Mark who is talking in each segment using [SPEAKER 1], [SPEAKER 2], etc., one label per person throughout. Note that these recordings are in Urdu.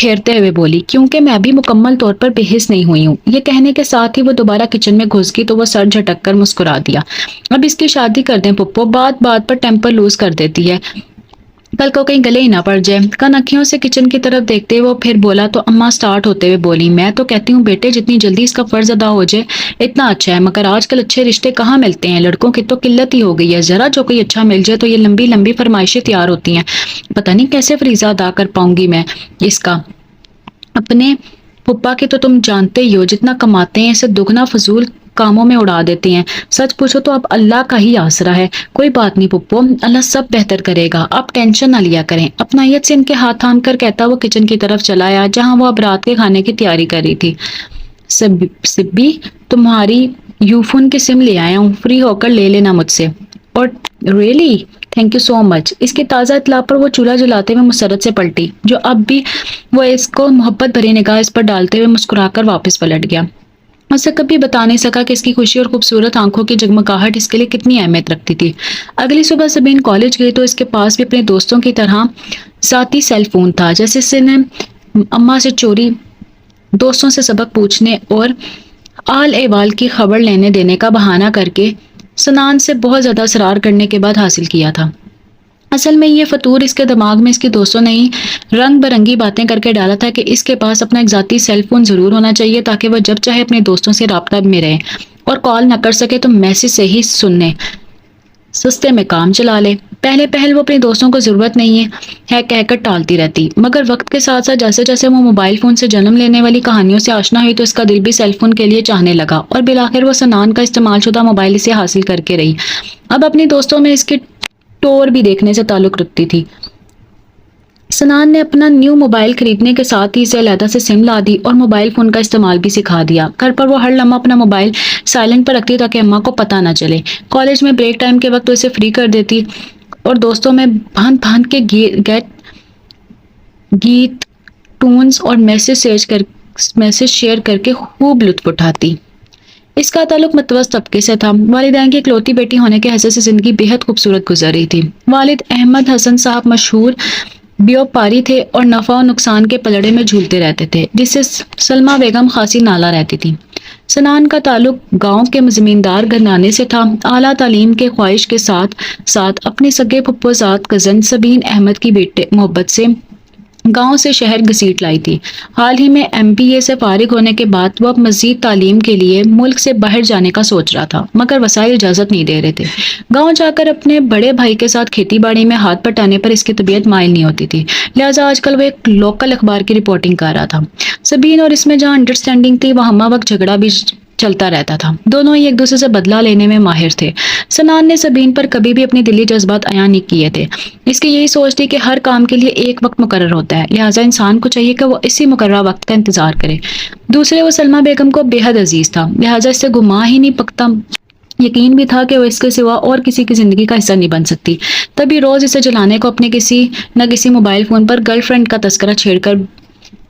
[SPEAKER 1] پھیرتے ہوئے بولی، کیونکہ میں ابھی مکمل طور پر بے حس نہیں ہوئی ہوں۔ یہ کہنے کے ساتھ ہی وہ دوبارہ کچن میں گھس گئی تو وہ سر جھٹک کر مسکرا دیا۔ اب اس کی شادی کر دیں پپو، بات بات پر ٹیمپر لوز کر دیتی ہے، کل کو کہیں گلے ہی نہ پڑ جائے۔ کنکھیوں سے کچن کی طرف دیکھتے وہ پھر بولا تو اماں سٹارٹ ہوتے ہوئے بولی، میں تو کہتی ہوں بیٹے جتنی جلدی اس کا فرض ادا ہو جائے اتنا اچھا ہے، مگر آج کل اچھے رشتے کہاں ملتے ہیں، لڑکوں کی تو قلت ہی ہو گئی ہے، ذرا جو کوئی اچھا مل جائے تو یہ لمبی لمبی فرمائشیں تیار ہوتی ہیں، پتہ نہیں کیسے فریضہ ادا کر پاؤں گی میں اس کا۔ اپنے پھپھا کی تو تم جانتے ہی ہو، جتنا کماتے ہیں اسے دگنا فضول کاموں میں اڑا دیتے ہیں، سچ پوچھو تو اب اللہ کا ہی آسرا ہے۔ کوئی بات نہیں پپو، اللہ سب بہتر کرے گا، آپ ٹینشن نہ لیا کریں۔ اپنائیت سے ان کے ہاتھ تھام کر کہتا وہ کچن کی طرف چلا آیا جہاں وہ اب رات کے کھانے کی تیاری کر رہی تھی۔ سبی، تمہاری یو فون کی سم لے آیا ہوں، فری ہو کر لے لینا مجھ سے۔ اور ریئلی تھینک یو سو مچ۔ اس کی تازہ اطلاع پر وہ چولہا جلاتے ہوئے مسرت سے پلٹی، جو اب بھی وہ اس کو محبت بھری نگاہ اس پر ڈالتے ہوئے مسکرا کر واپس پلٹ گیا۔ اسے کبھی بتا نہیں سکا کہ اس کی خوشی اور خوبصورت آنکھوں کی جگمگاہٹ اس کے لیے کتنی اہمیت رکھتی تھی۔ اگلی صبح سبین کالج گئی تو اس کے پاس بھی اپنے دوستوں کی طرح ذاتی سیل فون تھا، جیسے اس نے اماں سے چوری دوستوں سے سبق پوچھنے اور آل احوال کی خبر لینے دینے کا بہانہ کر کے سنان سے بہت زیادہ اسرار کرنے کے بعد حاصل کیا تھا۔ اصل میں یہ فطور اس کے دماغ میں اس کی دوستوں نے ہی رنگ برنگی باتیں کر کے ڈالا تھا کہ اس کے پاس اپنا ایک ذاتی سیل فون ضرور ہونا چاہیے تاکہ وہ جب چاہے اپنے دوستوں سے رابطہ میں رہے اور کال نہ کر سکے تو میسج سے ہی سننے سستے میں کام چلا لے۔ پہلے پہل وہ اپنے دوستوں کو ضرورت نہیں ہے کہہ کر ٹالتی رہتی، مگر وقت کے ساتھ ساتھ جیسے جیسے وہ موبائل فون سے جنم لینے والی کہانیوں سے آشنا ہوئی تو اس کا دل بھی سیل فون کے لیے چاہنے لگا اور بالآخر وہ سنان کا استعمال شدہ موبائل اسے حاصل کر کے رہی۔ اب اپنی دوستوں میں اس کی ٹور بھی دیکھنے سے تعلق رکھتی تھی۔ سنان نے اپنا نیو موبائل خریدنے کے ساتھ ہی اسے علیحدہ سے سم لا دی اور موبائل فون کا استعمال بھی سکھا دیا۔ گھر پر وہ ہر لمحہ اپنا موبائل سائلنٹ پر رکھتی تاکہ اماں کو پتہ نہ چلے۔ کالج میں بریک ٹائم کے وقت تو اسے فری کر دیتی اور دوستوں میں بھاند بھاند کے گیت، ٹونز اور میسج شیئر کر کے خوب لطف اٹھاتی۔ اس کا تعلق متوسط طبقے سے تھا۔ والدین کی اکلوتی بیٹی ہونے کے حیثیت سے زندگی بے حد خوبصورت گزر رہی تھی۔ والد احمد حسن صاحب مشہور بیوپاری تھے اور نفع و نقصان کے پلڑے میں جھولتے رہتے تھے، جس سے سلمہ بیگم خاصی نالہ رہتی تھی۔ سنان کا تعلق گاؤں کے زمیندار گھرانے سے تھا۔ اعلیٰ تعلیم کے خواہش کے ساتھ ساتھ اپنے سگے پھپھو زاد کزن سبین احمد کی محبت سے گاؤں سے شہر گھسیٹ لائی تھی۔ حال ہی میں MBA سے فارغ ہونے کے بعد وہ اب مزید تعلیم کے لیے ملک سے باہر جانے کا سوچ رہا تھا، مگر وسائل اجازت نہیں دے رہے تھے۔ گاؤں جا کر اپنے بڑے بھائی کے ساتھ کھیتی باڑی میں ہاتھ بٹانے پر اس کی طبیعت مائل نہیں ہوتی تھی، لہٰذا آج کل وہ ایک لوکل اخبار کی رپورٹنگ کر رہا تھا۔ سبین اور اس میں جہاں انڈرسٹینڈنگ تھی وہاں ہمہ وقت جھگڑا بھی چلتا رہتا تھا۔ دونوں ہی ایک دوسرے سے بدلہ لینے میں ماہر تھے۔ سنان نے سبین پر کبھی بھی اپنی دلی جذبات عیاں نہیں کیے تھے۔ اس کی یہی سوچ تھی کہ ہر کام کے لیے ایک وقت مقرر ہوتا ہے، لہٰذا انسان کو چاہیے کہ وہ اسی مقررہ وقت کا انتظار کرے۔ دوسرے وہ سلمہ بیگم کو بے حد عزیز تھا، لہٰذا اس سے گمان ہی نہیں پکتا، یقین بھی تھا کہ وہ اس کے سوا اور کسی کی زندگی کا حصہ نہیں بن سکتی۔ تبھی روز اسے جلانے کو اپنے کسی نہ کسی موبائل فون پر گرل فرینڈ کا تذکرہ چھیڑ کر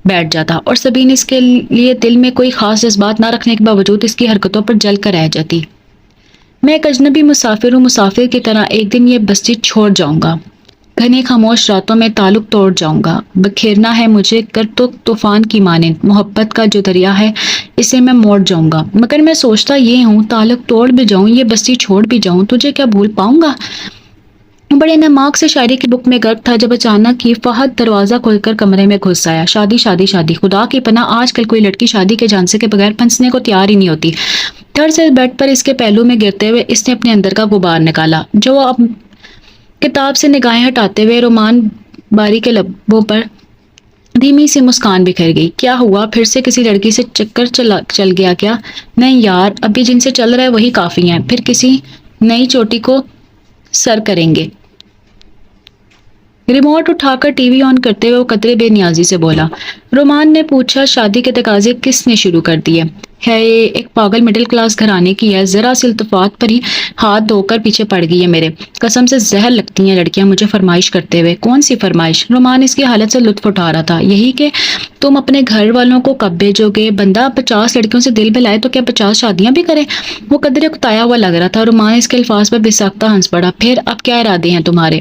[SPEAKER 1] بیٹھ جاتا اور سبین اس کے لیے دل میں کوئی خاص جذبات نہ رکھنے کے باوجود اس کی حرکتوں پر جل کر رہ جاتی۔ میں ایک اجنبی مسافر ہوں، مسافر کی طرح ایک دن یہ بستی چھوڑ جاؤں گا، گھنی خاموش راتوں میں تعلق توڑ جاؤں گا، بکھیرنا ہے مجھے کر تو طوفان کی مانند، محبت کا جو دریا ہے اسے میں موڑ جاؤں گا، مگر میں سوچتا یہ ہوں تعلق توڑ بھی جاؤں، یہ بستی چھوڑ بھی جاؤں، تجھے کیا بھول پاؤں گا؟ بڑے نماک سے شاعری کی بک میں غرق تھا جب اچانک ہی فہد دروازہ کھول کر کمرے میں گھس آیا۔ شادی شادی شادی، خدا کی پناہ آج کل کوئی لڑکی شادی کے جھانسے کے بغیر پھنسنے کو تیار ہی نہیں ہوتی۔ دھڑ سے بیڈ پر اس کے پہلو میں گرتے ہوئے اس نے اپنے اندر کا غبار نکالا، جو وہ اب کتاب سے نگاہیں ہٹاتے ہوئے رومان باری کے لبوں پر دھیمی سی مسکان بکھر گئی۔ کیا ہوا، پھر سے کسی لڑکی سے چکر چل گیا کیا؟ نہیں یار، ابھی جن سے چل رہا ہے وہی کافی ہیں، پھر کسی نئی چوٹی کو سر کریں گے۔ ریموٹ اٹھا کر ٹی وی آن کرتے ہوئے وہ قدرے بے نیازی سے بولا۔ رومان نے پوچھا، شادی کے تقاضے کس نے شروع کر دیے؟ ہے یہ ایک پاگل مڈل کلاس گھرانے کی ہے، ذرا سی التفات پر ہی ہاتھ دھو کر پیچھے پڑ گئی ہے میرے، قسم سے زہر لگتی ہیں لڑکیاں مجھے فرمائش کرتے ہوئے۔ کون سی فرمائش؟ رومان اس کی حالت سے لطف اٹھا رہا تھا۔ یہی کہ تم اپنے گھر والوں کو کب بھیجو گے؟ بندہ 50 لڑکیوں سے دل بہلائے تو کیا 50 شادیاں بھی کرے؟ وہ قدرے اکتایا ہوا لگ رہا تھا۔ رومان اس کے الفاظ پر بے ساختہ ہنس پڑا۔ پھر اب کیا ارادے ہیں تمہارے؟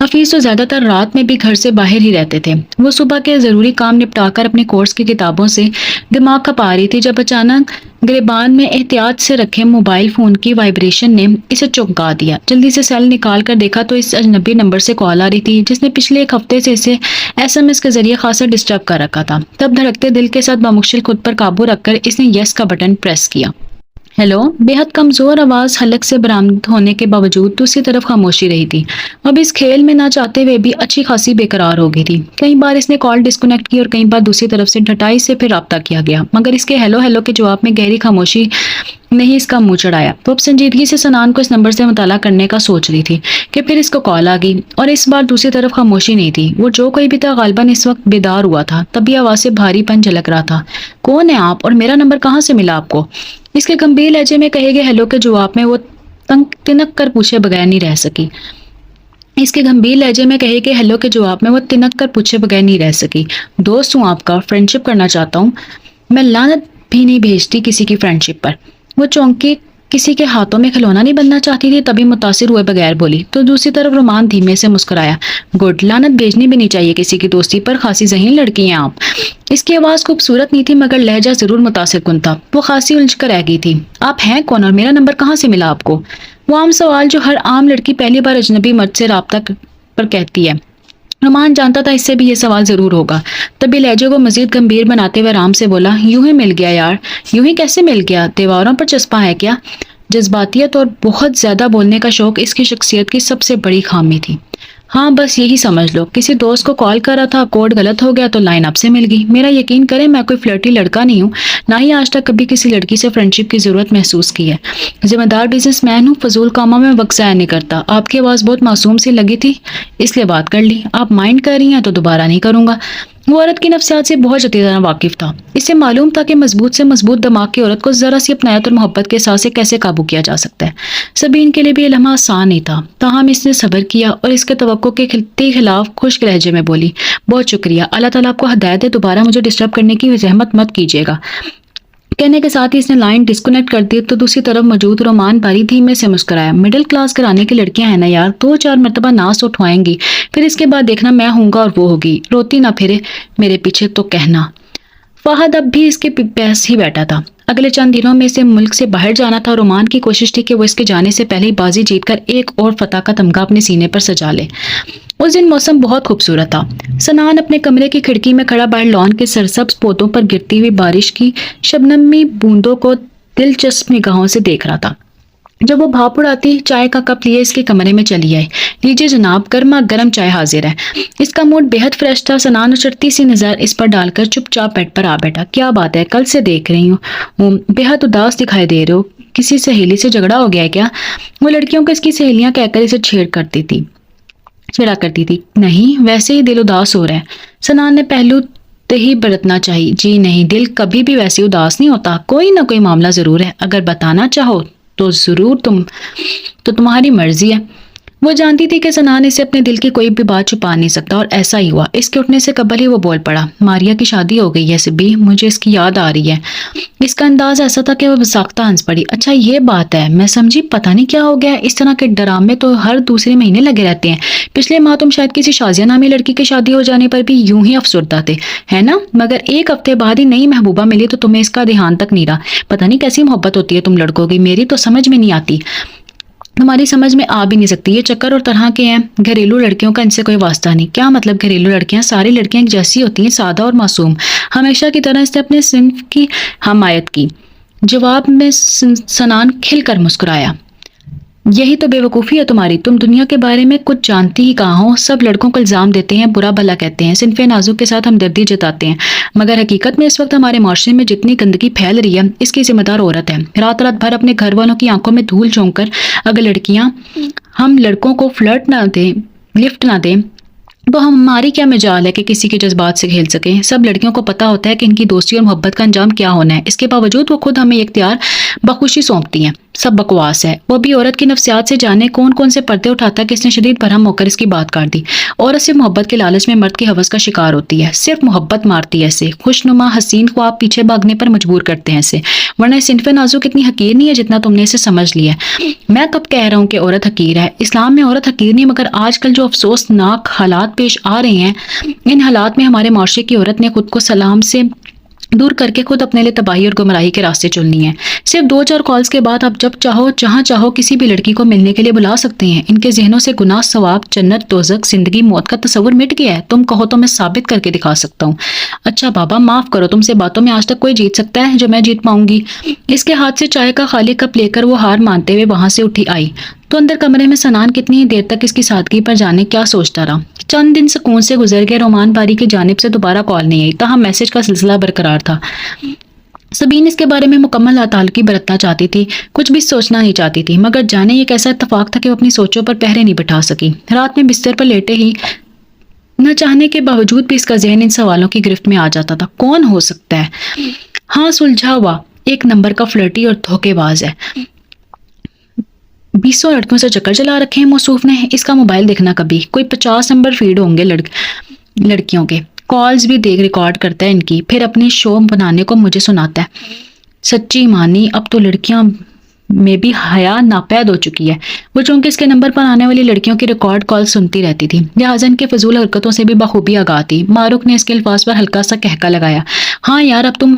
[SPEAKER 1] حفیظ تو زیادہ تر رات میں بھی گھر سے باہر ہی رہتے تھے۔ وہ صبح کے ضروری کام نپٹا کر اپنے کورس کی کتابوں سے دماغ کھپا رہی تھی جب اچانک گریبان میں احتیاط سے رکھے موبائل فون کی وائبریشن نے اسے چونکا دیا۔ جلدی سے سیل نکال کر دیکھا تو اس اجنبی نمبر سے کال آ رہی تھی جس نے پچھلے ایک ہفتے سے اسے SMS کے ذریعے خاصا ڈسٹرب کر رکھا تھا۔ تب دھڑکتے دل کے ساتھ بامشکل خود پر قابو رکھ کر اس نے یس کا بٹن پریس کیا۔ ہیلو، بے حد کمزور آواز حلق سے برآمد ہونے کے باوجود دوسری طرف خاموشی رہی تھی۔ اب اس کھیل میں نہ چاہتے ہوئے بھی اچھی خاصی بے قرار ہو گئی تھی۔ کئی بار اس نے کال ڈسکنیکٹ کی اور کئی بار دوسری طرف سے ڈھٹائی سے پھر رابطہ کیا گیا، مگر اس کے ہیلو ہیلو کے جواب میں گہری خاموشی نے ہی اس کا منہ چڑھایا۔ وہ اب سنجیدگی سے سنان کو اس نمبر سے مطالعہ کرنے کا سوچ رہی تھی کہ پھر اس کو کال آ گئی اور اس بار دوسری طرف خاموشی نہیں تھی۔ وہ جو کوئی بھی تھا غالباً اس وقت بیدار ہوا تھا، تبھی آواز سے بھاری پن جھلک رہا تھا۔ کون ہے آپ اور میرا نمبر کہاں سے ملا آپ کو؟ اس کے گمبھیر لہجے میں کہے گئے ہیلو کے جواب میں وہ تنک کر پوچھے بغیر نہیں رہ سکی۔ اس کے گمبھیر لہجے میں کہے کہ ہیلو کے جواب میں وہ تنک کر پوچھے بغیر نہیں رہ سکی۔ دوست ہوں آپ کا، فرینڈشپ کرنا چاہتا ہوں۔ میں لعنت بھی نہیں بھیجتی کسی کی فرینڈشپ پر۔ وہ چونکی کسی کے ہاتھوں میں کھلونا نہیں بننا چاہتی تھی، تبھی متاثر ہوئے بغیر بولی تو دوسری طرف رومان دھیمے سے مسکرایا۔ گڈ، لعنت بھیجنی بھی نہیں چاہیے کسی کی دوستی پر، خاصی ذہین لڑکی ہیں آپ۔ اس کی آواز خوبصورت نہیں تھی مگر لہجہ ضرور متاثر کن تھا۔ وہ خاصی الجھ کر رہ گئی تھی۔ آپ ہیں کون اور میرا نمبر کہاں سے ملا آپ کو؟ وہ عام سوال جو ہر عام لڑکی پہلی بار اجنبی مرد سے رابطہ پر کہتی ہے۔ رومان جانتا تھا اس سے بھی یہ سوال ضرور ہوگا، تبھی لہجے کو مزید گمبھیر بناتے ہوئے آرام سے بولا، یوں ہی مل گیا یار۔ یوں ہی کیسے مل گیا؟ دیواروں پر چسپاں ہے کیا؟ جذباتیت اور بہت زیادہ بولنے کا شوق اس کی شخصیت کی سب سے بڑی خامی تھی۔ ہاں بس یہی سمجھ لو، کسی دوست کو کال کر رہا تھا، کوڈ غلط ہو گیا تو لائن آپ سے مل گئی۔ میرا یقین کریں میں کوئی فلرٹی لڑکا نہیں ہوں، نہ ہی آج تک کبھی کسی لڑکی سے فرینڈشپ کی ضرورت محسوس کی ہے۔ ذمہ دار بزنس مین ہوں، فضول کاموں میں وقت ضائع نہیں کرتا۔ آپ کی آواز بہت معصوم سی لگی تھی اس لیے بات کر لی، آپ مائنڈ کر رہی ہیں تو دوبارہ نہیں کروں گا۔ وہ عورت کی نفسیات سے بہت اچھی طرح واقف تھا۔ اسے معلوم تھا کہ مضبوط سے مضبوط دماغ کی عورت کو ذرا سی اپنائیت اور محبت کے ساتھ سے کیسے قابو کیا جا سکتا ہے۔ سبین کے لیے بھی یہ لمحہ آسان نہیں تھا، تاہم اس نے صبر کیا اور اس کے توقع کے خلاف خشک لہجے میں بولی، بہت شکریہ، اللہ تعالیٰ آپ کو ہدایت دے، دوبارہ مجھے ڈسٹرب کرنے کی زحمت مت کیجیے گا۔ کہنے کے ساتھ ہی اس نے لائن ڈسکنیکٹ کر دی تو دوسری طرف موجود رومان باری دھیمے سے مسکرایا۔ مڈل کلاس گھرانے کی لڑکیاں ہیں نا یار، 2-4 مرتبہ ناس اٹھوائیں گی، پھر اس کے بعد دیکھنا میں ہوں گا اور وہ ہوگی، روتی نہ پھرے میرے پیچھے تو کہنا۔ فہد اب بھی اس کے پاس ہی بیٹھا تھا۔ اگلے چند دنوں میں اسے ملک سے باہر جانا تھا۔ رومان کی کوشش تھی کہ وہ اس کے جانے سے پہلے ہی بازی جیت کر ایک اور فتح کا تمغہ اپنے سینے پر سجا لے۔ اس دن موسم بہت خوبصورت تھا۔ سنان اپنے کمرے کی کھڑکی میں کھڑا باہر لان کے سرسبز پودوں پر گرتی ہوئی بارش کی شبنمی بوندوں کو دلچسپ نگاہوں سے دیکھ رہا تھا۔ جب وہ بھاپ اڑاتی چائے کا کپ لیے اس کے کمرے میں چلی آئی۔ لیجیے جناب، گرما گرم چائے حاضر ہے۔ اس کا موڈ بے حد فریش تھا۔ سنان اچڑتی سی نظر اس پر ڈال کر چپ چاپ بیڈ پر آ بیٹھا۔ کیا بات ہے، کل سے دیکھ رہی ہوں بے حد اداس دکھائی دے رہے ہو، کسی سہیلی سے جھگڑا ہو گیا ہے کیا؟ وہ لڑکیوں کو اس کی سہیلیاں کہہ کر اسے چھیڑا کرتی تھی۔ نہیں، ویسے ہی دل اداس ہو رہا ہے۔ سنان نے پہلو ہی برتنا چاہیے۔ جی نہیں، دل کبھی بھی ویسے اداس نہیں ہوتا، کوئی نہ کوئی معاملہ ضرور ہے، اگر بتانا چاہو تو ضرور، تمہاری مرضی ہے۔ وہ جانتی تھی کہ سنان اسے اپنے دل کی کوئی بھی بات چھپا نہیں سکتا اور ایسا ہی ہوا۔ اس کے اٹھنے سے قبل ہی وہ بول پڑا، ماریا کی شادی ہو گئی ہے سبی، مجھے اس کی یاد آ رہی ہے۔ اس کا انداز ایسا تھا کہ وہ ساختہ ہنس پڑی۔ اچھا یہ بات ہے، میں سمجھی، پتہ نہیں کیا ہو گیا، اس طرح کے ڈرامے تو ہر دوسرے مہینے لگے رہتے ہیں۔ پچھلے ماہ تم شاید کسی شازیہ نامی لڑکی کی شادی ہو جانے پر بھی یوں ہی افسردہ تھے، ہے نا؟ مگر ایک ہفتے بعد ہی نئی محبوبہ ملی تو تمہیں اس کا دھیان تک نہیں رہا۔ پتہ نہیں کیسی محبت ہوتی ہے تم لڑکوں کی، میری تو سمجھ میں نہیں آتی، تمہاری سمجھ میں آ بھی نہیں سکتی۔ یہ چکر اور طرح کے ہیں، گھریلو لڑکیوں کا ان سے کوئی واسطہ نہیں۔ کیا مطلب گھریلو لڑکیاں؟ ساری لڑکیاں ایک جیسی ہوتی ہیں، سادہ اور معصوم۔ ہمیشہ کی طرح اس نے اپنے صنف کی حمایت کی۔ جواب میں سنان کھل کر مسکرایا، یہی تو بے وقوفی ہے تمہاری، تم دنیا کے بارے میں کچھ جانتی ہی کہاں ہو۔ سب لڑکوں کو الزام دیتے ہیں، برا بھلا کہتے ہیں، صنف نازک کے ساتھ ہمدردی جتاتے ہیں، مگر حقیقت میں اس وقت ہمارے معاشرے میں جتنی گندگی پھیل رہی ہے اس کی ذمہ دار عورت ہے۔ رات رات بھر اپنے گھر والوں کی آنکھوں میں دھول جھونک کر اگر لڑکیاں ہم لڑکوں کو لفٹ نہ دیں تو ہماری کیا مجال ہے کہ کسی کے جذبات سے کھیل سکیں۔ سب لڑکیوں کو پتا ہوتا ہے کہ ان کی دوستی اور محبت کا انجام کیا ہونا ہے، اس کے باوجود وہ خود ہمیں اختیار بخوشی سونپتی ہیں۔ سب بکواس ہے. وہ بھی عورت کی نفسیات سے جانے کون کون سے پردے اٹھاتا ہے کہ اس نے شدید برہم ہو کر اس کی بات کاٹ دی. عورت صرف محبت کے لالچ میں مرد کی ہوس کا شکار ہوتی ہے. صرف محبت مارتی ہے اسے. خوشنما حسین خواب پیچھے بھاگنے پر مجبور کرتے ہیں اسے. ورنہ صنف نازک اتنی حقیر نہیں ہے جتنا تم نے اسے سمجھ لیا ہے. میں کب کہہ رہا ہوں کہ عورت حقیر ہے؟ اسلام میں عورت حقیر نہیں، مگر آج کل جو افسوسناک حالات پیش آ رہے ہیں، ان حالات میں ہمارے معاشرے کی عورت نے خود کو سلام سے دور کر کے خود اپنے لیے تباہی اور گمراہی کے راستے چننی ہیں. صرف 2-4 کالز کے بعد آپ جب چاہو جہاں چاہو کسی بھی لڑکی کو ملنے کے لیے بلا سکتے ہیں. ان کے ذہنوں سے گناہ، ثواب، جنت، دوزخ، زندگی، موت کا تصور مٹ گیا ہے. تم کہو تو میں ثابت کر کے دکھا سکتا ہوں. اچھا بابا معاف کرو، تم سے باتوں میں آج تک کوئی جیت سکتا ہے جو میں جیت پاؤں گی؟ اس کے ہاتھ سے چائے کا خالی کپ لے کر وہ ہار مانتے ہوئے وہاں سے اٹھی آئی تو اندر کمرے میں سنان کتنی ہی دیر تک اس کی سادگی پر جانے کیا سوچتا رہا. چند دن سکون سے گزر گئے. رومان باری کی جانب سے دوبارہ کال نہیں آئی، تاہم میسج کا سلسلہ برقرار تھا. سبین اس کے بارے میں مکمل لاطالقی برتنا چاہتی تھی، کچھ بھی سوچنا نہیں چاہتی تھی، مگر جانے یہ کیسا اتفاق تھا کہ وہ اپنی سوچوں پر پہرے نہیں بٹھا سکی. رات میں بستر پر لیٹے ہی نہ چاہنے کے باوجود بھی اس کا ذہن ان سوالوں کی گرفت میں آ جاتا تھا. کون ہو سکتا ہے؟ ہاں، سلجھا ہوا ایک نمبر کا فلرٹی اور دھوکے باز ہے. 20 لڑکیوں سے چکر چلا رکھے ہیں موصوف نے. اس کا موبائل دیکھنا کبھی کوئی 50 نمبر فیڈ ہوں گے لڑکیوں کے. کالز بھی ریکارڈ کرتا ہے ان کی، پھر اپنی شو بنانے کو مجھے سناتا ہے. سچی مانی اب تو لڑکیاں میں بھی حیا ناپید ہو چکی ہے. وہ چونکہ اس کے نمبر پر آنے والی لڑکیوں کی ریکارڈ کال سنتی رہتی تھی، لہٰذا ان کے فضول حرکتوں سے بھی بخوبی آگاہ تھی. معروف نے اس کے الفاظ پر ہلکا سا کہکا لگایا. ہاں یار، اب تم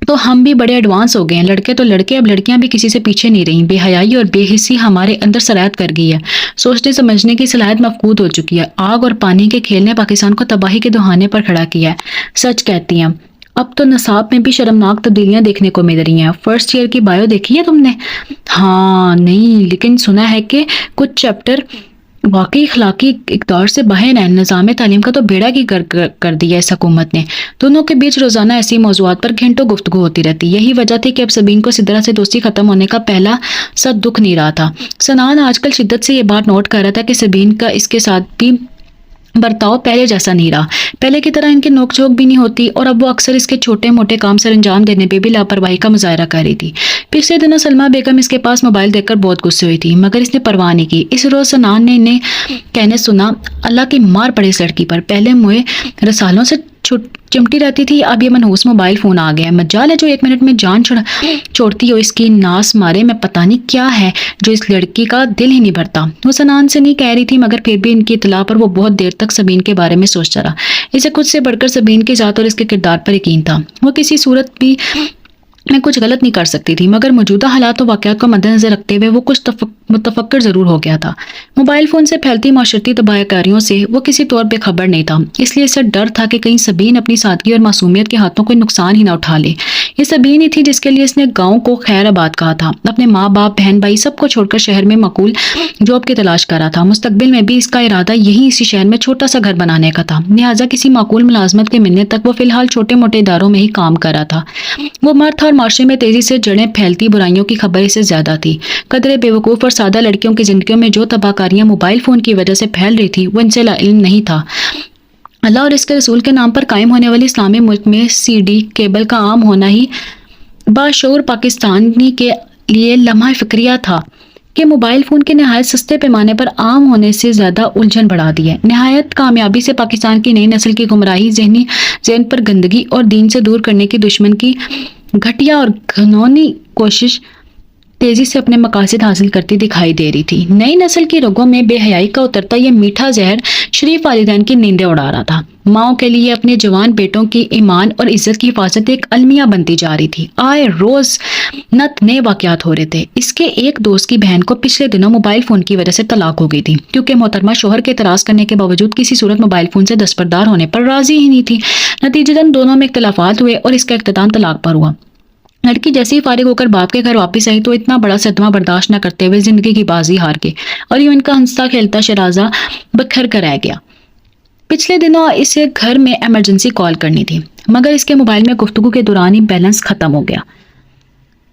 [SPEAKER 1] تو ہم بھی بڑے ایڈوانس ہو گئے ہیں. لڑکے تو لڑکے، اب لڑکیاں بھی کسی سے پیچھے نہیں رہیں. بے حیائی اور بے حسی ہمارے اندر سرایت کر گئی ہے. سوچنے سمجھنے کی صلاحیت مفقود ہو چکی ہے. آگ اور پانی کے کھیل نے پاکستان کو تباہی کے دہانے پر کھڑا کیا ہے. سچ کہتی ہیں، اب تو نصاب میں بھی شرمناک تبدیلیاں دیکھنے کو مل رہی ہیں. فرسٹ ایئر کی بایو دیکھی ہے تم نے؟ ہاں نہیں، لیکن سنا ہے کہ کچھ چیپٹر واقعی اخلاقی اقدار سے باہر ہیں. نظام تعلیم کا تو بیڑا کی کر دیا اس حکومت نے. دونوں کے بیچ روزانہ ایسی موضوعات پر گھنٹوں گفتگو ہوتی رہتی. یہی وجہ تھی کہ اب سبین کو سدرا سے دوستی ختم ہونے کا پہلا سا دکھ نہیں رہا تھا. سنان آج کل شدت سے یہ بات نوٹ کر رہا تھا کہ سبین کا اس کے ساتھ بھی برتاؤ پہلے جیسا نہیں رہا. پہلے کی طرح ان کی نوک جھوک بھی نہیں ہوتی، اور اب وہ اکثر اس کے چھوٹے موٹے کام سر انجام دینے پہ بھی لاپرواہی کا مظاہرہ کر رہی تھی. پچھلے دنوں سلمہ بیگم اس کے پاس موبائل دیکھ کر بہت غصے ہوئی تھی، مگر اس نے پرواہ نہیں کی. اس روز سنان نے انہیں کہنے سنا، اللہ کی مار پڑے اس لڑکی پر. پہلے موئے رسالوں سے چمٹی رہتی تھی، اب یہ منحوس موبائل فون آ گیا ہے. مجال ہے جو 1 منٹ میں جان چھوڑتی ہو اس کی ناس مارے. میں پتہ نہیں کیا ہے جو اس لڑکی کا دل ہی نہیں بھرتا. وہ سنان سے نہیں کہہ رہی تھی، مگر پھر بھی ان کی اطلاع پر وہ بہت دیر تک سبین کے بارے میں سوچتا رہا. اسے خود سے بڑھ کر سبین کی ذات اور اس کے کردار پر یقین تھا. وہ کسی صورت بھی میں کچھ غلط نہیں کر سکتی تھی، مگر موجودہ حالات و واقعات کو مد نظر رکھتے ہوئے وہ کچھ متفکر ضرور ہو گیا تھا. موبائل فون سے پھیلتی معاشرتی تباہ کاریوں سے وہ کسی طور پہ خبر نہیں تھا، اس لیے اسے ڈر تھا کہ کہیں سبین اپنی سادگی اور معصومیت کے ہاتھوں کوئی نقصان ہی نہ اٹھا لے. یہ سبین ہی تھی جس کے لیے اس نے گاؤں کو خیر آباد کہا تھا، اپنے ماں باپ بہن بھائی سب کو چھوڑ کر شہر میں معقول جاب کی تلاش کر رہا تھا. مستقبل میں بھی اس کا ارادہ یہی اسی شہر میں چھوٹا سا گھر بنانے کا تھا، لہٰذا کسی معقول ملازمت کے ملنے تک وہ فی الحال چھوٹے موٹے اداروں میں ہی کام کر رہا تھا. وہ مرد تھا اور معاشرے میں تیزی سے جڑیں پھیلتی برائیوں کی خبر اسے زیادہ تھی. قدرے بے وقوف اور سادہ لڑکیوں کی زندگیوں میں جو تباہ کاریاں موبائل فون کی وجہ سے پھیل رہی تھی وہ ان سے علم نہیں تھا. اللہ اور اس کے رسول کے نام پر قائم ہونے والی اسلامی ملک میں سی ڈی کیبل کا عام ہونا ہی باشعور پاکستانی کے لیے لمحہ فکریہ تھا کہ موبائل فون کے نہایت سستے پیمانے پر عام ہونے سے زیادہ الجھن بڑھا دی ہے. نہایت کامیابی سے پاکستان کی نئی نسل کی گمراہی، ذہن پر گندگی اور دین سے دور کرنے کی دشمن کی گھٹیا اور گھنونی کوشش تیزی سے اپنے مقاصد حاصل کرتی دکھائی دے رہی تھی. نئی نسل کی رگوں میں بے حیائی کا اترتا یہ میٹھا زہر شریف والدین کی نیندیں اڑا رہا تھا. ماؤں کے لیے اپنے جوان بیٹوں کی ایمان اور عزت کی حفاظت ایک المیہ بنتی جا رہی تھی. آئے روز نت نئے واقعات ہو رہے تھے. اس کے ایک دوست کی بہن کو پچھلے دنوں موبائل فون کی وجہ سے طلاق ہو گئی تھی، کیونکہ محترمہ شوہر کے اعتراض کرنے کے باوجود کسی صورت موبائل فون سے دستبردار ہونے پر راضی ہی نہیں تھی. نتیجتاً دونوں میں اختلافات ہوئے اور اس کا اختتام طلاق پر ہوا. لڑکی جیسے ہی فارغ ہو کر باپ کے گھر واپس آئی تو اتنا بڑا صدمہ برداشت نہ کرتے ہوئے زندگی کی بازی ہار کے اور یوں ان کا ہنستا کھیلتا شرازہ بکھر کر رہ گیا. پچھلے دنوں اسے گھر میں ایمرجنسی کال کرنی تھی، مگر اس کے موبائل میں گفتگو کے دوران ہی بیلنس ختم ہو گیا.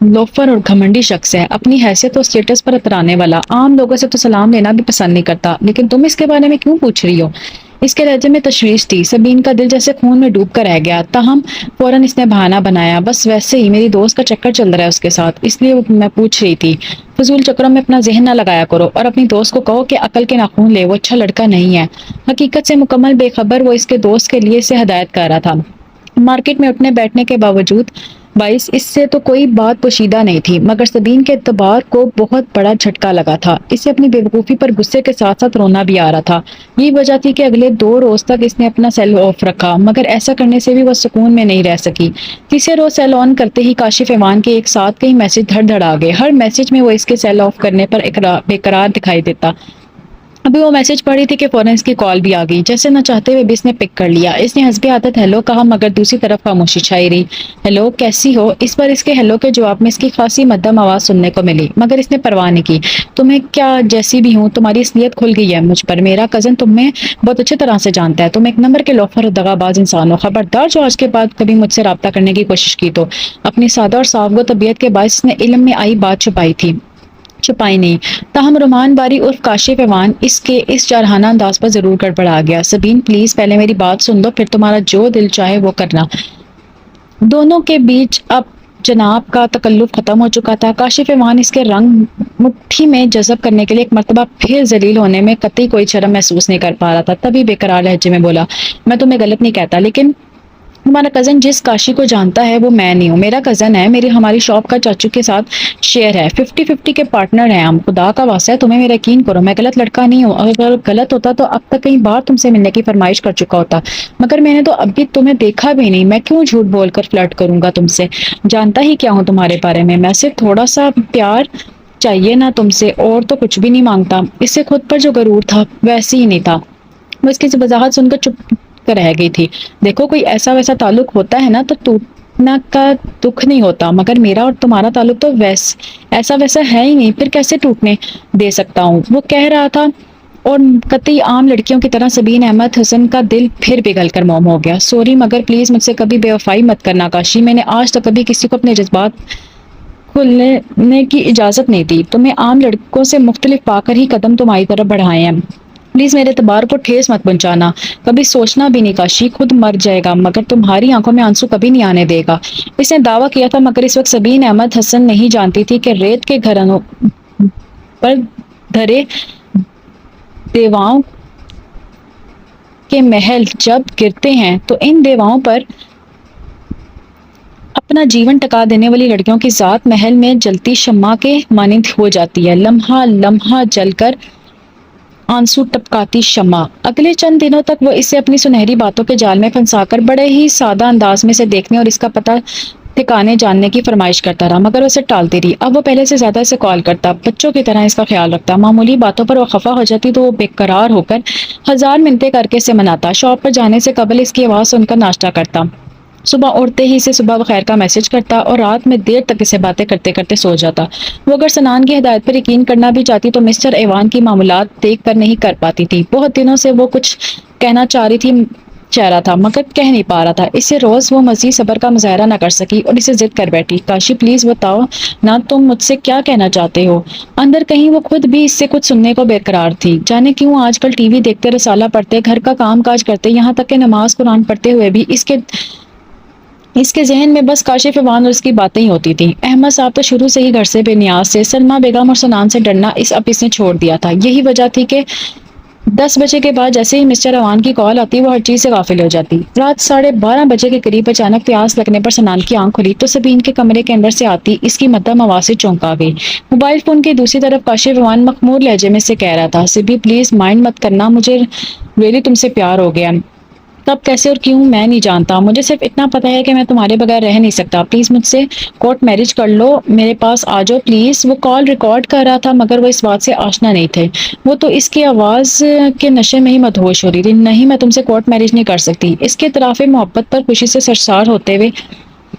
[SPEAKER 1] لوفر اور گھمنڈی شخص ہے، اپنی حیثیت اور اسٹیٹس پر اترانے والا، عام لوگوں سے تو سلام لینا بھی پسند نہیں کرتا، لیکن تم اس کے بارے میں کیوں پوچھ رہی ہو؟ اس کے لہجے میں تشویش تھی۔ سبین کا دل جیسے خون میں ڈوب کر رہ گیا، تاہم فوراً اس نے بہانہ بنایا، بس ویسے ہی میری دوست کا چکر چل رہا ہے اس کے ساتھ، اس لیے میں پوچھ رہی تھی۔ فضول چکروں میں اپنا ذہن نہ لگایا کرو اور اپنی دوست کو کہو کہ عقل کے ناخن لے، وہ اچھا لڑکا نہیں ہے۔ حقیقت سے مکمل بے خبر وہ اس کے دوست کے لیے اسے ہدایت کر رہا تھا۔ مارکیٹ میں اٹھنے بیٹھنے کے باوجود باعث اس سے تو کوئی بات پوشیدہ نہیں تھی، مگر سبین کے اعتبار کو بہت بڑا جھٹکا لگا تھا۔ اسے اپنی بے وقوفی پر غصے کے ساتھ ساتھ رونا بھی آ رہا تھا۔ یہی وجہ تھی کہ اگلے 2 روز تک اس نے اپنا سیل آف رکھا، مگر ایسا کرنے سے بھی وہ سکون میں نہیں رہ سکی۔ تیسرے روز سیل آن کرتے ہی کاشف ایوان کے ایک ساتھ کئی میسج دھڑ دھڑ آ گئے۔ ہر میسج میں وہ اس کے سیل آف کرنے پر بے قرار دکھائی دیتا۔ ابھی وہ میسج پڑھی تھی کہ فوراً اس کی کال بھی آ گئی، جیسے نہ چاہتے ہوئے بھی اس نے پک کر لیا۔ اس نے حسب عادت ہیلو کہا، مگر دوسری طرف خاموشی چھائی رہی۔ ہیلو، کیسی ہو؟ اس پر اس کے ہیلو کے جواب میں اس کی خاصی مدھم آواز سننے کو ملی، مگر اس نے پرواہ نہیں کی۔ تمہیں کیا، جیسی بھی ہوں، تمہاری اصلیت کھل گئی ہے مجھ پر۔ میرا کزن تمہیں بہت اچھی طرح سے جانتا ہے، تم ایک نمبر کے لوفر اور دغاباز انسان ہو۔ خبردار جو آج کے بعد کبھی مجھ سے رابطہ کرنے کی کوشش کی تو۔ اپنی سادہ اور صاف گو طبیعت کے باعث اس نے علم میں آئی بات چھپائی نہیں، تاہم رومان باری عرف کاشف ایوان اس کے اس جارحانہ انداز پر ضرور گڑبڑا گیا۔ سبین پلیز پہلے میری بات سن لو، پھر تمہارا جو دل چاہے وہ کرنا۔ دونوں کے بیچ اب جناب کا تکلف ختم ہو چکا تھا۔ کاشف ایوان اس کے رنگ مٹھی میں جذب کرنے کے لیے ایک مرتبہ پھر ذلیل ہونے میں قطعی کوئی شرم محسوس نہیں کر پا رہا تھا، تبھی بے قرار لہجے میں بولا، میں تمہیں غلط نہیں کہتا، لیکن ہمارا کزن جس کاشی کو جانتا ہے وہ میں نہیں ہوں۔ میرا کزن ہے، ہماری شاپ کا چاچو کے ساتھ شیئر ہے، 50-50 کے پارٹنر ہیں ہم۔ خدا کا واسطہ ہے تمہیں میرا یقین کرو، میں غلط لڑکا نہیں ہوں۔ اگر غلط ہوتا تو اب تک کئی بار تم سے ملنے کی فرمائش کر چکا ہوتا، مگر میں نے تو ابھی تمہیں دیکھا بھی نہیں۔ میں کیوں جھوٹ بول کر فلرٹ کروں گا تم سے؟ جانتا ہی کیا ہوں تمہارے بارے میں صرف تھوڑا سا پیار چاہیے نا تم سے، اور تو کچھ بھی نہیں مانگتا۔ اس سے خود پر جو غرور تھا ویسے ہی نہیں تھا۔ وہ اس کی وضاحت سن کر چپ رہ گئی تھی۔ دیکھو، کوئی ایسا ویسا تعلق ہوتا ہے نا تو ٹوٹنا کا دکھ نہیں ہوتا، مگر میرا اور تمہارا تعلق تو ایسا ویسا ہے ہی نہیں، پھر کیسے ٹوٹنے دے سکتا ہوں؟ وہ کہہ رہا تھا اور قطعی عام لڑکیوں کی طرح سبین احمد حسن کا دل پھر پگھل کر موم ہو گیا۔ سوری، مگر پلیز مجھ سے کبھی بے وفائی مت کرنا کاشی۔ میں نے آج تک کبھی کسی کو اپنے جذبات کھلنے کی اجازت نہیں دی۔ تمہیں عام لڑکوں سے مختلف پا کر ہی قدم تمہاری طرف بڑھائے ہیں۔ پلیز میرے اعتبار کو ٹھیس مت پہنچانا۔ کبھی سوچنا بھی نہیں کاشی، خود مر جائے گا مگر تمہاری آنکھوں میں آنسو کبھی نہیں آنے دے گا۔ اس نے دعویٰ کیا تھا، مگر اس وقت سبین احمد حسن نہیں جانتی تھی کہ ریت کے گھرانوں پر دھرے دیواؤں کے محل جب گرتے ہیں تو ان دیواؤں پر اپنا جیون ٹکا دینے والی لڑکیوں کی ذات محل میں جلتی شمع کے مانند ہو جاتی ہے، لمحہ لمحہ جل کر آنسو ٹپکاتی شمع۔ اگلے چند دنوں تک وہ اسے اپنی سنہری باتوں کے جال میں پھنسا کر بڑے ہی سادہ انداز میں اسے دیکھنے اور اس کا پتہ ٹھکانے جاننے کی فرمائش کرتا رہا، مگر اسے ٹالتی رہی۔ اب وہ پہلے سے زیادہ اسے کال کرتا، بچوں کی طرح اس کا خیال رکھتا، معمولی باتوں پر وہ خفا ہو جاتی تو وہ بے قرار ہو کر 1000 منتیں کر کے اسے مناتا، شاپ پر جانے سے قبل اس کی آواز سن کر ناشتہ کرتا، صبح اٹھتے ہی اسے صبح بخیر کا میسج کرتا اور رات میں دیر تک اسے باتیں کرتے کرتے سو جاتا۔ وہ اگر سنان کی ہدایت پر یقین کرنا بھی چاہتی تو مسٹر ایوان کی معمولات دیکھ کر نہیں کر پاتی تھی۔ بہت دنوں سے وہ کچھ کہنا چاہ رہی تھی، چاہ رہا تھا، مگر کہہ نہیں پا رہا تھا۔ اسے روز وہ مزید صبر کا مظاہرہ نہ کر سکی اور اسے ضد کر بیٹھی، کاشی پلیز بتاؤ نا، تم مجھ سے کیا کہنا چاہتے ہو؟ اندر کہیں وہ خود بھی اس سے کچھ سننے کو بےقرار تھی۔ جانے کیوں آج کل ٹی وی دیکھتے، رسالہ پڑھتے، گھر کا کام کاج کرتے، یہاں تک کہ نماز قرآن پڑھتے ہوئے بھی اس کے ذہن میں بس کاشف ایوان اور اس کی باتیں ہی ہوتی تھیں۔ احمد صاحب تو شروع سے ہی گھر سے بے نیاز سے، سلمہ بیگم اور سنان سے ڈرنا اس نے چھوڑ دیا تھا۔ یہی وجہ تھی کہ 10 بجے کے بعد جیسے ہی مسٹر ایوان کی کال آتی وہ ہر چیز سے غافل ہو جاتی۔ رات 12:30 بجے کے قریب اچانک پیاس لگنے پر سنان کی آنکھ کھلی تو سبین کے کمرے کے اندر سے آتی اس کی مدھم آواز سے چونکا گئی۔ موبائل فون کی دوسری طرف کاشف ایوان مخمور لہجے میں سے کہہ رہا تھا، سبی پلیز مائنڈ مت کرنا، مجھے ریلی تم سے پیار ہو گیا، کب کیسے اور کیوں میں نہیں جانتا، مجھے صرف اتنا پتا ہے کہ میں تمہارے بغیر رہ نہیں سکتا، پلیز مجھ سے کورٹ میرج کر لو، میرے پاس آ جاؤ پلیز۔ وہ کال ریکارڈ کر رہا تھا مگر وہ اس بات سے آشنا نہیں تھے، وہ تو اس کی آواز کے نشے میں ہی مدہوش ہو رہی تھی۔ نہیں، میں تم سے کورٹ میرج نہیں کر سکتی، اس کے اطراف محبت پر خوشی سے سرشار ہوتے ہوئے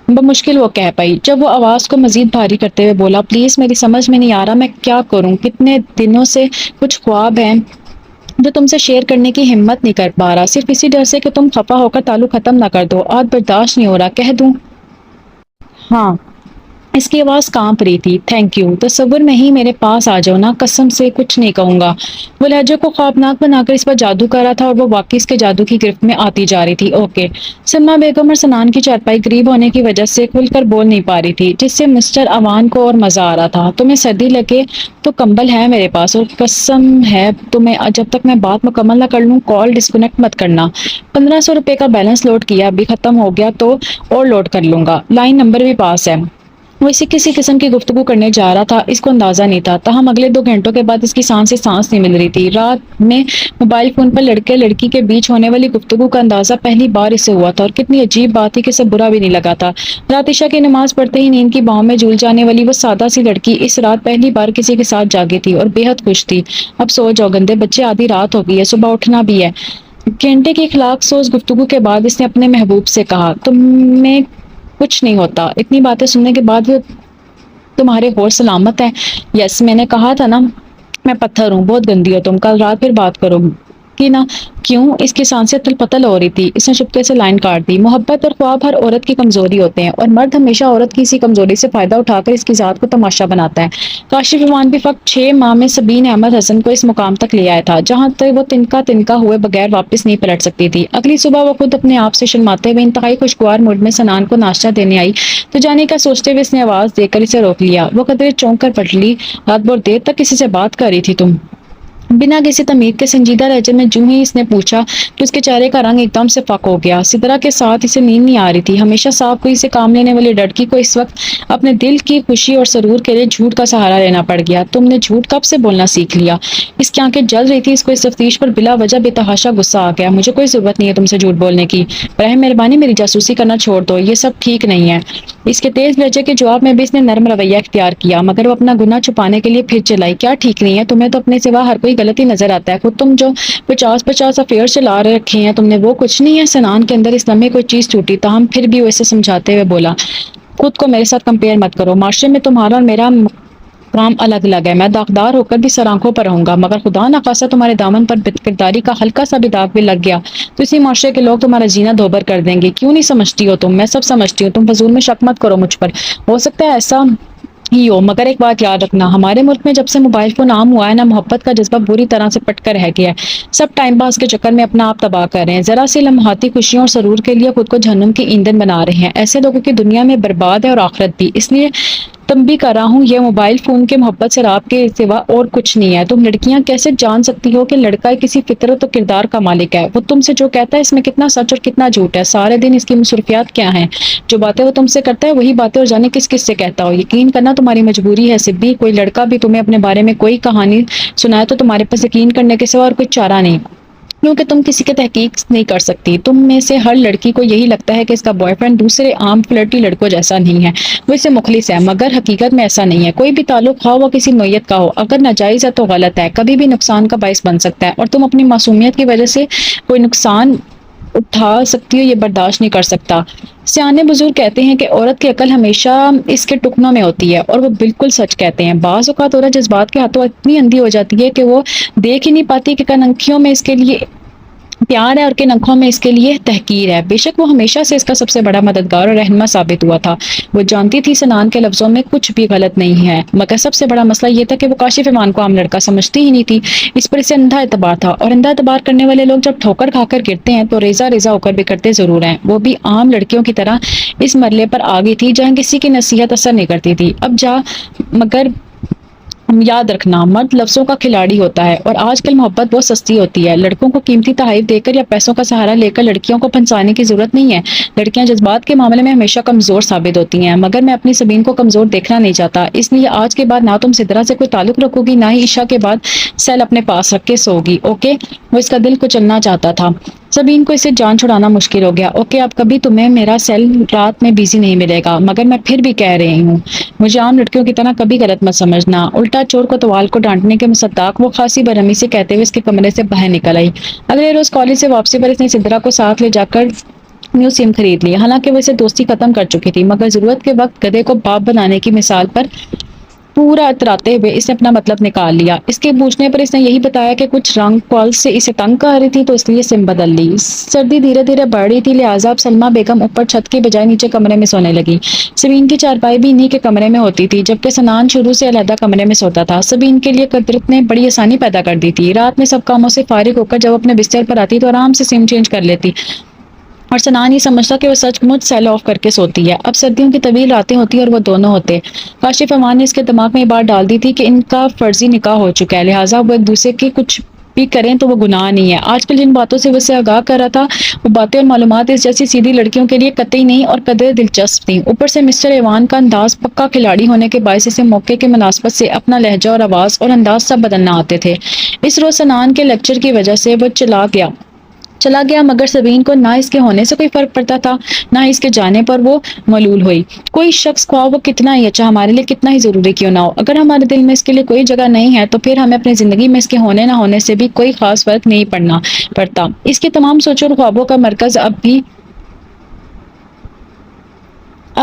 [SPEAKER 1] بمشکل وہ کہہ پائی، جب وہ آواز کو مزید بھاری کرتے ہوئے بولا، پلیز میری سمجھ میں نہیں آ رہا میں کیا کروں، کتنے دنوں سے کچھ خواب ہیں جو تم سے شیئر کرنے کی ہمت نہیں کر پا رہا، صرف اسی ڈر سے کہ تم خفا ہو کر تعلق ختم نہ کر دو، آج برداشت نہیں ہو رہا، کہہ دوں؟ ہاں، اس کی آواز کانپ رہی تھی۔ تھینک یو، تصور میں ہی میرے پاس آ جاؤ نا، قسم سے کچھ نہیں کہوں گا۔ وہ لہجے کو خوابناک بنا کر اس پر جادو کر رہا تھا اور وہ واقعی اس کے جادو کی گرفت میں آتی جا رہی تھی۔ اوکے۔ سلمیٰ بیگم اور سنان کی چارپائی قریب ہونے کی وجہ سے کھل کر بول نہیں پا رہی تھی، جس سے مسٹر اوان کو اور مزہ آ رہا تھا۔ تمہیں سردی لگے تو کمبل ہے میرے پاس، اور قسم ہے تمہیں جب تک میں بات مکمل نہ کر لوں کال ڈسکنیکٹ مت کرنا۔ 1500 روپے کا بیلنس لوڈ کیا، ابھی ختم ہو گیا تو اور لوڈ کر لوں گا، لائن نمبر بھی پاس ہے۔ وہ اسے کسی قسم کی گفتگو کرنے جا رہا تھا، اس کو اندازہ نہیں تھا، تاہم اگلے 2 گھنٹوں کے بعد اس کی سانس سے سانس نہیں مل رہی تھی۔ رات میں موبائل فون پر لڑکے لڑکی کے بیچ ہونے والی گفتگو کا اندازہ پہلی بار اسے ہوا تھا، اور کتنی عجیب بات تھی کہ اسے برا بھی نہیں لگا تھا۔ رات عشاء کی نماز پڑھتے ہی نیند کی باہوں میں جھول جانے والی وہ سادہ سی لڑکی اس رات پہلی بار کسی کے ساتھ جاگی تھی اور بے حد خوش تھی۔ اب سو جاؤ گندے بچے، آدھی رات ہو گئی ہے، صبح اٹھنا بھی ہے۔ گھنٹے کی اخلاق سوز گفتگو کے بعد اس نے اپنے محبوب سے کہا، تمہیں کچھ نہیں ہوتا؟ اتنی باتیں سننے کے بعد وہ تمہارے ہور سلامت ہے؟ یس، میں نے کہا تھا نا میں پتھر ہوں، بہت گندی ہو تم، کل رات پھر بات کرو کہ نا۔ کیوں؟ اس کی سانسیں تل پتل ہو رہی تھی۔ اس نے چپکے سے لائن کاٹ دی۔ محبت اور خواب ہر عورت کی کمزوری ہوتے ہیں، اور مرد ہمیشہ عورت کی اسی کمزوری سے فائدہ اٹھا کر اس کی ذات کو تماشا بناتا ہے۔ کاشف ایوان بھی فقط 6 ماہ میں سبین احمد حسن کو اس مقام تک لے آیا تھا جہاں تک وہ تنکا تنکا ہوئے بغیر واپس نہیں پلٹ سکتی تھی۔ اگلی صبح وہ خود اپنے آپ سے شرماتے ہوئے انتہائی خوشگوار موڈ میں سنان کو ناشتہ دینے آئی تو جانے کا سوچتے ہوئے اس نے آواز دے کر اسے روک لیا۔ وہ قدرے چونک کر پلٹی۔ رات بھر دیر تک کسی سے بات کر رہی تھی تم؟ بنا کسی تمید کے سنجیدہ لہجے میں جو ہی اس نے پوچھا تو اس کے چہرے کا رنگ ایک دم سے فاق ہو گیا۔ سدرا کے ساتھ اسے نیند نہیں آ رہی تھی۔ ہمیشہ صاف کوئی سے کام لینے والی لڑکی کو اس وقت اپنے دل کی خوشی اور سرور کے لیے جھوٹ کا سہارا لینا پڑ گیا۔ تم نے جھوٹ کب سے بولنا سیکھ لیا؟ اس کی آنکھیں جل رہی تھی۔ اس کو اس تفتیش پر بلا وجہ بے تحاشا غصہ آ گیا۔ مجھے کوئی ضرورت نہیں ہے تم سے جھوٹ بولنے کی، برائے مہربانی میری جاسوسی کرنا چھوڑ دو، یہ سب ٹھیک نہیں ہے۔ اس کے تیز لہجے کے جواب میں بھی اس نے نرم رویہ اختیار کیا، مگر وہ اپنا گناہ چھپانے کے لیے پھر چلائی۔ کیا ٹھیک نہیں ہے؟ تمہیں تو اپنے سوا ہر کوئی غلطی نظر آتا ہے۔ خود تم جو 50 افیئر چلا رکھے ہیں تم نے، وہ کچھ نہیں ہے؟ سنان کے اندر اس لمحے کوئی چیز ٹوٹی، تاہم پھر بھی وہ اسے سمجھاتے ہوئے بولا، خود کو میرے ساتھ کمپیئر مت کرو۔ معاشرے میں تمہارا اور میرا مقام الگ الگ ہے۔ میں داغدار ہو کر بھی سر آنکھوں پر رہوں گا، مگر خدا نخواستہ تمہارے دامن پر کرداری کا ہلکا سا بھی داغ بھی لگ گیا تو اسی معاشرے کے لوگ تمہارا جینا دوبر کر دیں گے۔ کیوں نہیں سمجھتی ہو تم؟ میں سب سمجھتی ہوں، تم فضول میں شک مت کرو مجھ پر۔ ہو سکتا ہے ایسا ہی ہو، مگر ایک بات یاد رکھنا، ہمارے ملک میں جب سے موبائل فون عام ہوا ہے نا، محبت کا جذبہ بری طرح سے پٹ کر رہ گیا ہے۔ سب ٹائم پاس کے چکر میں اپنا آپ تباہ کر رہے ہیں، ذرا سی لمحاتی خوشیوں اور سرور کے لیے خود کو جہنم کی ایندھن بنا رہے ہیں۔ ایسے لوگوں کی دنیا میں برباد ہے اور آخرت بھی۔ اس لیے تم بھی کر رہا ہوں، یہ موبائل فون کے محبت سے راب کے سوا اور کچھ نہیں ہے۔ تم لڑکیاں کیسے جان سکتی ہو کہ لڑکا کسی فطرت و کردار کا مالک ہے؟ وہ تم سے جو کہتا ہے اس میں کتنا سچ اور کتنا جھوٹ ہے؟ سارے دن اس کی مصروفیات کیا ہیں؟ جو باتیں وہ تم سے کرتا ہے وہی باتیں اور جانے کس کس سے کہتا ہو۔ یقین کرنا تمہاری مجبوری ہے سبی، کوئی لڑکا بھی تمہیں اپنے بارے میں کوئی کہانی سنائے تو تمہارے پاس یقین کرنے کے سوا اور کوئی چارہ نہیں، کیونکہ تم کسی کی تحقیق نہیں کر سکتی۔ تم میں سے ہر لڑکی کو یہی لگتا ہے کہ اس کا بوائے فرینڈ دوسرے عام فلرٹی لڑکوں جیسا نہیں ہے، وہ اسے مخلص ہے، مگر حقیقت میں ایسا نہیں ہے۔ کوئی بھی تعلق خواہ وہ کسی نوعیت کا ہو، اگر ناجائز ہے تو غلط ہے، کبھی بھی نقصان کا باعث بن سکتا ہے، اور تم اپنی معصومیت کی وجہ سے کوئی نقصان اٹھا سکتی ہو یہ برداشت نہیں کر سکتا۔ سیانے بزرگ کہتے ہیں کہ عورت کی عقل ہمیشہ اس کے ٹکنوں میں ہوتی ہے، اور وہ بالکل سچ کہتے ہیں۔ بعض اوقات عورت جذبات کے ہاتھوں اتنی اندھی ہو جاتی ہے کہ وہ دیکھ ہی نہیں پاتی کہ کن انکھیوں میں اس کے لیے پیار ہے اور کن آنکھوں میں اس کے لیے تحقیر ہے۔ بے شک وہ ہمیشہ سے اس کا سب سے بڑا مددگار اور رہنما ثابت ہوا تھا۔ وہ جانتی تھی سنان کے لفظوں میں کچھ بھی غلط نہیں ہے، مگر سب سے بڑا مسئلہ یہ تھا کہ وہ کاشف ایوان کو عام لڑکا سمجھتی ہی نہیں تھی، اس پر اسے اندھا اعتبار تھا، اور اندھا اعتبار کرنے والے لوگ جب ٹھوکر کھا کر گرتے ہیں تو ریزہ ریزہ ہو کر بکھرتے ضرور ہیں۔ وہ بھی عام لڑکیوں کی طرح اس مرحلے پر آ گئی تھی جہاں کسی کی نصیحت اثر نہیں کرتی تھی۔ اب جا مگر یاد رکھنا، مرد لفظوں کا کھلاڑی ہوتا ہے، اور آج کل محبت بہت سستی ہوتی ہے۔ لڑکوں کو قیمتی تحائف دے کر یا پیسوں کا سہارا لے کر لڑکیوں کو پھنسانے کی ضرورت نہیں ہے۔ لڑکیاں جذبات کے معاملے میں ہمیشہ کمزور ثابت ہوتی ہیں، مگر میں اپنی سبین کو کمزور دیکھنا نہیں چاہتا، اس لیے آج کے بعد نہ تم سدرا سے کوئی تعلق رکھو گی، نہ ہی عشاء کے بعد سیل اپنے پاس رکھ کے سو گی، اوکے؟ وہ اس کا دل کچلنا چاہتا تھا۔ سبین کو اسے جان چھڑانا مشکل ہو گیا۔ اوکے، اب کبھی تمہیں میرا سیل رات میں بیزی نہیں ملے گا، مگر میں پھر بھی کہہ رہی ہوں، مجھے عام لڑکیوں کی طرح کبھی غلط مت سمجھنا۔ الٹا چور کو توال کو ڈانٹنے کے مصداق وہ خاصی برہمی سے کہتے ہوئے اس کے کمرے سے باہر نکل آئی۔ اگلے روز کالج سے واپسی پر اس نے سدرا کو ساتھ لے جا کر نیو سم خرید لی۔ حالانکہ وہ اسے دوستی ختم کر چکی تھی، مگر ضرورت کے وقت گدھے کو باپ بنانے کی مثال پر پورا اتراتے ہوئے اس نے اپنا مطلب نکال لیا۔ اس کے پوچھنے پر اس نے یہی بتایا کہ کچھ رنگ کالز سے اسے تنگ کر رہی تھی تو اس لیے سم بدل لی۔ سردی دھیرے دھیرے بڑھ رہی تھی، لہٰذا اب سلمیٰ بیگم اوپر چھت کی بجائے نیچے کمرے میں سونے لگی۔ سبین کی چارپائی بھی انہی کے کمرے میں ہوتی تھی، جبکہ سنان شروع سے علیحدہ کمرے میں سوتا تھا۔ سبین کے لیے قدرت نے بڑی آسانی پیدا کر دی تھی۔ رات میں سب کاموں سے فارغ ہو کر جب اپنے بستر پر آتی تو آرام سے سم چینج کر لیتی اور سنان یہ سمجھتا کہ وہ سچ مچ سیل آف کر کے سوتی ہے۔ اب سردیوں کی طویل راتیں ہوتی اور وہ دونوں ہوتے۔ کاشف امان نے اس کے دماغ میں یہ بات ڈال دی تھی کہ ان کا فرضی نکاح ہو چکا ہے، لہٰذا وہ ایک دوسرے کی کچھ بھی کریں تو وہ گناہ نہیں ہے۔ آج کل جن باتوں سے وہ اسے آگاہ کر رہا تھا وہ باتیں اور معلومات اس جیسی سیدھی لڑکیوں کے لیے قطعی نہیں اور قدرے دلچسپ تھیں۔ اوپر سے مسٹر ایوان کا انداز پکا کھلاڑی ہونے کے باعث اسے موقع کے مناسبت سے اپنا لہجہ اور آواز اور انداز سب بدلنا آتے تھے۔ اس روز سنان کے لیکچر کی وجہ سے وہ چلا گیا مگر سبین کو نہ اس کے ہونے سے کوئی فرق پڑتا تھا نہ اس کے جانے پر وہ ملول ہوئی۔ کوئی شخص خواہ وہ کتنا ہی اچھا ہمارے لیے کتنا ہی ضروری کیوں نہ ہو، اگر ہمارے دل میں اس کے لیے کوئی جگہ نہیں ہے تو پھر ہمیں اپنی زندگی میں اس کے ہونے نہ ہونے سے بھی کوئی خاص فرق نہیں پڑتا۔ اس کی تمام سوچوں اور خوابوں کا مرکز اب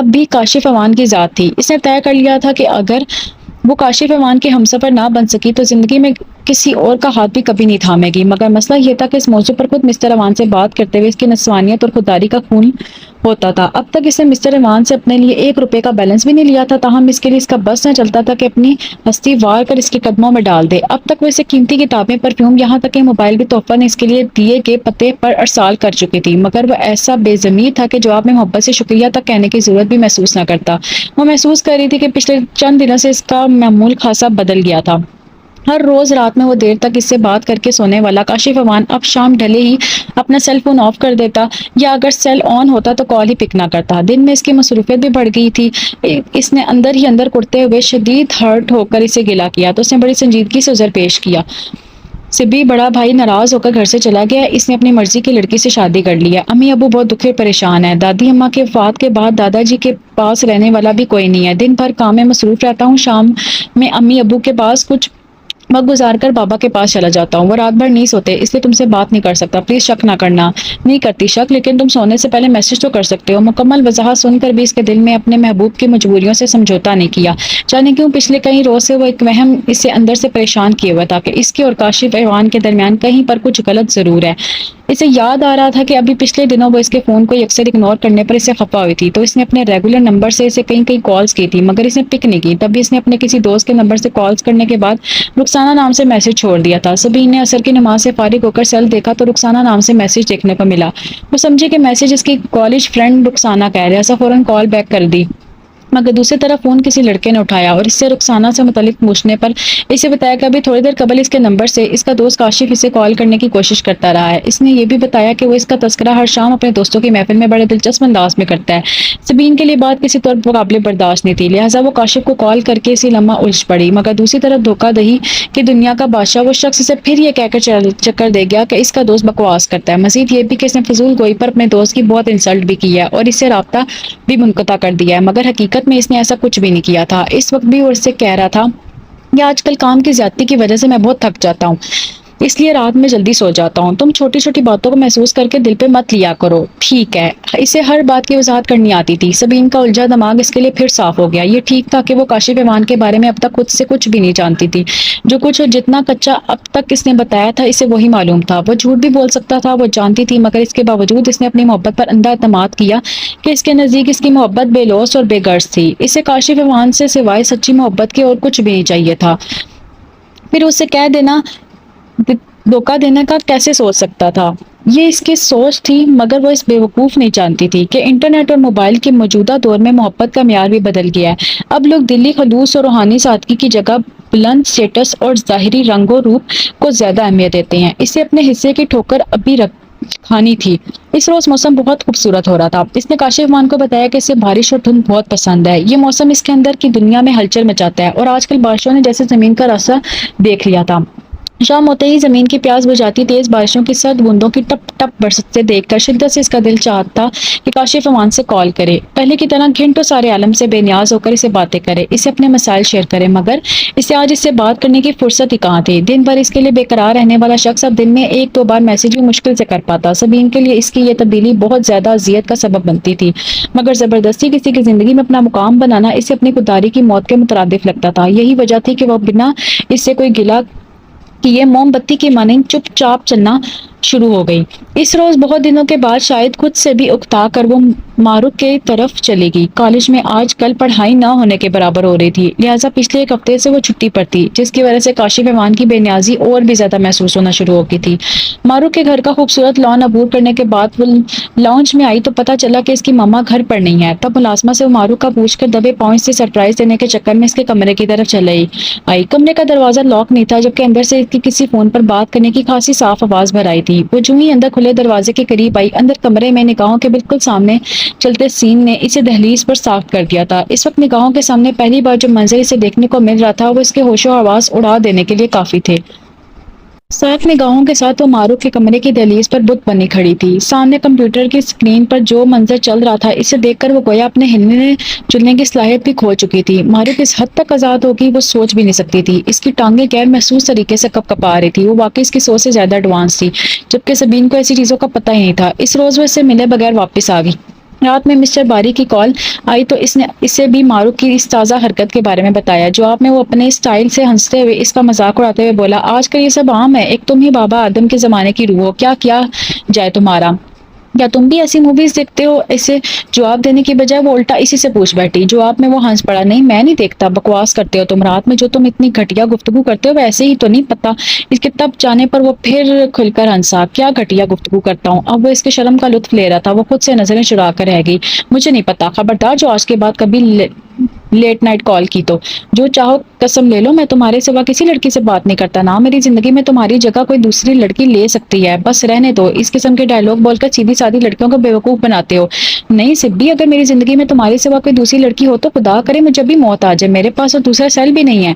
[SPEAKER 1] بھی کاشف امان کی ذات تھی۔ اس نے طے کر لیا تھا کہ اگر وہ کاشف امان کے ہمسفر نہ بن سکی تو زندگی میں کسی اور کا ہاتھ بھی کبھی نہیں تھامے گی۔ مگر مسئلہ یہ تھا کہ اس موضوع پر خود مسٹر ایوان سے بات کرتے ہوئے اس کی نسوانیت اور خودداری کا خون ہوتا تھا۔ اب تک اس نے مسٹر ایوان سے اپنے لیے 1 روپے کا بیلنس بھی نہیں لیا تھا، تاہم اس کے لیے اس کا بس نہ چلتا تھا کہ اپنی ہستی وار کر اس کے قدموں میں ڈال دے۔ اب تک وہ اسے قیمتی کتابیں، پرفیوم، یہاں تک کہ موبائل بھی تحفہ نے اس کے لیے دیے گئے پتے پر ارسال کر چکی تھی، مگر وہ ایسا بے ضمیر تھا کہ جواب میں محبت سے شکریہ تک کہنے کی ضرورت بھی محسوس نہ کرتا۔ وہ محسوس کر رہی تھی کہ پچھلے چند دنوں سے اس کا معمول خاصا بدل گیا تھا۔ ہر روز رات میں وہ دیر تک اس سے بات کر کے سونے والا کاشف امان اب شام ڈھلے ہی اپنا سیل فون آف کر دیتا، یا اگر سیل آن ہوتا تو کال ہی پک نہ کرتا۔ دن میں اس کی مصروفیت بھی بڑھ گئی تھی۔ اس نے اندر ہی اندر کڑتے ہوئے شدید ہرٹ ہو کر اسے گلا کیا تو اس نے بڑی سنجیدگی سے عذر پیش کیا۔ سبی بڑا بھائی ناراض ہو کر گھر سے چلا گیا۔ اس نے اپنی مرضی کی لڑکی سے شادی کر لی ہے۔ امی ابو بہت دکھی اور پریشان ہیں۔ دادی اماں کے وفات کے بعد دادا جی کے پاس رہنے والا بھی کوئی نہیں ہے۔ دن بھر کام میں مصروف رہتا ہوں، شام میں امی ابو کے پاس کچھ وقت گزار کر بابا کے پاس چلا جاتا ہوں۔ وہ رات بھر نہیں سوتے، اس لیے تم سے بات نہیں کر سکتا، پلیز شک نہ کرنا۔ نہیں کرتی شک، لیکن تم سونے سے پہلے میسج تو کر سکتے ہو۔ مکمل وضاحت سن کر بھی اس کے دل میں اپنے محبوب کی مجبوریوں سے سمجھوتا نہیں کیا۔ جانے کیوں پچھلے کئی روز سے وہ ایک وہم اسے اندر سے پریشان کیے ہوا تھا کہ اس کے اور کاشف ایوان کے درمیان کہیں پر کچھ غلط ضرور ہے۔ اسے یاد آ رہا تھا کہ ابھی پچھلے دنوں وہ اس کے فون کو اکثر اگنور کرنے پر اسے خفا ہوئی تھی، تو اس نے اپنے ریگولر نمبر سے اسے کئی کالز کی تھی مگر اس نے پک نہیں کی۔ تب بھی اس نے اپنے کسی دوست کے نمبر سے کالز کرنے کے بعد رخسانہ نام سے میسج چھوڑ دیا تھا۔ سبین نے عصر کی نماز سے فارغ ہو کر سیل دیکھا تو رخسانہ نام سے میسج دیکھنے کو ملا۔ وہ سمجھے کہ میسج اس کی کالج فرینڈ رخسانہ کا ہے، لہٰذا فوراً کال بیک کر دی، مگر دوسری طرف فون کسی لڑکے نے اٹھایا اور اس سے رخسانہ سے متعلق پوچھنے پر اسے بتایا کہ ابھی تھوڑی دیر قبل اس کے نمبر سے اس کا دوست کاشف اسے کال کرنے کی کوشش کرتا رہا ہے۔ اس نے یہ بھی بتایا کہ وہ اس کا تذکرہ ہر شام اپنے دوستوں کی محفل میں بڑے دلچسپ انداز میں کرتا ہے۔ سبین کے لیے بات کسی طور پر قابل برداشت نہیں تھی، لہٰذا وہ کاشف کو کال کر کے اسی لمحہ الجھ پڑی، مگر دوسری طرف دھوکہ دہی کی دنیا کا بادشاہ وہ شخص اسے پھر یہ کہہ کر چکر دے گیا کہ اس کا دوست بکواس کرتا ہے۔ مزید یہ بھی کہ اس نے فضول گوئی پر اپنے دوست کی بہت انسلٹ بھی کی ہے اور اس سے رابطہ بھی منقطع کر دیا ہے، مگر حقیقت میں اس نے ایسا کچھ بھی نہیں کیا تھا۔ اس وقت بھی وہ اس سے کہہ رہا تھا کہ آج کل کام کی زیادتی کی وجہ سے میں بہت تھک جاتا ہوں، اس لیے رات میں جلدی سو جاتا ہوں۔ تم چھوٹی چھوٹی باتوں کو محسوس کر کے دل پہ مت لیا کرو، ٹھیک ہے؟ اسے ہر بات کی وضاحت کرنی آتی تھی۔ سبین کا الجھا دماغ اس کے لیے پھر صاف ہو گیا۔ یہ ٹھیک تھا کہ وہ کاشف ایوان کے بارے میں اب تک خود سے کچھ بھی نہیں جانتی تھی۔ جو کچھ اور جتنا کچا اب تک اس نے بتایا تھا اسے وہی معلوم تھا۔ وہ جھوٹ بھی بول سکتا تھا، وہ جانتی تھی، مگر اس کے باوجود اس نے اپنی محبت پر اندھا اعتماد کیا کہ اس کے نزدیک اس کی محبت بے لوث اور بے غرض تھی۔ اسے کاشف ایوان سے سوائے سچی محبت کے اور کچھ بھی نہیں چاہیے تھا۔ پھر اسے کہہ دینا، دھوکہ دینے کا کیسے سوچ سکتا تھا؟ یہ اس کی سوچ تھی، مگر وہ اس بیوقوف نہیں جانتی تھی کہ انٹرنیٹ اور موبائل کے موجودہ دور میں محبت کا معیار بھی بدل گیا ہے۔ اب لوگ دلی خلوص اور روحانی سادگی کی جگہ بلند سٹیٹس اور ظاہری رنگ و روپ کو زیادہ اہمیت دیتے ہیں۔ اسے اپنے حصے کی ٹھوکر ابھی کھانی تھی۔ اس روز موسم بہت خوبصورت ہو رہا تھا۔ اس نے کاشف مان کو بتایا کہ اسے بارش اور دھند بہت پسند ہے۔ یہ موسم اس کے اندر کی دنیا میں ہلچل مچاتا ہے اور آج کل بارشوں نے جیسے زمین کا راستہ دیکھ لیا تھا۔ شام ہوتے ہی زمین کی پیاس بجھاتی تیز بارشوں کی سرد بوندوں کی ٹپ ٹپ برستے دیکھ کر شدت سے اس کا دل چاہتا کہ کاشف امان سے کال کرے، پہلے کی طرح گھنٹوں سارے عالم سے بے نیاز ہو کر اسے باتیں کرے، اسے اپنے مسائل شیئر کرے، مگر اسے آج اس سے بات کرنے کی فرصت ہی کہاں تھی۔ دن بھر اس کے لیے بے قرار رہنے والا شخص اب دن میں ایک دو بار میسج بھی مشکل سے کر پاتا۔ سبین کے لیے اس کی یہ تبدیلی بہت زیادہ اذیت کا سبب بنتی تھی، مگر زبردستی کسی کی زندگی میں اپنا مقام بنانا اسے اپنی خودداری کی موت کے مترادف لگتا تھا۔ یہی وجہ تھی کہ وہ بنا اس سے کوئی گلہ کہ یہ موم بتی کی مانند چپ چاپ چلنا شروع ہو گئی۔ اس روز بہت دنوں کے بعد شاید خود سے بھی اکتا کر وہ معروف کی طرف چلے گی۔ کالج میں آج کل پڑھائی نہ ہونے کے برابر ہو رہی تھی، لہٰذا پچھلے ایک ہفتے سے وہ چھٹی پر تھی، جس کی وجہ سے کاشف امان کی بے نیازی اور بھی زیادہ محسوس ہونا شروع ہو گئی تھی۔ معروف کے گھر کا خوبصورت لان عبور کرنے کے بعد وہ لاؤنج میں آئی تو پتہ چلا کہ اس کی ماما گھر پر نہیں ہے۔ تب ملازمہ سے وہ معروف کا پوچھ کر دبے پاؤں سے سرپرائز دینے کے چکر میں اس کے کمرے کی طرف چلی آئی۔ کمرے کا دروازہ لاک نہیں تھا، جبکہ اندر سے اس کی کسی فون پر بات کرنے کی خاصی صاف آواز بھر آئی تھی۔ وہ جو ہی اندر کھلے دروازے کے قریب آئی، اندر کمرے میں نگاہوں کے بالکل سامنے چلتے سین نے اسے دہلیز پر ساخت کر دیا تھا۔ اس وقت نگاہوں کے سامنے پہلی بار جو منظر اسے دیکھنے کو مل رہا تھا وہ اس کے ہوش و حواس اڑا دینے کے لیے کافی تھے۔ صاف نگاہوں کے ساتھ وہ معروف کے کمرے کی دہلیز پر بت بنی کھڑی تھی۔ سامنے کمپیوٹر کی اسکرین پر جو منظر چل رہا تھا اسے دیکھ کر وہ گویا اپنے ہلنے جلنے کی صلاحیت بھی کھو چکی تھی۔ معروف اس حد تک آزاد ہوگی وہ سوچ بھی نہیں سکتی تھی۔ اس کی ٹانگیں غیر محسوس طریقے سے کپ کپا رہی تھی، وہ واقعی اس کی سوچ سے زیادہ ایڈوانس تھی، جبکہ سبین کو ایسی چیزوں کا پتہ ہی نہیں تھا۔ اس روز وہ اس سے ملے بغیر واپس آ گئی۔ رات میں مسٹر باری کی کال آئی تو اس نے اسے بھی معروف کی اس تازہ حرکت کے بارے میں بتایا۔ جواب میں وہ اپنے اسٹائل سے ہنستے ہوئے اس کا مذاق اڑاتے ہوئے بولا، آج کل یہ سب عام ہے، ایک تم ہی بابا آدم کے زمانے کی روح ہو، کیا کیا جائے تمہارا؟ کیا تم بھی ایسی موویز دیکھتے ہو؟ اسے جواب دینے کی بجائے وہ الٹا اسی سے پوچھ بیٹھی۔ جواب میں وہ ہنس پڑا، نہیں میں نہیں دیکھتا، بکواس کرتے ہو تم، رات میں جو تم اتنی گھٹیا گفتگو کرتے ہو ویسے ہی تو نہیں پتا۔ اس کے تب جانے پر وہ پھر کھل کر ہنسا، کیا گھٹیا گفتگو کرتا ہوں؟ اب وہ اس کے شرم کا لطف لے رہا تھا، وہ خود سے نظریں چرا کر رہ گئی۔ مجھے نہیں پتا، خبردار جو آج کے بعد کبھی لیٹ نائٹ کال کی تو جو چاہو قسم لے لو میں تمہارے سوا کسی لڑکی سے بات نہیں کرتا، نہ میری زندگی میں تمہاری جگہ کوئی دوسری لڑکی لے سکتی ہے، بس رہنے دو اس قسم کے ڈائلوگ بول کر سیدھی سادی لڑکیوں کو بیوقوف بناتے ہو۔ نہیں سبی، اگر میری زندگی میں تمہارے سوا کوئی دوسری لڑکی ہو تو خدا کرے مجھے بھی موت آ جائے، میرے پاس اور دوسرا سیل بھی نہیں ہے۔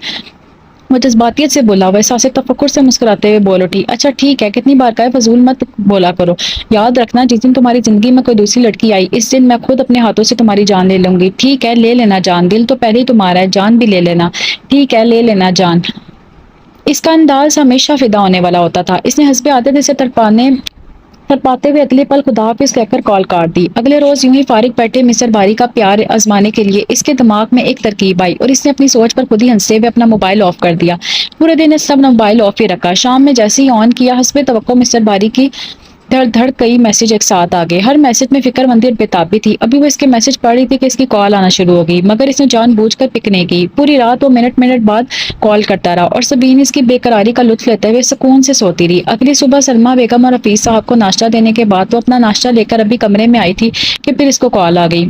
[SPEAKER 1] وہ جذباتیت سے بولا، وہ احساس تفکر سے مسکراتے ہوئے بول اٹھی، اچھا ٹھیک ہے، کتنی بار کہے فضول مت بولا کرو، یاد رکھنا جس دن تمہاری زندگی میں کوئی دوسری لڑکی آئی اس دن میں خود اپنے ہاتھوں سے تمہاری جان لے لوں گی۔ ٹھیک ہے لے لینا جان، دل تو پہلے ہی تمہارا ہے، جان بھی لے لینا۔ ٹھیک ہے لے لینا جان۔ اس کا انداز ہمیشہ فدا ہونے والا ہوتا تھا۔ اس نے حسب عادت اسے تڑپاتے ہوئے اگلے پل خدا حافظ کہہ کر کال کاٹ دی۔ اگلے روز یوں ہی فارغ بیٹھے مسٹر باری کا پیار آزمانے کے لیے اس کے دماغ میں ایک ترکیب آئی اور اس نے اپنی سوچ پر خود ہی ہنستے ہوئے اپنا موبائل آف کر دیا۔ پورے دن اس سب نے موبائل آف ہی رکھا۔ شام میں جیسے ہی آن کیا، حسب توقع مسٹر باری کی دھڑ دھڑ کئی میسج ایک ساتھ آ گئے، ہر میسج میں فکر مندی اور بےتابی تھی۔ ابھی وہ اس کے میسج پڑھ رہی تھی کہ اس کی کال آنا شروع ہو گئی، مگر اس نے جان بوجھ کر پک نہیں کی۔ پوری رات وہ منٹ منٹ بعد کال کرتا رہا اور سبین اس کی بے قراری کا لطف لیتے ہوئے سکون سے سوتی رہی۔ اگلی صبح سلمیٰ بیگم اور حفیظ صاحب کو ناشتہ دینے کے بعد وہ اپنا ناشتہ لے کر ابھی کمرے میں آئی تھی کہ پھر اس کو کال آ گئی۔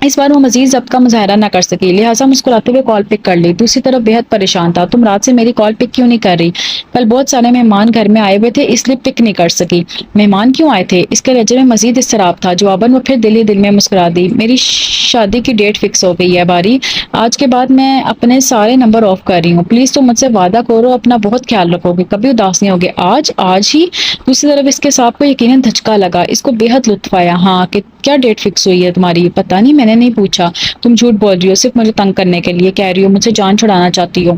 [SPEAKER 1] اس بار وہ مزید ضبط کا مظاہرہ نہ کر سکی، لہٰذا مسکراتے ہوئے کال پک کر لی۔ دوسری طرف بے حد پریشان تھا، تم رات سے میری کال پک کیوں نہیں کر رہی؟ کل بہت سارے مہمان گھر میں آئے ہوئے تھے اس لیے پک نہیں کر سکی۔ مہمان کیوں آئے تھے؟ اس کے لہجے میں مزید اضطراب تھا۔ جواباً وہ پھر دل ہی دل میں مسکرا دی، میری شادی کی ڈیٹ فکس ہو گئی ہے باری، آج کے بعد میں اپنے سارے نمبر آف کر رہی ہوں، پلیز تم مجھ سے وعدہ کرو اپنا بہت خیال رکھو گے، کبھی اداس نہیں ہوگے۔ آج ہی؟ دوسری طرف اس کے صاحب کو یقیناً دھچکا لگا، اس کو بے حد لطف آیا۔ ہاں کہ کیا ڈیٹ فکس ہوئی ہے تمہاری؟ پتہ نہیں، میں نے نہیں پوچھا۔ تم جھوٹ بول رہی ہو، صرف مجھے تنگ کرنے کے لیے کہہ رہی ہو، مجھ سے جان چھڑانا چاہتی ہو۔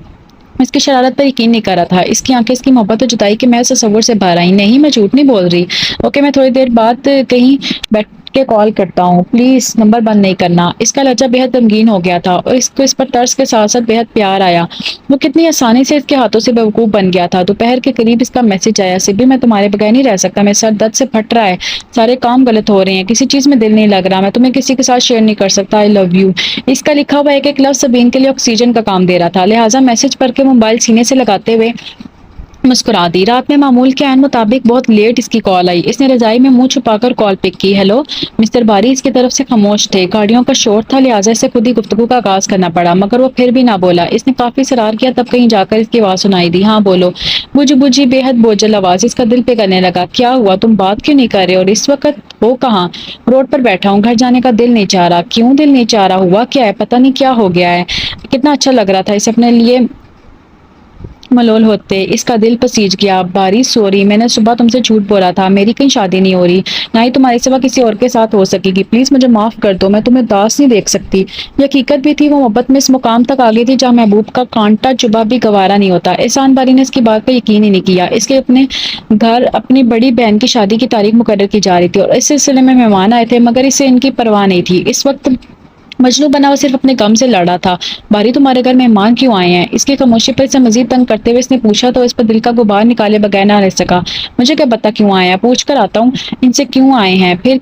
[SPEAKER 1] اس کی شرارت پر یقین نہیں کر رہا تھا، اس کی آنکھیں اس کی محبت اور جدائی کے محض تصور سے باہر آئیں۔ نہیں میں جھوٹ نہیں بول رہی، اوکے میں تھوڑی دیر بعد کہیں بیٹھ کے کال کرتا ہوں، پلیز نمبر بند نہیں کرنا۔ اس کا لہجہ بے حد غمگین ہو گیا تھا اور اس کو اس پر طرز کے ساتھ ساتھ بے حد پیار آیا۔ وہ کتنی آسانی سے اس کے ہاتھوں سے بیوقوف بن گیا تھا۔ دوپہر کے قریب اس کا میسج آیا، سبی میں تمہارے بغیر نہیں رہ سکتا، میرے سر درد سے پھٹ رہا ہے، سارے کام غلط ہو رہے ہیں، کسی چیز میں دل نہیں لگ رہا، میں تمہیں کسی کے ساتھ شیئر نہیں کر سکتا، آئی لو یو۔ اس کا لکھا ہوا ایک ایک لفظ سبین کے لیے آکسیجن کا کام دے رہا تھا، لہٰذا میسج پڑھ کے موبائل سینے سے لگاتے ہوئے مسکرا دی۔ رات میں معمول کے عین مطابق بہت لیٹ اس کی کال آئی۔ اس نے رضائی میں منہ چھپا کر کال پک کی۔ ہیلو مسٹر باری اس کی طرف سے خاموش تھے، گاڑیوں کا شور تھا، لہٰذا اسے خود ہی گفتگو کا آغاز کرنا پڑا، مگر وہ پھر بھی نہ بولا۔ اس نے کافی اصرار کیا، تب کہیں جا کر اس کی آواز سنائی دی، ہاں بولو۔ بجھی بے حد بوجھل آواز اس کا دل پگھلنے لگا۔ کیا ہوا، تم بات کیوں نہیں کر رہے؟ اور اس وقت ہو کہاں؟ روڈ پر بیٹھا ہوں، گھر جانے کا دل نہیں چاہ رہا۔ کیوں دل نہیں چاہ رہا؟ ہوا کیا ہے؟ پتہ نہیں کیا ہو گیا ہے۔ کتنا اچھا لگ رہا تھا اسے اپنے لیے ملول ہوتے اس کا دل پسیج گیا۔ باری سوری، میں نے صبح تم سے جھوٹ بولا تھا، میری کہیں شادی نہیں ہو رہی، نہ ہی تمہارے سوا کسی اور کے ساتھ ہو سکے گی، پلیز مجھے معاف کر دو، میں تمہیں اداس نہیں دیکھ سکتی۔ یہ حقیقت بھی تھی، وہ محبت میں اس مقام تک آ گئی تھی جہاں محبوب کا کانٹا چبھا بھی گوارا نہیں ہوتا۔ احسان باری نے اس کی بات پر یقین ہی نہیں کیا۔ اس کے اپنے گھر اپنی بڑی بہن کی شادی کی تاریخ مقرر کی جا رہی تھی اور اس سلسلے میں مہمان آئے تھے، مگر اسے ان کی پرواہ نہیں تھی۔ اس وقت مجنوں بنا وہ صرف اپنے غم سے لڑا تھا۔ باری تمہارے گھر مہمان کیوں آئے ہیں؟ اس کی خاموشی پر اسے مزید تنگ کرتے ہوئے اس نے پوچھا تو اس پر دل کا غبار نکالے بغیر نہ رہ سکا۔ مجھے کیا پتا کیوں آئے ہیں، پوچھ کر آتا ہوں ان سے کیوں آئے ہیں، پھر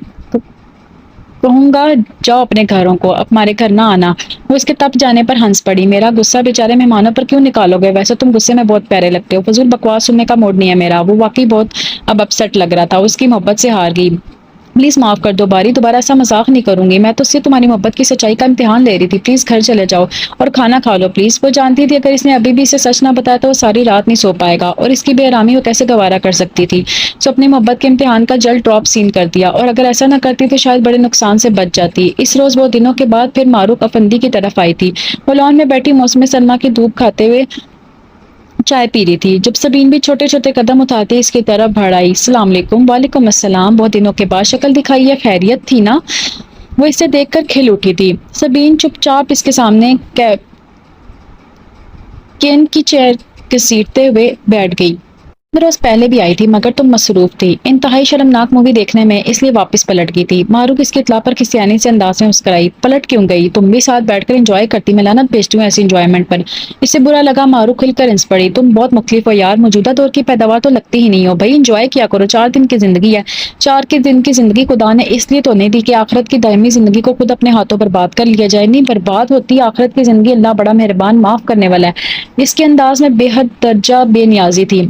[SPEAKER 1] کہوں گا جاؤ اپنے گھروں کو، اب ہمارے گھر نہ آنا۔ وہ اس کے تپ جانے پر ہنس پڑی۔ میرا غصہ بیچارے مہمانوں پر کیوں نکالو گے؟ ویسے تم غصے میں بہت پیارے لگتے ہو، فضول بکواس سننے کا موڈ نہیں ہے میرا۔ وہ واقعی بہت اب اپسٹ لگ رہا تھا، اس کی محبت سے ہار گئی۔ پلیز معاف کر دو باری، دوبارہ ایسا مذاق نہیں کروں گی، میں تو صرف تمہاری محبت کی سچائی کا امتحان لے رہی تھی، پلیز گھر چلے جاؤ اور کھانا کھا لو پلیز۔ وہ جانتی تھی اگر اس نے ابھی بھی اسے سچ نہ بتایا تو وہ ساری رات نہیں سو پائے گا اور اس کی بے آرامی وہ کیسے گوارا کر سکتی تھی۔ سو اپنی محبت کے امتحان کا جلد ڈراپ سین کر دیا اور اگر ایسا نہ کرتی تو شاید بڑے نقصان سے بچ جاتی۔ اس روز وہ دنوں کے بعد پھر معروف افندی کی طرف آئی تھی۔ وہ لان میں بیٹھی موسم سرما کی دھوپ کھاتے ہوئے چائے پی رہی تھی، جب سبین بھی چھوٹے چھوٹے قدم اٹھاتے اس کی طرف بڑھ آئی۔ السلام علیکم۔ وعلیکم السلام، بہت دنوں کے بعد شکل دکھائی ہے، خیریت تھی نا؟ وہ اسے دیکھ کر کھل اٹھی تھی۔ سبین چپ چاپ اس کے سامنے کین کی چیئر گھسیٹتے ہوئے بیٹھ گئی۔ روز پہلے بھی آئی تھی مگر تم مصروف تھی، انتہائی شرمناک مووی دیکھنے میں، اس لیے واپس پلٹ گئی تھی۔ معروف اس کی اطلاع پر کسیانی سے انداز میں مسکرائی۔ پلٹ کیوں گئی؟ تم بھی ساتھ بیٹھ کر انجوائے کرتی، میں لعنت بھیجتی ہوں ایسی انجوائمنٹ پر۔ اس سے برا لگا، معروف کھل کر ہنس پڑی۔ تم بہت مختلف ہو یار، موجودہ دور کی پیداوار تو لگتی ہی نہیں ہو بھائی، انجوائے کیا کرو، 4 دن کی زندگی ہے۔ 4 دن کی زندگی خدا نے اس لیے تو نہیں دی کہ آخرت کی دائمی زندگی کو خود اپنے ہاتھوں برباد کر لیا جائے، نہیں برباد ہوتی آخرت کی زندگی، اللہ بڑا مہربان معاف کرنے والا ہے۔ اس کے انداز میں بے حد درجہ بے نیازی تھی۔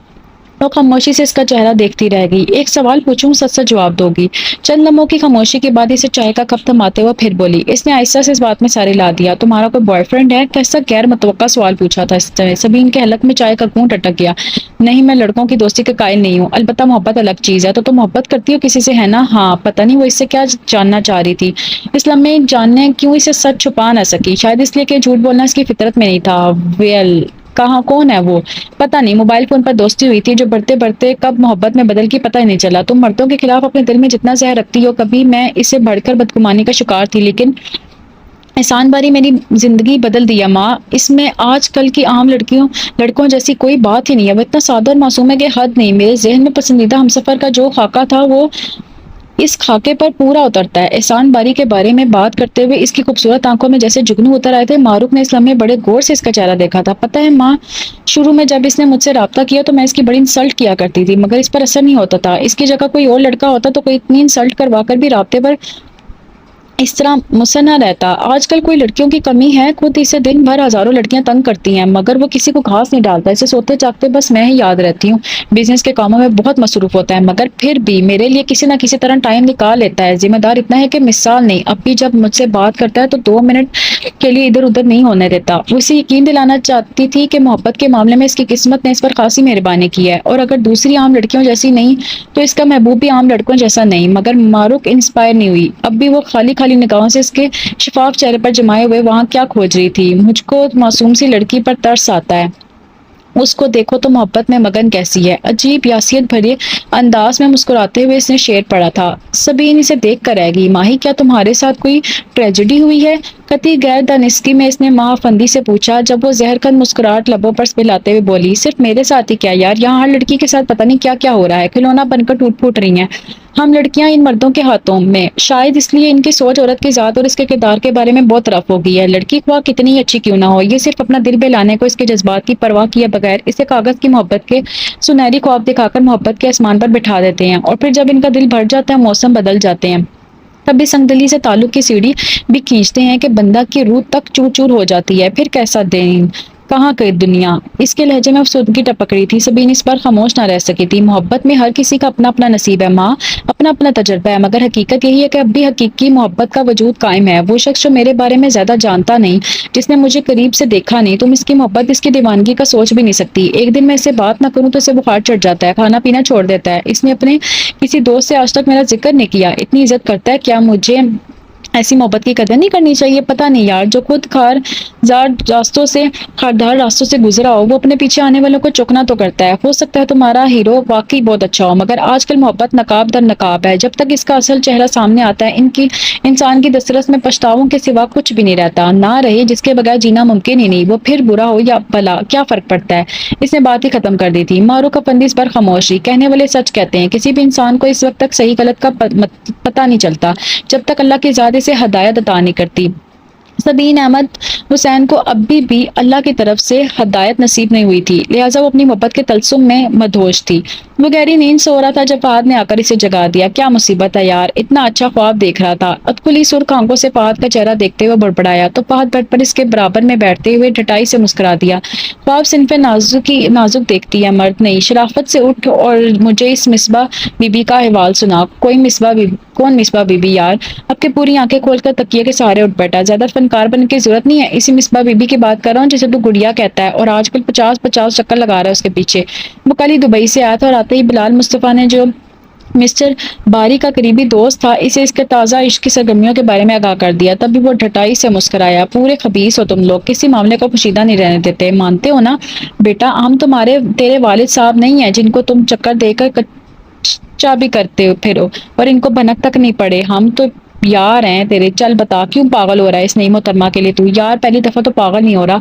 [SPEAKER 1] وہ خاموشی سے اس کا چہرہ دیکھتی رہ گئی۔ ایک سوال پوچھوں، سچ سچ جواب دو گی؟ چند لمحوں کی خاموشی کے بعد اسے چائے کا کپ تھماتے ہوئے پھر بولی۔ اس نے آہستہ سے اس بات میں سارے لا دیا۔ تمہارا کوئی بوائے فرینڈ ہے؟ کیسا غیر متوقع سوال پوچھا تھا اس نے۔ سبین کے حلق میں چائے کا گھونٹ اٹک گیا۔ نہیں، میں لڑکوں کی دوستی کے قائل نہیں ہوں، البتہ محبت الگ چیز ہے۔ تو تم محبت کرتی ہو کسی سے، ہے نا؟ ہاں۔ پتہ نہیں وہ اس سے کیا جاننا چاہ رہی تھی، اس لمحے جاننے کیوں اسے سچ چھپا نہ سکی، شاید اس لیے کہ جھوٹ بولنا اس کی فطرت میں نہیں تھا۔ ویل کہاں، کون ہے وہ؟ پتہ نہیں، موبائل فون پر دوستی ہوئی تھی جو بڑھتے بڑھتے کب محبت میں بدل کی پتہ ہی نہیں چلا۔ تم مردوں کے خلاف اپنے دل میں جتنا زہر رکھتی ہو، کبھی میں اسے بڑھ کر بدگمانی کا شکار تھی، لیکن احسان باری میری زندگی بدل دیا ماں، اس میں آج کل کی عام لڑکوں جیسی کوئی بات ہی نہیں ہے، وہ اتنا سادہ اور معصوم ہے کہ حد نہیں۔ میرے ذہن میں پسندیدہ ہمسفر کا جو خاکہ تھا وہ اس خاکے پر پورا اترتا ہے۔ احسان باری کے بارے میں بات کرتے ہوئے اس کی خوبصورت آنکھوں میں جیسے جگنو اتر آئے تھے۔ معروف نے اس لمحے بڑے غور سے اس کا چہرہ دیکھا تھا۔ پتہ ہے ماں، شروع میں جب اس نے مجھ سے رابطہ کیا تو میں اس کی بڑی انسلٹ کیا کرتی تھی، مگر اس پر اثر نہیں ہوتا تھا۔ اس کی جگہ کوئی اور لڑکا ہوتا تو کوئی اتنی انسلٹ کروا کر بھی رابطے پر اس طرح مصر نہ رہتا۔ آج کل کوئی لڑکیوں کی کمی ہے، خود اسے دن بھر ہزاروں لڑکیاں تنگ کرتی ہیں مگر وہ کسی کو گھاس نہیں ڈالتا، اسے سوتے جاگتے بس میں ہی یاد رہتی ہوں۔ بزنس کے کاموں میں بہت مصروف ہوتا ہے مگر پھر بھی میرے لیے کسی نہ کسی طرح ٹائم نکال لیتا ہے۔ ذمہ دار اتنا ہے کہ مثال نہیں، اب بھی جب مجھ سے بات کرتا ہے تو 2 منٹ کے لیے ادھر ادھر نہیں ہونے دیتا۔ وہ اسے یقین دلانا چاہتی تھی کہ محبت کے معاملے میں اس کی قسمت نے اس پر خاصی مہربانی کی ہے اور اگر دوسری عام لڑکیوں جیسی نہیں تو اس کا محبوب بھی عام لڑکوں جیسا نہیں۔ مگر معروف انسپائر نہیں ہوئی، اب بھی وہ خالی نگاہوں سے اس کے شفاف چہرے پر جمائے ہوئے وہاں کیا کھوج رہی تھی۔ مجھ کو معصوم سی لڑکی پر ترس آتا ہے، اس کو دیکھو تو محبت میں مگن کیسی ہے۔ عجیب یاسیت بھرے انداز میں مسکراتے ہوئے اس نے شعر پڑھا تھا۔ سبین اسے دیکھ کر رہ گئی۔ ماہی، کیا تمہارے ساتھ کوئی ٹریجڈی ہوئی ہے؟ قطعی غیر دانستگی میں اس نے ماں افندی سے پوچھا، جب وہ زہر کھند مسکراہٹ لبوں پر پھیلاتے ہوئے بولی، صرف میرے ساتھ ہی کیا یار، یہاں ہر لڑکی کے ساتھ پتہ نہیں کیا کیا ہو رہا ہے، کھلونا بن کر ٹوٹ پھوٹ رہی ہیں ہم لڑکیاں ان مردوں کے ہاتھوں میں، شاید اس لیے ان کی سوچ عورت کی ذات اور اس کے کردار کے بارے میں بہت رف ہو گئی ہے۔ لڑکی خواہ کتنی اچھی کیوں نہ ہو، یہ صرف اپنا دل بہلانے کو اس کے جذبات کی پرواہ کیے بغیر اسے کاغذ کی محبت کے سنہری خواب دکھا کر محبت کے آسمان پر بٹھا دیتے ہیں اور پھر جب ان کا دل بھر جاتا ہے، موسم بدل جاتے ہیں، تب بھی سنگدلی سے تعلق کی سیڑھی بھی کھینچتے ہیں کہ بندہ کی روح تک چور چور ہو جاتی ہے۔ پھر کیسا دین، کہاں گئی دنیا؟ اس کے لہجے میں افسردگی ٹپک رہی تھی۔ سبین اس پر خاموش نہ رہ سکی تھی۔ محبت میں ہر کسی کا اپنا اپنا نصیب ہے ماں، اپنا اپنا تجربہ ہے، مگر حقیقت یہی ہے کہ اب بھی حقیقی محبت کا وجود قائم ہے۔ وہ شخص جو میرے بارے میں زیادہ جانتا نہیں، جس نے مجھے قریب سے دیکھا نہیں، تم اس کی محبت، اس کی دیوانگی کا سوچ بھی نہیں سکتی۔ ایک دن میں اس سے بات نہ کروں تو اسے بخار چڑھ جاتا ہے، کھانا پینا چھوڑ دیتا ہے۔ اس نے اپنے کسی دوست سے آج تک میرا ذکر نہیں کیا، اتنی عزت کرتا ہے کیا مجھے ایسی محبت کی قدر نہیں کرنی چاہیے؟ پتہ نہیں یار، جو خود خاردار راستوں سے گزرا ہو وہ اپنے پیچھے آنے والوں کو چکنا تو کرتا ہے۔ ہو سکتا ہے تمہارا ہیرو واقعی بہت اچھا ہو، مگر آج کل محبت نقاب در نقاب ہے۔ جب تک اس کا اصل چہرہ سامنے آتا ہے انسان کی دسترس میں پچھتاووں کے سوا کچھ بھی نہیں رہتا۔ نہ رہے جس کے بغیر جینا ممکن ہی نہیں، وہ پھر برا ہو یا بھلا کیا فرق پڑتا ہے؟ اس نے بات ہی ختم کر دی تھی۔ معروف افندی اس پر خاموش رہی۔ کہنے والے سچ کہتے ہیں، کسی بھی انسان کو اس وقت تک صحیح غلط کا پتہ نہیں چلتا جب تک اللہ کی ذات سے ہدایت عطا نہیں کرتی۔ سبین احمد حسین کو ابھی بھی اللہ کی طرف سے ہدایت نصیب نہیں ہوئی تھی، لہٰذا وہ اپنی محبت کے تلسم میں مدہوش تھی۔ وہ گہری نیند سو رہا تھا جب فہد نے آ کر اسے جگا دیا۔ کیا مصیبت ہے یار، اتنا اچھا خواب دیکھ رہا تھا۔ ادکلی سرخ آنکھوں سے فہد کا چہرہ دیکھتے ہوئے بڑبڑایا تو فہد بیڈ پر اس کے برابر میں بیٹھتے ہوئے ڈٹائی سے مسکرا دیا۔ خواب صنف نازک دیکھتی ہے، مرد نہیں۔ شرافت سے اٹھ اور مجھے اس مصباح بی بی کا احوال سنا۔ کون مصباح بی بی یار؟ اب کے پوری آنکھیں کھول کر تکیے کے سہارے اٹھ بیٹھا۔ زیادہ فنکار بننے کی ضرورت نہیں ہے، اسی مصباح بی بی کی بات کر رہا ہوں جسے تو گڑیا کہتا ہے، اور آج کل 50 چکر لگا رہا ہے اس کے پیچھے۔ وہ کل ہی دبئی سے آیا تھا اور آتے ہی بلال مصطفیٰ نے، جو مسٹر باری کا قریبی دوست تھا، اسے اس کے تازہ عشق کی سرگرمیوں کے بارے میں آگاہ کر دیا۔ تب بھی وہ ڈھٹائی سے مسکرایا۔ پورے خبیث ہو تم لوگ، کسی معاملے کو پوشیدہ نہیں رہنے دیتے، مانتے ہو نا بیٹا؟ ہم تیرے والد صاحب نہیں ہیں جن کو تم چکر دے کر کچا بھی کرتے پھرو اور ان کو بھنک تک نہیں پڑے۔ ہم تو یار ہیں تیرے۔ چل بتا کیوں پاگل ہو رہا ہے اس نئی محترمہ کے لیے تو؟ یار پہلی دفعہ تو پاگل نہیں ہو رہا۔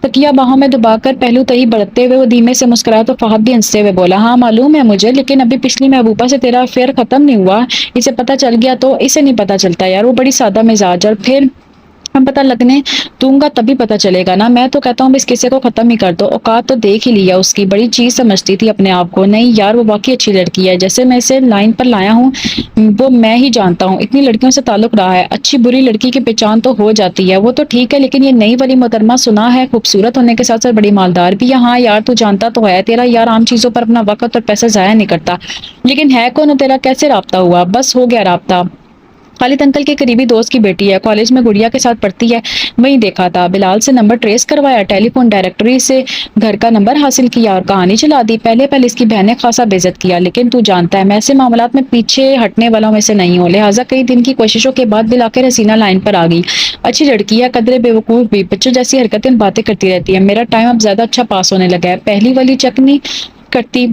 [SPEAKER 1] تکیہ باہوں میں دبا کر پہلو تہی بڑھتے ہوئے وہ دھیمے سے مسکرایا تو فہد بھی ہنستے ہوئے بولا، ہاں معلوم ہے مجھے، لیکن ابھی پچھلی محبوبہ سے تیرا افیئر ختم نہیں ہوا۔ اسے پتہ چل گیا تو؟ اسے نہیں پتہ چلتا یار، وہ بڑی سادہ مزاج، اور پھر ہم پتہ لگنے دوں گا تبھی پتہ چلے گا نا۔ میں تو کہتا ہوں اس قصے کو ختم ہی کر دو۔ اوقات تو دیکھ ہی لیا اس کی، بڑی چیز سمجھتی تھی اپنے آپ کو۔ نہیں یار، وہ واقعی اچھی لڑکی ہے، جیسے میں اسے لائن پر لایا ہوں وہ میں ہی جانتا ہوں۔ اتنی لڑکیوں سے تعلق رہا ہے، اچھی بری لڑکی کی پہچان تو ہو جاتی ہے، وہ تو ٹھیک ہے، لیکن یہ نئی والی محترمہ سنا ہے خوبصورت ہونے کے ساتھ ساتھ بڑی مالدار بھی ہے۔ ہاں یار، تو جانتا تو ہے تیرا یار عام چیزوں پر اپنا وقت اور پیسہ ضائع نہیں کرتا، لیکن ہے کون تیرا؟ کیسے رابطہ ہوا؟ بس ہو گیا رابطہ، خالد انکل کے قریبی دوست کی بیٹی ہے، کالج میں گڑیا کے ساتھ پڑھتی ہے، وہیں دیکھا تھا۔ بلال سے نمبر ٹریس کروایا، ٹیلی فون ڈائریکٹری سے گھر کا نمبر حاصل کیا اور کہانی چلا دی۔ پہلے اس کی بہن نے خاصا بے عزت کیا، لیکن تو جانتا ہے میں ایسے معاملات میں پیچھے ہٹنے والوں میں سے نہیں ہوں، لہٰذا کئی دن کی کوششوں کے بعد بالآخر حسینہ لائن پر آ گئی۔ اچھی لڑکی ہے، قدرے بے وقوف بھی، بچوں جیسی حرکتیں باتیں کرتی رہتی ہے۔ میرا ٹائم اب زیادہ اچھا پاس ہونے لگا ہے، پہلی والی چیک نہیں کرتی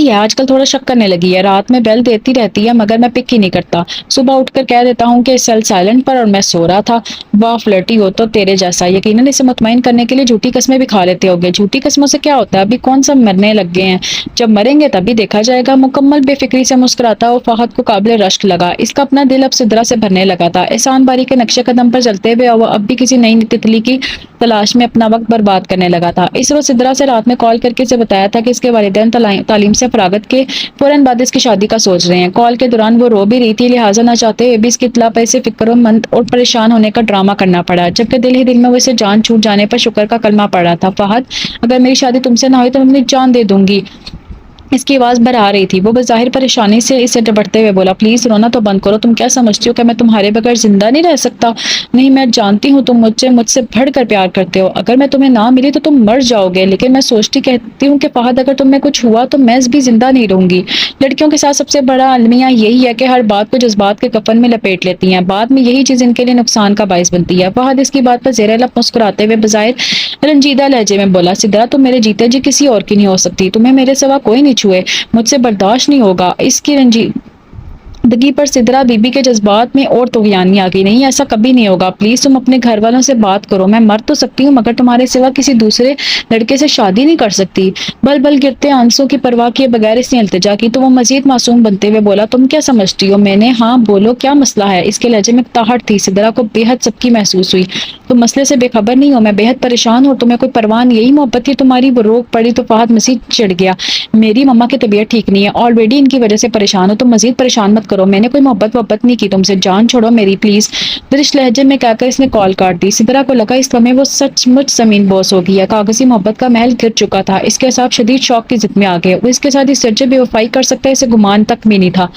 [SPEAKER 1] ہے، آج کل تھوڑا شک کرنے لگی ہے، رات میں بیل دیتی رہتی ہے مگر میں پک ہی نہیں کرتا، صبح اٹھ کر کہہ دیتا ہوں کہ سیل سائلنٹ پر اور میں سو رہا تھا۔ واہ فلرٹی ہو تو تیرے جیسا، یقیناً اسے مطمئن کرنے کے لیے جھوٹی قسمیں بھی کھا لیتے ہوگے۔ جھوٹی قسموں سے کیا ہوتا ہے، ابھی کون سا مرنے لگ گئے ہیں، جب مریں گے تبھی دیکھا جائے گا۔ مکمل بے فکری سے مسکراتا وہ فہد کو قابل رشک لگا، اس کا اپنا دل اب سدرا سے بھرنے لگا تھا۔ احسان باری کے نقشے قدم پر چلتے ہوئے وہ اب بھی کسی نئی تتلی کی تلاش میں اپنا وقت برباد کرنے لگا تھا۔ اس روز سدرا سے رات میں کال کر کے اسے بتایا تھا کہ اس کے والدین تعلیم سے فراغت کے فوراً بعد اس کی شادی کا سوچ رہے ہیں۔ کال کے دوران وہ رو بھی رہی تھی، لہٰذا نہ چاہتے ہوئے بھی اس کی اطلاع پر اسے فکر مند اور پریشان ہونے کا ڈرامہ کرنا پڑا، جبکہ دل ہی دل میں وہ اسے جان چھوٹ جانے پر شکر کا کلمہ پڑھ رہا تھا۔ فہد، اگر میری شادی تم سے نہ ہوئی تو میں اپنی جان دے دوں گی۔ اس کی آواز بھر آ رہی تھی۔ وہ بظاہر پریشانی سے اسے ڈپٹتے ہوئے بولا، پلیز رونا تو بند کرو، تم کیا سمجھتی ہو کہ میں تمہارے بغیر زندہ نہیں رہ سکتا؟ نہیں، میں جانتی ہوں تم مجھ سے بڑھ کر پیار کرتے ہو، اگر میں تمہیں نہ ملی تو تم مر جاؤ گے، لیکن میں کہتی ہوں کہ فہد اگر تم میں کچھ ہوا تو میں بھی زندہ نہیں رہوں گی۔ لڑکیوں کے ساتھ سب سے بڑا المیہ یہی ہے کہ ہر بات کو جذبات کے کفن میں لپیٹ لیتی ہیں، بعد میں یہی چیز ان کے لیے نقصان کا باعث بنتی ہے۔ فہد اس کی بات پر زیر لب مسکراتے ہوئے بظاہر رنجیدہ لہجے میں بولا، سدرا تم میرے جیتے جی کسی اور کی نہیں ہو سکتی، تمہیں میرے سوا کوئی نہیں چھوئے، مجھ سے برداشت نہیں ہوگا۔ اس کی رنجیدگی پر سدرا بی بی کے جذبات میں اور طغیانی آ گئی۔ نہیں، ایسا کبھی نہیں ہوگا، پلیز تم اپنے گھر والوں سے بات کرو، میں مر تو سکتی ہوں مگر تمہارے سوا کسی دوسرے لڑکے سے شادی نہیں کر سکتی۔ بل بل گرتے آنسوں کی پرواہ کیے بغیر اس نے التجا کی تو وہ مزید معصوم بنتے ہوئے بولا، تم کیا سمجھتی ہو میں نے؟ ہاں بولو، کیا مسئلہ ہے؟ اس کے لہجے میں تاہٹ تھی، سدرا کو بے حد سبکی محسوس ہوئی۔ تم مسئلے سے بے خبر نہیں ہو، میں بے حد پریشان ہوں، تمہیں کوئی پرواہ نہیں، یہی محبت تھی تمہاری؟ وہ روک پڑی تو فہد مزید چڑھ گیا، میری مما کی طبیعت ٹھیک نہیں ہے، آلریڈی ان کی وجہ سے پریشان ہو، تم مزید پریشان مت کرو، میں نے کوئی محبت نہیں کی تم سے، جان چھوڑو میری پلیز۔ درش لہجے میں کہہ کر اس نے کال کاٹ دی۔ سدرا کو لگا اس لمحے وہ سچ مچ زمین بوس ہو گئی ہے، کاغذی محبت کا محل گر چکا تھا، اس کے اعصاب شدید شوق کی زد میں آ گئے، وہ اس کے ساتھ اس درجے بے وفائی کر سکتا ہے اسے گمان تک بھی نہیں تھا۔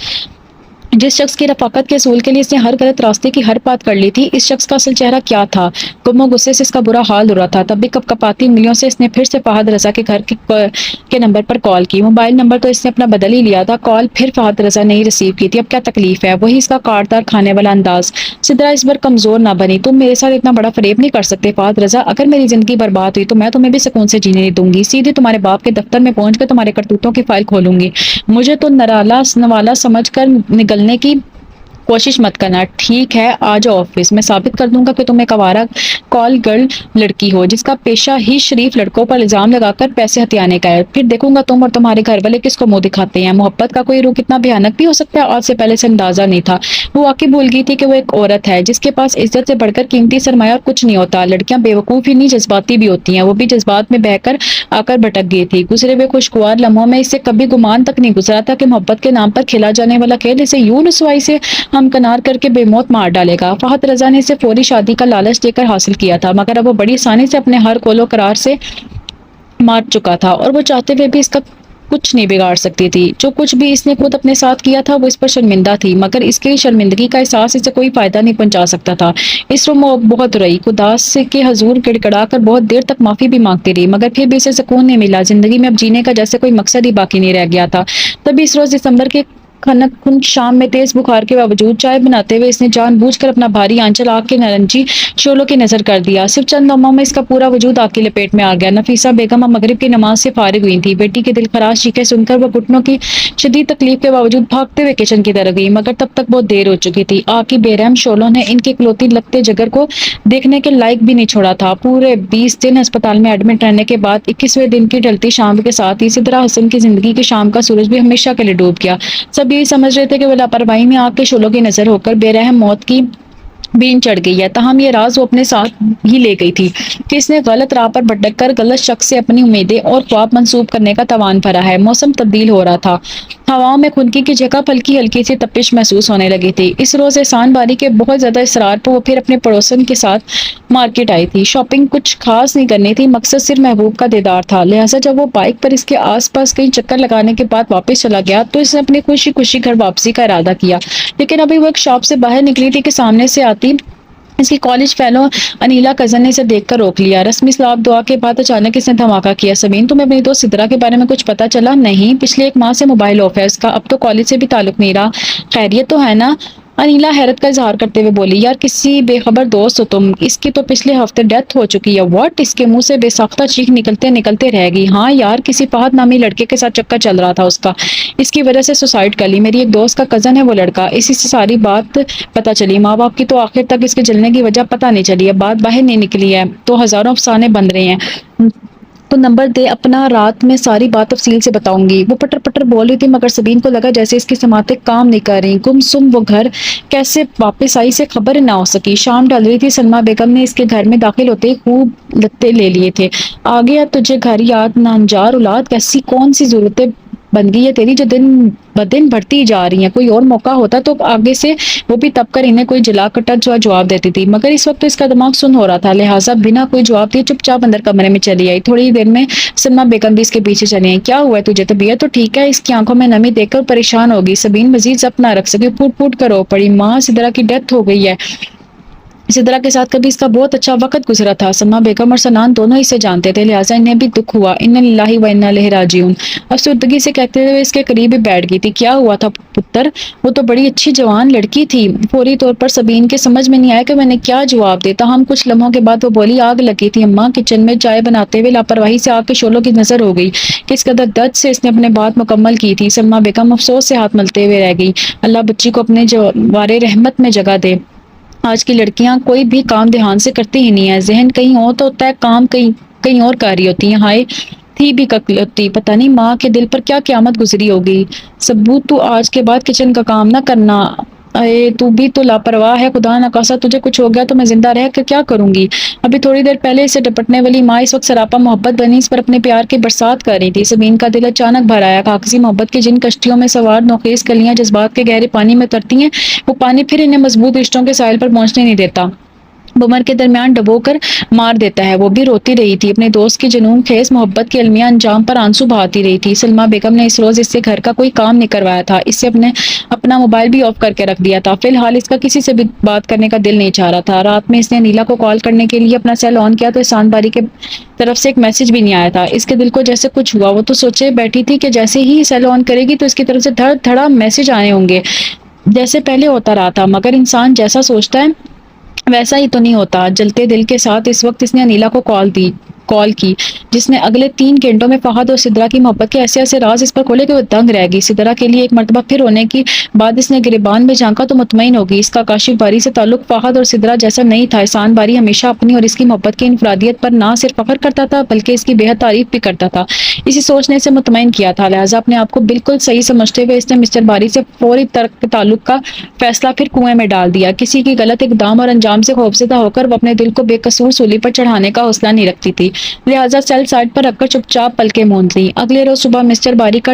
[SPEAKER 1] جس شخص کی رفاقت کے اصول کے لیے اس نے ہر غلط راستے کی ہر بات کر لی تھی، اس شخص کا اصل چہرہ کیا تھا؟ غم و غصے سے اس کا برا حال ہو رہا تھا۔ تب بھی کپ کپاتی انگلیوں سے اس نے پھر سے فہد رضا کے گھر کے نمبر پر کال کی۔ موبائل نمبر تو اس نے اپنا بدل ہی لیا تھا، کال پھر فہد رضا نے ہی ریسیو کی تھی۔ اب کیا تکلیف ہے؟ وہی اس کا کاٹدار کھانے والا انداز۔ سدرا اس بار کمزور نہ بنی، تم میرے ساتھ اتنا بڑا فریب نہیں کر سکتے فہد رضا۔ اگر میری زندگی برباد ہوئی تو میں تمہیں بھی سکون سے جینے نہیں دوں گی، سیدھے تمہارے باپ کے دفتر میں پہنچ کر تمہارے کرتوتوں کی فائل کھولوں گی۔ مجھے تو نوالا سمجھ کر نگلنے کی کوشش مت کرنا، ٹھیک ہے؟ آ جاؤ آفس، میں ثابت کر دوں گا کہ تم ایک آوارہ کال گرل لڑکی ہو جس کا پیشہ ہی شریف لڑکوں پر الزام لگا کر پیسے ہتھیانے کا ہے۔ پھر دیکھوں گا تم اور تمہارے گھر والے کس کو منہ دکھاتے ہیں۔ محبت کا کوئی روح کتنا بھیانک بھی ہو سکتا ہے، آج سے پہلے سے اندازہ نہیں تھا۔ وہ واقعی بھول گئی تھی کہ وہ ایک عورت ہے جس کے پاس عزت سے بڑھ کر قیمتی سرمایہ اور کچھ نہیں ہوتا۔ لڑکیاں بیوقوف ہی نہیں جذباتی بھی ہوتی ہیں، وہ بھی جذبات میں بہہ کر آ کر بھٹک گئی تھی۔ گزرے ہوئے خوشگوار لمحوں میں اس سے کبھی گمان تک نہیں گزرا تھا کہ محبت کے نام پر کھیلا جانے والا کھیل اسے یوں رسوائی سے ہمکنار کر کے بے موت مار ڈالے گا۔ فہد رضا نے اسے فوری شادی کا لالچ دے کر حاصل کیا تھا، مگر اب وہ بڑی آسانی سے اپنے ہر قول و قرار سے مار چکا تھا، اور وہ چاہتے ہوئے بھی اس کا کچھ نہیں بگاڑ سکتی تھی۔ جو کچھ بھی اس نے خود اپنے ساتھ کیا تھا وہ اس پر شرمندہ تھی، مگر اس کی شرمندگی کا احساس اسے کوئی فائدہ نہیں پہنچا سکتا تھا۔ اس وہ بہت روئی، خدا سے کے حضور گڑگڑا کر بہت دیر تک معافی بھی مانگتی رہی، مگر پھر بھی اسے سکون نہیں ملا۔ زندگی میں اب جینے کا جیسے کوئی مقصد ہی باقی نہیں رہ گیا تھا۔ تبھی اس روز دسمبر کے کھنک خنک شام میں تیز بخار کے باوجود چائے بناتے ہوئے اس نے جان بوجھ کر اپنا بھاری آنچل آگ کے نارنجی شعلوں کی نظر کر دیا۔ صرف چند لمحوں میں اس کا پورا وجود آگ کی لپیٹ میں آ گیا۔ نفیسہ بیگم اب مغرب کی نماز سے فارغ ہوئی تھی۔ بیٹی کے دلخراش چیخیں سن کر وہ گھٹنوں کی شدید تکلیف کے باوجود بھاگتے ہوئے کچن کی طرف گئی، مگر تب تک بہت دیر ہو چکی تھی۔ آگ کی بے رحم شعلوں نے ان کے اکلوتی لگتے جگر کو دیکھنے کے لائق بھی نہیں چھوڑا تھا۔ پورے 20 دن ہسپتال میں ایڈمٹ رہنے کے بعد 21ویں دن کی ڈھلتی شام کے ساتھ ہی سدرا حسن کی زندگی کی شام کا سورج بھی ہمیشہ کے لیے ڈوب گیا۔ سب یہی سمجھ رہے تھے کہ وہ لاپرواہی میں آگ کے شعلوں کی نظر ہو کر بے رحم موت کی بین چڑھ گئی ہے، تاہم یہ راز وہ اپنے ساتھ ہی لے گئی تھی کہ اس نے غلط راہ پر بھٹک کر غلط شخص سے اپنی امیدیں اور خواب منسوب کرنے کا توان بھرا ہے۔ موسم تبدیل ہو رہا تھا، ہواؤں میں خنکی کی جگہ ہلکی ہلکی سی تپش محسوس ہونے لگی تھی۔ اس روز احسان باری کے بہت زیادہ اصرار پر وہ پھر اپنے پڑوسن کے ساتھ مارکیٹ آئی تھی۔ شاپنگ کچھ خاص نہیں کرنی تھی، مقصد صرف محبوب کا دیدار تھا، لہٰذا جب وہ بائک پر اس کے آس پاس کئی چکر لگانے کے بعد واپس چلا گیا تو اس نے اپنی خوشی خوشی گھر واپسی کا ارادہ کیا۔ لیکن ابھی وہ ایک شاپ سے باہر نکلی تھی کہ سامنے سے آتی اس کی کالج فیلو انیلا کزن نے اسے دیکھ کر روک لیا۔ رسمی سلام دعا کے بعد اچانک اس نے دھماکہ کیا، سبین تمہیں اپنی دوست سدرا کے بارے میں کچھ پتا چلا؟ نہیں، پچھلے 1 ماہ سے موبائل آف ہے اس کا، اب تو کالج سے بھی تعلق نہیں رہا۔ خیریت تو ہے نا؟ انیلا حیرت کا اظہار کرتے ہوئے بولی، یار کسی بے خبر دوست ہو تم، اس کی تو پچھلے ہفتے ڈیتھ ہو چکی ہے۔ واٹ؟ اس کے منہ سے بے ساختہ چیخ نکلتے نکلتے رہ گئی۔ ہاں یار، کسی فہد نامی لڑکے کے ساتھ چکر چل رہا تھا اس کا، اس کی وجہ سے سوسائڈ کر لی۔ میری ایک دوست کا کزن ہے وہ لڑکا، اسی سے ساری بات پتہ چلی۔ ماں باپ کی تو آخر تک اس کے جلنے کی وجہ پتہ نہیں چلی، اب بات باہر نہیں نکلی ہے تو ہزاروں افسانے بن رہے ہیں۔ تو نمبر دے اپنا، رات میں ساری بات تفصیل سے بتاؤں گی۔ وہ پٹر پٹر بول رہی تھی مگر سبین کو لگا جیسے اس کی سماعتیں کام نہیں کر رہی۔ گم سم وہ گھر کیسے واپس آئی سے خبر نہ ہو سکی۔ شام ڈل رہی تھی، سلمیٰ بیگم نے اس کے گھر میں داخل ہوتے ہی خوب لتے لے لیے تھے۔ آ گیا تجھے گھر یاد نانجار اولاد، کیسی کون سی ضرورتیں بن گئی ہے تیری جو دن بدن بڑھتی جا رہی ہیں۔ کوئی اور موقع ہوتا تو آگے سے وہ بھی تب کر انہیں کوئی جلا کٹا جواب دیتی تھی، مگر اس وقت تو اس کا دماغ سن ہو رہا تھا، لہٰذا بنا کوئی جواب دیے چپ چاپ اندر کمرے میں چلی آئی۔ تھوڑی دیر میں سلمیٰ بیگم بھی اس کے پیچھے چلی آئی۔ کیا ہوا ہے تجھے؟ طبیعت تو ٹھیک ہے؟ اس کی آنکھوں میں نمی دیکھ کر پریشان ہوگی۔ سبین مزید ضبط نہ رکھ سکی، پھوٹ پھوٹ کر رو پڑی، ماں سدرا کی ڈیتھ ہو گئی ہے۔ سدرا کے ساتھ کبھی اس کا بہت اچھا وقت گزرا تھا، سلمیٰ بیگم اور سنان دونوں اسے جانتے تھے، لہٰذا انہیں بھی دکھ ہوا۔ انا للہ و انا الیہ راجعون، افسردگی سے کہتے ہوئے اس کے قریب ہی بیٹھ گئی تھی۔ کیا ہوا تھا پتر؟ وہ تو بڑی اچھی جوان لڑکی تھی۔ فوری طور پر سبین کے سمجھ میں نہیں آیا کہ میں نے کیا جواب دے، تاہم کچھ لمحوں کے بعد وہ بولی، آگ لگی تھی اماں، کچن میں چائے بناتے ہوئے لاپرواہی سے آگ کے شعلوں کی نظر ہو گئی۔ کس قدر درد سے اس نے اپنے بات مکمل کی تھی۔ سلمیٰ بیگم افسوس سے ہاتھ ملتے ہوئے رہ گئی۔ اللہ بچی کو اپنے جوار رحمت میں جگہ دے۔ آج کی لڑکیاں کوئی بھی کام دھیان سے کرتی ہی نہیں ہے، ذہن کہیں اور تو ہوتا ہے، کام کہیں اور کر رہی ہوتی ہیں۔ ہائے تھی بھی ککلوتی، پتہ نہیں ماں کے دل پر کیا قیامت گزری ہوگی۔ ثبوت تو آج کے بعد کچن کا کام نہ کرنا۔ اے تو بھی تو لاپرواہ ہے، خدا نہ خواستہ تجھے کچھ ہو گیا تو میں زندہ رہ کر کیا کروں گی؟ ابھی تھوڑی دیر پہلے اسے ڈپٹنے والی ماں اس وقت سراپا محبت بنی اس پر اپنے پیار کی برسات کر رہی تھی۔ سبین کا دل اچانک بھر آیا، کاغذی محبت کی جن کشتیوں میں سوار نوخیز کلیاں جذبات کے گہرے پانی میں اترتی ہیں، وہ پانی پھر انہیں مضبوط رشتوں کے ساحل پر پہنچنے نہیں دیتا۔ بمر کے درمیان ڈبو کر مار دیتا ہے۔ وہ بھی روتی رہی تھی، اپنے دوست کی جنون خیز محبت کے المیہ انجام پر آنسو بہاتی رہی تھی۔ سلمیٰ بیگم نے اس روز اس سے گھر کا کوئی کام نہیں کروایا تھا، اس سے اپنا موبائل بھی آف کر کے رکھ دیا تھا۔ فی الحال اس کا کسی سے بھی بات کرنے کا دل نہیں چاہ رہا تھا۔ رات میں اس نے نیلا کو کال کرنے کے لیے اپنا سیل آن کیا تو احسان باری کے طرف سے ایک میسج بھی نہیں آیا تھا۔ اس کے دل کو جیسے کچھ ہوا، وہ تو سوچے بیٹھی تھی کہ جیسے ہی سیل آن کرے گی تو اس کی طرف سے دھڑ دھڑا میسج آنے ہوں گے جیسے پہلے ہوتا رہا تھا، مگر انسان جیسا سوچتا ہے ویسا ہی تو نہیں ہوتا۔ جلتے دل کے ساتھ اس وقت اس نے انیلا کو کال کی، جس نے اگلے 3 گھنٹوں میں فہد اور سدرا کی محبت کے ایسے ایسے راز اس پر کھولے کہ وہ دنگ رہ گئی۔ سدرا کے لیے ایک مرتبہ پھر ہونے کی بعد اس نے گریبان میں جھانکا تو مطمئن ہوگی اس کا کاشف باری سے تعلق فہد اور سدرا جیسا نہیں تھا۔ احسان باری ہمیشہ اپنی اور اس کی محبت کی انفرادیت پر نہ صرف فخر کرتا تھا بلکہ اس کی بے حد تعریف بھی کرتا تھا۔ اسی سوچ نے اسے مطمئن کیا تھا، لہٰذا اپنے آپ کو بالکل صحیح سمجھتے ہوئے اس نے مسٹر باری سے فوری ترک تعلق کا فیصلہ پھر کنویں میں ڈال دیا۔ کسی کی غلط اقدام اور انجام سے خوفزدہ ہو کر وہ اپنے دل کو بے قصور سولی پر چڑھانے کا حوصلہ نہیں رکھتی تھی، لہٰذا سیل سائڈ پر رکھ کر چپ چاپ پلکیں موند لی۔ اگلے روز صبح مسٹر باری کا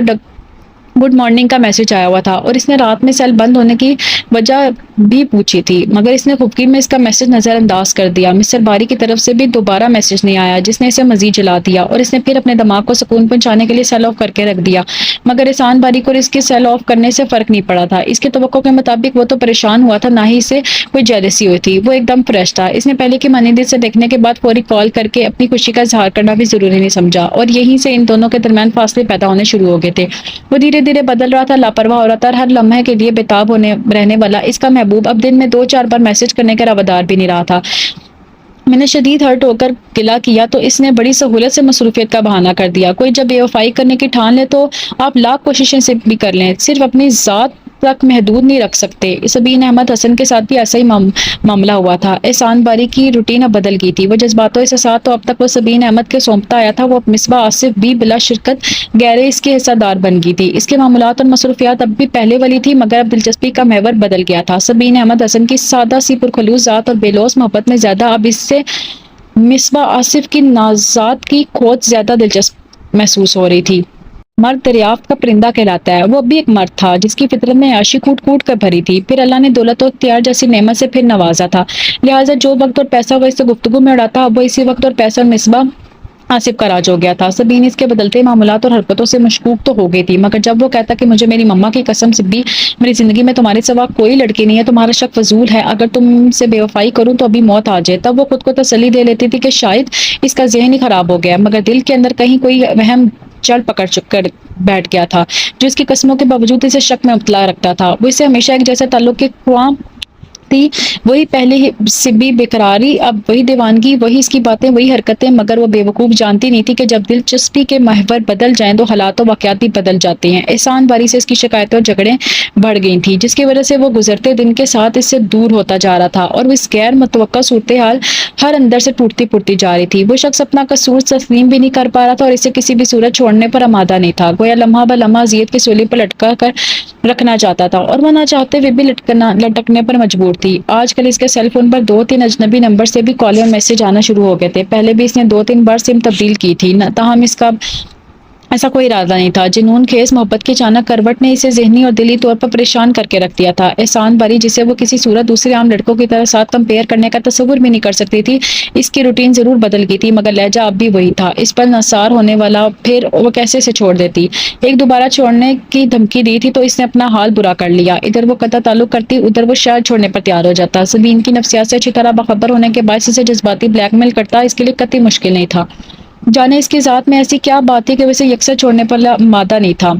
[SPEAKER 1] گڈ مارننگ کا میسج آیا ہوا تھا اور اس نے رات میں سیل بند ہونے کی وجہ بھی پوچھی تھی، مگر اس نے خفگی میں اس کا میسج نظر انداز کر دیا۔ مسٹر باری کی طرف سے بھی دوبارہ میسج نہیں آیا، جس نے اسے مزید جلا دیا اور اس نے پھر اپنے دماغ کو سکون پہنچانے کے لیے سیل آف کر کے رکھ دیا، مگر احسان باری کو اس کے سیل آف کرنے سے فرق نہیں پڑا تھا۔ اس کے توقع کے مطابق وہ تو پریشان ہوا تھا، نہ ہی اسے کوئی جیلسی ہوئی تھی، وہ ایک دم فریش تھا۔ اس نے پہلے کی مانندگی سے دیکھنے کے بعد فوری کال کر کے اپنی خوشی کا اظہار کرنا بھی ضروری نہیں سمجھا اور یہیں سے ان دونوں کے درمیان فاصلے پیدا ہونے شروع ہو گئے تھے۔ وہ دھیرے دھیرے بدل رہا تھا، لاپرواہ ہو رہا تھا، ہر لمحے کے لیے بےتاب رہنے والا اس کا محبوب اب دن میں 2-4 بار میسج کرنے کا روادار بھی نہیں رہا تھا۔ میں نے شدید ہرٹ ہو کر گلہ کیا تو اس نے بڑی سہولت سے مصروفیت کا بہانہ کر دیا۔ کوئی جب بے وفائی کرنے کی ٹھان لے تو آپ لاکھ کوششیں سے بھی کر لیں، صرف اپنی ذات تک محدود نہیں رکھ سکتے۔ سبین احمد حسن کے ساتھ بھی ایسا ہی معاملہ ہوا تھا۔ احسان باری کی روٹین اب بدل گئی تھی، وہ جذبات و احساسات تو اب تک وہ سبین احمد کے سونپتا آیا تھا، وہ اب مصباح آصف بھی بلا شرکت گہرے اس کی حصہ دار بن گئی تھی۔ اس کے معاملات اور مصروفیات اب بھی پہلے والی تھی، مگر اب دلچسپی کا محور بدل گیا تھا۔ سبین احمد حسن کی سادہ سی پرخلوص ذات اور بے لوث محبت میں زیادہ اب اس سے مصباح آصف کی نازات کی کھوج زیادہ دلچسپ محسوس ہو رہی تھی۔ مرد دریافت کا پرندہ کہلاتا ہے، وہ اب بھی ایک مرد تھا جس کی فطرت میں عیاشی کوٹ کوٹ کر بھری تھی، پھر اللہ نے دولت و اختیار جیسی نعمت سے پھر نوازا تھا، لہٰذا جو وقت اور پیسہ وہ اس سے گفتگو میں اڑاتا اب وہ اسی وقت اور پیسہ اور مصباح آصف کا راج ہو گیا تھا۔ سبین اس کے بدلتے معاملات اور حرکتوں سے مشکوک تو ہو گئی تھی، مگر جب وہ کہتا کہ مجھے میری مما کی قسم سبی میری زندگی میں تمہارے سوا کوئی لڑکی نہیں ہے، تمہارا شک فضول ہے، اگر تم سے بے وفائی کروں تو ابھی موت آ جائے، تب وہ خود کو تسلی دے لیتی تھی کہ شاید اس کا ذہن ہی خراب ہو گیا، مگر دل کے اندر کہیں کوئی وہم جڑ پکڑ کر بیٹھ گیا تھا جو اس کی قسموں کے باوجود اسے شک میں مبتلا رکھتا تھا۔ وہ اسے ہمیشہ ایک جیسے تعلق کے خواہاں تھی، وہی پہلے سے بھی بےقراری، اب وہی دیوانگی، وہی اس کی باتیں، وہی حرکتیں، مگر وہ بے وقوف جانتی نہیں تھی کہ جب دلچسپی کے محور بدل جائیں تو حالات و واقعات بھی بدل جاتے ہیں۔ احسان باری سے اس کی شکایتیں اور جھگڑیں بڑھ گئی تھیں، جس کی وجہ سے وہ گزرتے دن کے ساتھ اس سے دور ہوتا جا رہا تھا اور وہ اس غیر متوقع صورتحال ہر اندر سے ٹوٹتی جا رہی تھی۔ وہ شخص اپنا قصور تسلیم بھی نہیں کر پا رہا تھا اور اسے کسی بھی صورت چھوڑنے پر آمادہ نہیں تھا، گویا لمحہ بہ لمحہ اذیت کی سولی پر لٹکا کر رکھنا چاہتا تھا اور وہ نہ چاہتے ہوئے بھی لٹکنے پر مجبور تھی۔ آج کل اس کے سیل فون پر 2-3 اجنبی نمبر سے بھی کالیں اور میسج آنا شروع ہو گئے تھے۔ پہلے بھی اس نے 2-3 بار سم تبدیل کی تھی، تاہم اس کا ایسا کوئی ارادہ نہیں تھا۔ جنون خیز محبت کی اچانک کروٹ نے اسے ذہنی اور دلی طور پر پریشان کر کے رکھ دیا تھا۔ احسان باری جسے وہ کسی صورت دوسرے عام لڑکوں کی طرح ساتھ کمپیئر کرنے کا تصور بھی نہیں کر سکتی تھی، اس کی روٹین ضرور بدل گئی تھی مگر لہجہ اب بھی وہی تھا۔ اس پر نثار ہونے والا پھر وہ کیسے اسے چھوڑ دیتی؟ ایک دوبارہ چھوڑنے کی دھمکی دی تھی تو اس نے اپنا حال برا کر لیا، ادھر وہ قطع تعلق کرتی، ادھر وہ شہر چھوڑنے پر تیار ہو جاتا۔ سبین کی نفسیات سے اچھی طرح باخبر ہونے کے باعث اسے جذباتی بلیک میل کرتا اس کے لیے قطعی مشکل نہیں تھا۔ جانے اس کی ذات میں ایسی کیا بات تھی کہ اسے یکسر چھوڑنے پر آمادہ نہیں تھا۔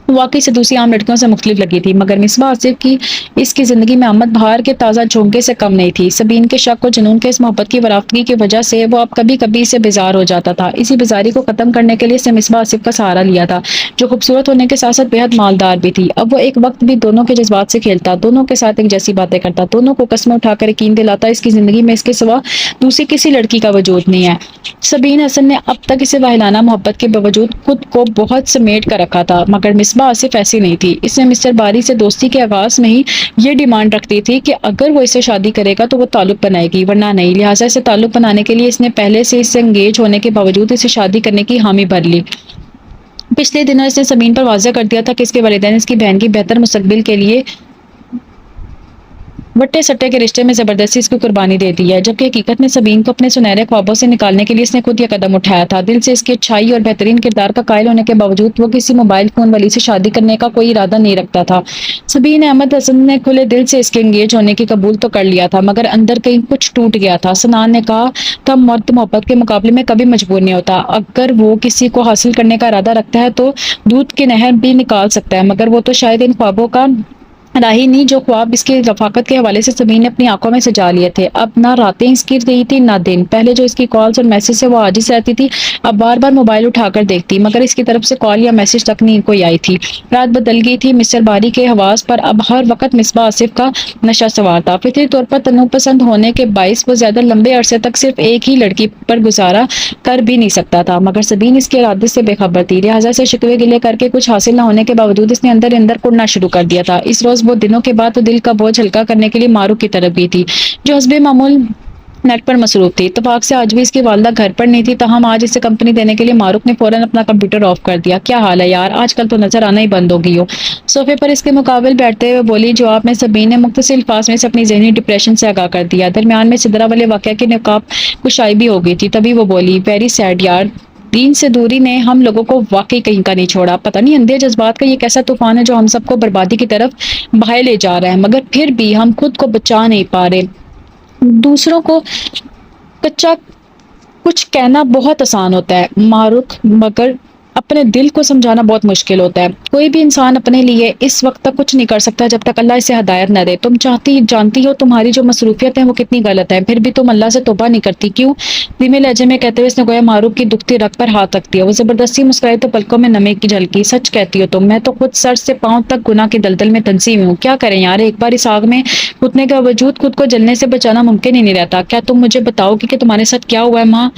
[SPEAKER 1] واقعی سے دوسری عام لڑکیوں سے مختلف لگی تھی، مگر مصباح آصف کی اس کی زندگی میں آمد بہار کے تازہ جھونکے سے کم نہیں تھی۔ سبین کے شک و جنون کے اس محبت کی ورافتگی کی وجہ سے وہ اب کبھی کبھی اسے بیزار ہو جاتا تھا۔ اسی بیزاری کو ختم کرنے کے لیے اس نے مصباح آصف کا سہارا لیا تھا، جو خوبصورت ہونے کے ساتھ ساتھ بے حد مالدار بھی تھی۔ اب وہ ایک وقت بھی دونوں کے جذبات سے کھیلتا، دونوں کے ساتھ ایک جیسی باتیں کرتا، دونوں کو قسمیں اٹھا کر یقین دلاتا اس کی زندگی میں اس کے سوا دوسری کسی لڑکی کا وجود نہیں ہے۔ سبین حسن نے اب تک اسے واہلانہ محبت کے باوجود خود کو بہت سمیٹ کر رکھا تھا، مگر مصباح آصف ایسی نہیں تھی۔ اس نے مسٹر باری سے دوستی کے آغاز میں ہی یہ ڈیمانڈ رکھتی تھی کہ اگر وہ اسے شادی کرے گا تو وہ تعلق بنائے گی، ورنہ نہیں، لہٰذا اسے تعلق بنانے کے لیے اس نے پہلے سے اس سے انگیج ہونے کے باوجود اسے شادی کرنے کی حامی بھر لی۔ پچھلے دنوں اس نے سبین پر واضح کر دیا تھا کہ اس کے والدین اس کی بہن کی بہتر مستقبل کے لیے بٹے سٹے کے رشتے میں زبردستی اس کی قربانی دے دی ہے، جبکہ حقیقت میں سبین کو اپنے سنہرے خوابوں سے نکالنے کے لیے اس نے خود یہ قدم اٹھایا تھا۔ دل سے اس کی اچھائی اور بہترین کردار کا قائل ہونے کے باوجود وہ کسی موبائل فون والی سے شادی کرنے کا کوئی ارادہ نہیں رکھتا تھا۔ سبین احمد حسن نے کھلے دل سے اس کے انگیج ہونے کی قبول تو کر لیا تھا، مگر اندر کہیں کچھ ٹوٹ گیا تھا۔ سنان نے کہا تھا مرد محبت کے مقابلے میں کبھی مجبور نہیں ہوتا، اگر وہ کسی کو حاصل کرنے کا ارادہ رکھتا ہے تو دودھ کی نہر بھی نکال سکتا ہے، مگر وہ تو شاید ان خوابوں کا راہی نہیں جو خواب اس کی رفاقت کے حوالے سے سبین نے اپنی آنکھوں میں سجا لیے تھے۔ اب نہ راتیں اس کی رہی تھی نہ دن، پہلے جو اس کی کالز اور میسج سے وہ عاجز رہتی تھی اب بار بار موبائل اٹھا کر دیکھتی، مگر اس کی طرف سے کال یا میسج تک نہیں کوئی آئی تھی۔ رات بدل گئی تھی، مسٹر باری کے حواس پر اب ہر وقت مصباح آصف کا نشہ سوار تھا۔ فطری طور پر تنوع پسند ہونے کے باعث وہ زیادہ لمبے عرصے تک صرف ایک ہی لڑکی پر گزارا کر بھی نہیں سکتا تھا، مگر سبین اس کے ارادے سے بے خبر تھی، لہٰذا سے شکوے گلے کر کے کچھ حاصل نہ ہونے کے باوجود اس نے اندر اندر کڑنا شروع کر دیا تھا۔ اس روز وہ دنوں کے بعد دل کا بوجھ ہلکا کرنے کے لیے معروف کی طرف گئی تھی، جو حسب معمول نیٹ پر مصروف تھی۔ اتفاق سے آج بھی اس کی والدہ گھر پر نہیں تھی، تاہم آج اسے کمپنی دینے کے لیے معروف نے فوراً اپنا کمپیوٹر آف کر دیا۔ کیا حال ہے یار، آج کل تو نظر آنا ہی بند ہو گئی ہو، صوفے پر اس کے مقابل بیٹھتے ہوئے بولی۔ جواب میں سبین نے مختصر الفاظ میں سے اپنی ذہنی ڈپریشن سے آگاہ کر دیا۔ درمیان میں سدرا والے واقعہ کی نقاب کشائی بھی ہو گئی تھی، تبھی وہ بولی ویری سیڈ یار، دین سے دوری نے ہم لوگوں کو واقعی کہیں کا نہیں چھوڑا۔ پتہ نہیں اندھے جذبات کا یہ کیسا طوفان ہے جو ہم سب کو بربادی کی طرف بہائے لے جا رہا ہے، مگر پھر بھی ہم خود کو بچا نہیں پا رہے۔ دوسروں کو کچا کچھ کہنا بہت آسان ہوتا ہے معروف، مگر اپنے دل کو سمجھانا بہت مشکل ہوتا ہے۔ کوئی بھی انسان اپنے لیے اس وقت تک کچھ نہیں کر سکتا جب تک اللہ اسے ہدایت نہ دے۔ تم جانتی ہو تمہاری جو مصروفیت ہے وہ کتنی غلط ہے، پھر بھی تم اللہ سے توبہ نہیں کرتی کیوں؟ دھیمے لہجے میں کہتے ہوئے اس نے گویا معروف کی دکھتی رگ پر ہاتھ رکھ دیا۔ وہ زبردستی مسکرائی تو پلکوں میں نمی کی جھلکی۔ سچ کہتی ہو تم، میں تو خود سر سے پاؤں تک گناہ کی دلدل میں دھنسی ہوئی ہوں۔ کیا کریں یار، ایک بار اس آگ میں کودنے کے باوجود خود کو جلنے سے بچانا ممکن ہی نہیں رہتا۔ کیا تم مجھے بتاؤ کہ تمہارے ساتھ کیا ہوا ہے؟ ماں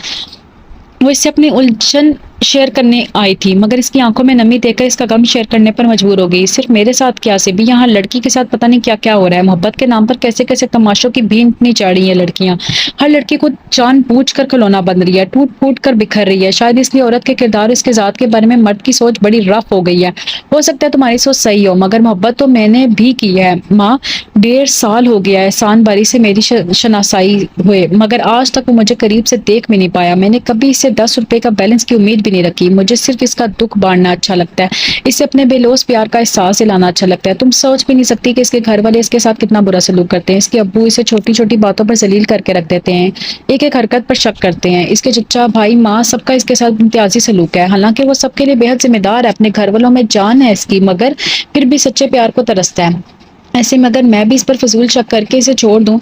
[SPEAKER 1] وہ اس سے اپنی الجھن شیئر کرنے آئی تھی، مگر اس کی آنکھوں میں نمی دیکھ کر اس کا غم شیئر کرنے پر مجبور ہو گئی۔ صرف میرے ساتھ کیا سے بھی یہاں لڑکی کے ساتھ پتہ نہیں کیا کیا ہو رہا ہے۔ محبت کے نام پر کیسے کیسے تماشوں کی بھینٹ نہیں چڑھ رہی ہیں لڑکیاں۔ ہر لڑکی کو جان بوجھ کر کھلونا بن رہی ہے، ٹوٹ پھوٹ کر بکھر رہی ہے۔ شاید اس لیے عورت کے کردار اس کے ذات کے بارے میں مرد کی سوچ بڑی رف ہو گئی ہے۔ ہو سکتا ہے تمہاری سوچ صحیح ہو، مگر محبت تو میں نے بھی کی ہے ماں۔ 1.5 سال ہو گیا ہے احسان باری سے میری شناسائی ہوئے، مگر آج تک وہ مجھے قریب سے دیکھ بھی نہیں پایا۔ میں نے کبھی اسے 10 روپے کا بیلنس کی امید بھی نہیں رکھی۔ مجھے صرف اس کا دکھ بانٹنا اچھا لگتا ہے، اسے اپنے بے لوث پیار کا احساس دلانا اچھا لگتا ہے۔ تم سوچ بھی نہیں سکتی کہ اس کے گھر والے اس کے ساتھ کتنا برا سلوک کرتے ہیں۔ اس کے ابو اسے چھوٹی چھوٹی باتوں پر ذلیل کر کے رکھ دیتے ہیں، ایک ایک حرکت پر شک کرتے ہیں۔ اس کے چچا بھائی ماں سب کا اس کے ساتھ امتیازی سلوک ہے، حالانکہ وہ سب کے لیے بے حد ذمہ دار ہے۔ اپنے گھر والوں میں جان ہے اس کی، مگر پھر بھی سچے پیار کو ترستا ہے۔ ایسے میں اگر میں بھی اس پر فضول شک کر کے اسے چھوڑ دوں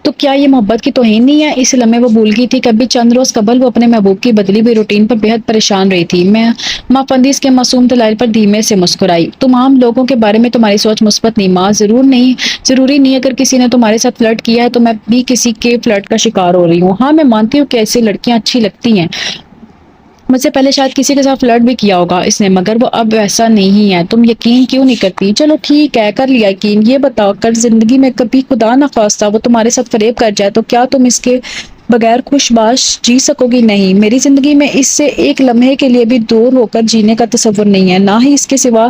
[SPEAKER 1] تو کیا یہ محبت کی توہین نہیں ہے؟ اس لمحے وہ بھول گئی تھی کہ ابھی چند روز قبل وہ اپنے محبوب کی بدلی ہوئی روٹین پر بے حد پریشان رہی تھی۔ میں ماں فندیس کے معصوم دلائل پر دھیمے سے مسکرائی۔ تم عام لوگوں کے بارے میں تمہاری سوچ مثبت نہیں ماں، ضروری نہیں اگر کسی نے تمہارے ساتھ فلرٹ کیا ہے تو میں بھی کسی کے فلرٹ کا شکار ہو رہی ہوں۔ ہاں میں مانتی ہوں کہ ایسی لڑکیاں اچھی لگتی ہیں، مجھ سے پہلے شاید کسی کے ساتھ فلرٹ بھی کیا ہوگا اس نے، مگر وہ اب ویسا نہیں ہے۔ تم یقین کیوں نہیں کرتی؟ چلو ٹھیک ہے کر لیا یقین، یہ بتاؤ کر زندگی میں کبھی خدا نہ خواستہ وہ تمہارے ساتھ فریب کر جائے تو کیا تم اس کے بغیر خوش باش جی سکو گی؟ نہیں، میری زندگی میں اس سے ایک لمحے کے لیے بھی دور ہو کر جینے کا تصور نہیں ہے، نہ ہی اس کے سوا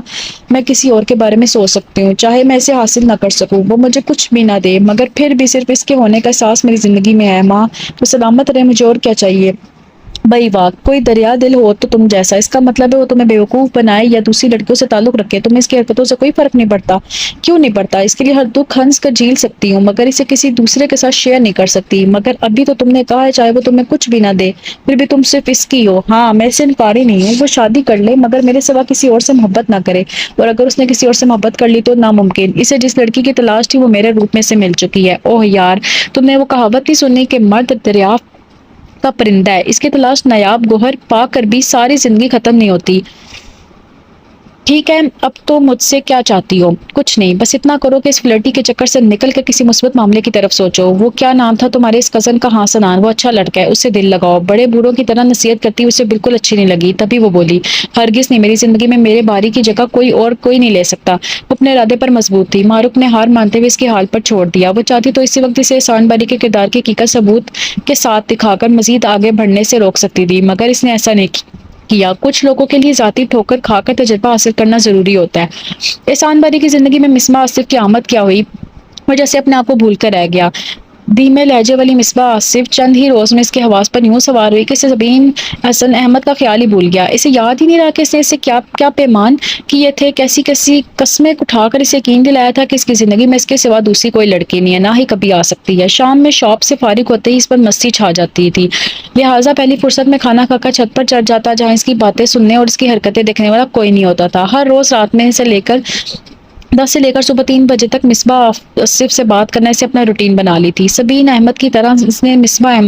[SPEAKER 1] میں کسی اور کے بارے میں سوچ سکتی ہوں، چاہے میں اسے حاصل نہ کر سکوں، وہ مجھے کچھ بھی نہ دے، مگر پھر بھی صرف اس کے ہونے کا احساس میری زندگی میں ہے ماں، تو سلامت رہے، مجھے اور کیا چاہیے؟ بھائی واہ، کوئی دریا دل ہو تو تم جیسا، اس کا مطلب ہے وہ تمہیں بیوقوف بنائے یا دوسری لڑکیوں سے تعلق رکھے، تمہیں اس کی حرکتوں سے کوئی فرق نہیں پڑتا؟ کیوں نہیں پڑتا؟ اس کے لیے ہر دکھ ہنس کر جھیل سکتی ہوں، مگر اسے کسی دوسرے کے ساتھ شیئر نہیں کر سکتی۔ مگر ابھی تو تم نے کہا ہے چاہے وہ تمہیں کچھ بھی نہ دے پھر بھی تم صرف اس کی ہو۔ ہاں میں اسے انکاری نہیں ہوں، وہ شادی کر لے مگر میرے سوا کسی اور سے محبت نہ کرے، اور اگر اس نے کسی اور سے محبت کر لی تو ناممکن، اسے جس لڑکی کی تلاش تھی وہ میرے روپ میں سے مل چکی ہے۔ اوہ یار، تم نے وہ کہاوت نہیں سنی کہ مرد دریافت کا پرندہ ہے، اس کی تلاش نایاب گوہر پا کر بھی ساری زندگی ختم نہیں ہوتی۔ ٹھیک ہے، اب تو مجھ سے کیا چاہتی ہو؟ کچھ نہیں، بس اتنا کرو کہ اس فلرٹی کے چکر سے نکل کے کسی مثبت معاملے کی طرف سوچو۔ وہ کیا نام تھا تمہارے اس کزن کا؟ ہاں سنان، وہ اچھا لڑکا ہے، اس سے دل لگاؤ۔ بڑے بوڑھوں کی طرح نصیحت کرتی اسے بالکل اچھی نہیں لگی، تبھی وہ بولی ہرگز نہیں، میری زندگی میں میرے باری کی جگہ کوئی نہیں لے سکتا۔ وہ اپنے ارادے پر مضبوط تھی، معروف نے ہار مانتے ہوئے اس کے حال پر چھوڑ دیا۔ وہ چاہتی تو اسی وقت اسے احسان باری کے کردار کی حقیقت ثبوت کے ساتھ دکھا کر مزید آگے بڑھنے سے روک سکتی تھی، مگر اس نے ایسا نہیں کیا۔ کچھ لوگوں کے لیے ذاتی ٹھوکر کھا کر تجربہ حاصل کرنا ضروری ہوتا ہے۔ احسان باری کی زندگی میں مصباح آصف کی آمد کیا ہوئی؟ وہ جیسے اپنے آپ کو بھول کر رہ گیا۔ دھیمے لہجے والی مصباح آصف چند ہی روز میں اس کے حواس پر یوں سوار ہوئی کہ سبین حسن احمد کا خیال ہی بھول گیا۔ اسے یاد ہی نہیں رہا کہ اس نے اسے کیا کیا پیمان کیے تھے، کیسی کیسی قسمیں اٹھا کر اسے یقین دلایا تھا کہ اس کی زندگی میں اس کے سوا دوسری کوئی لڑکی نہیں ہے، نہ ہی کبھی آ سکتی ہے۔ شام میں شاپ سے فارغ ہوتے ہی اس پر مستی چھا جاتی تھی، لہٰذا پہلی فرصت میں کھانا کھا کر چھت پر چڑھ جاتا جہاں اس کی باتیں سننے اور اس کی حرکتیں دیکھنے والا کوئی نہیں ہوتا تھا۔ ہر روز رات میں سے لے کر 10 سے لے کر صبح 3 بجے تک مصباح آصف سے بات کرنا اسے اپنا روٹین بنا لی تھی۔ سبین احمد کی طرح اس نے مصباح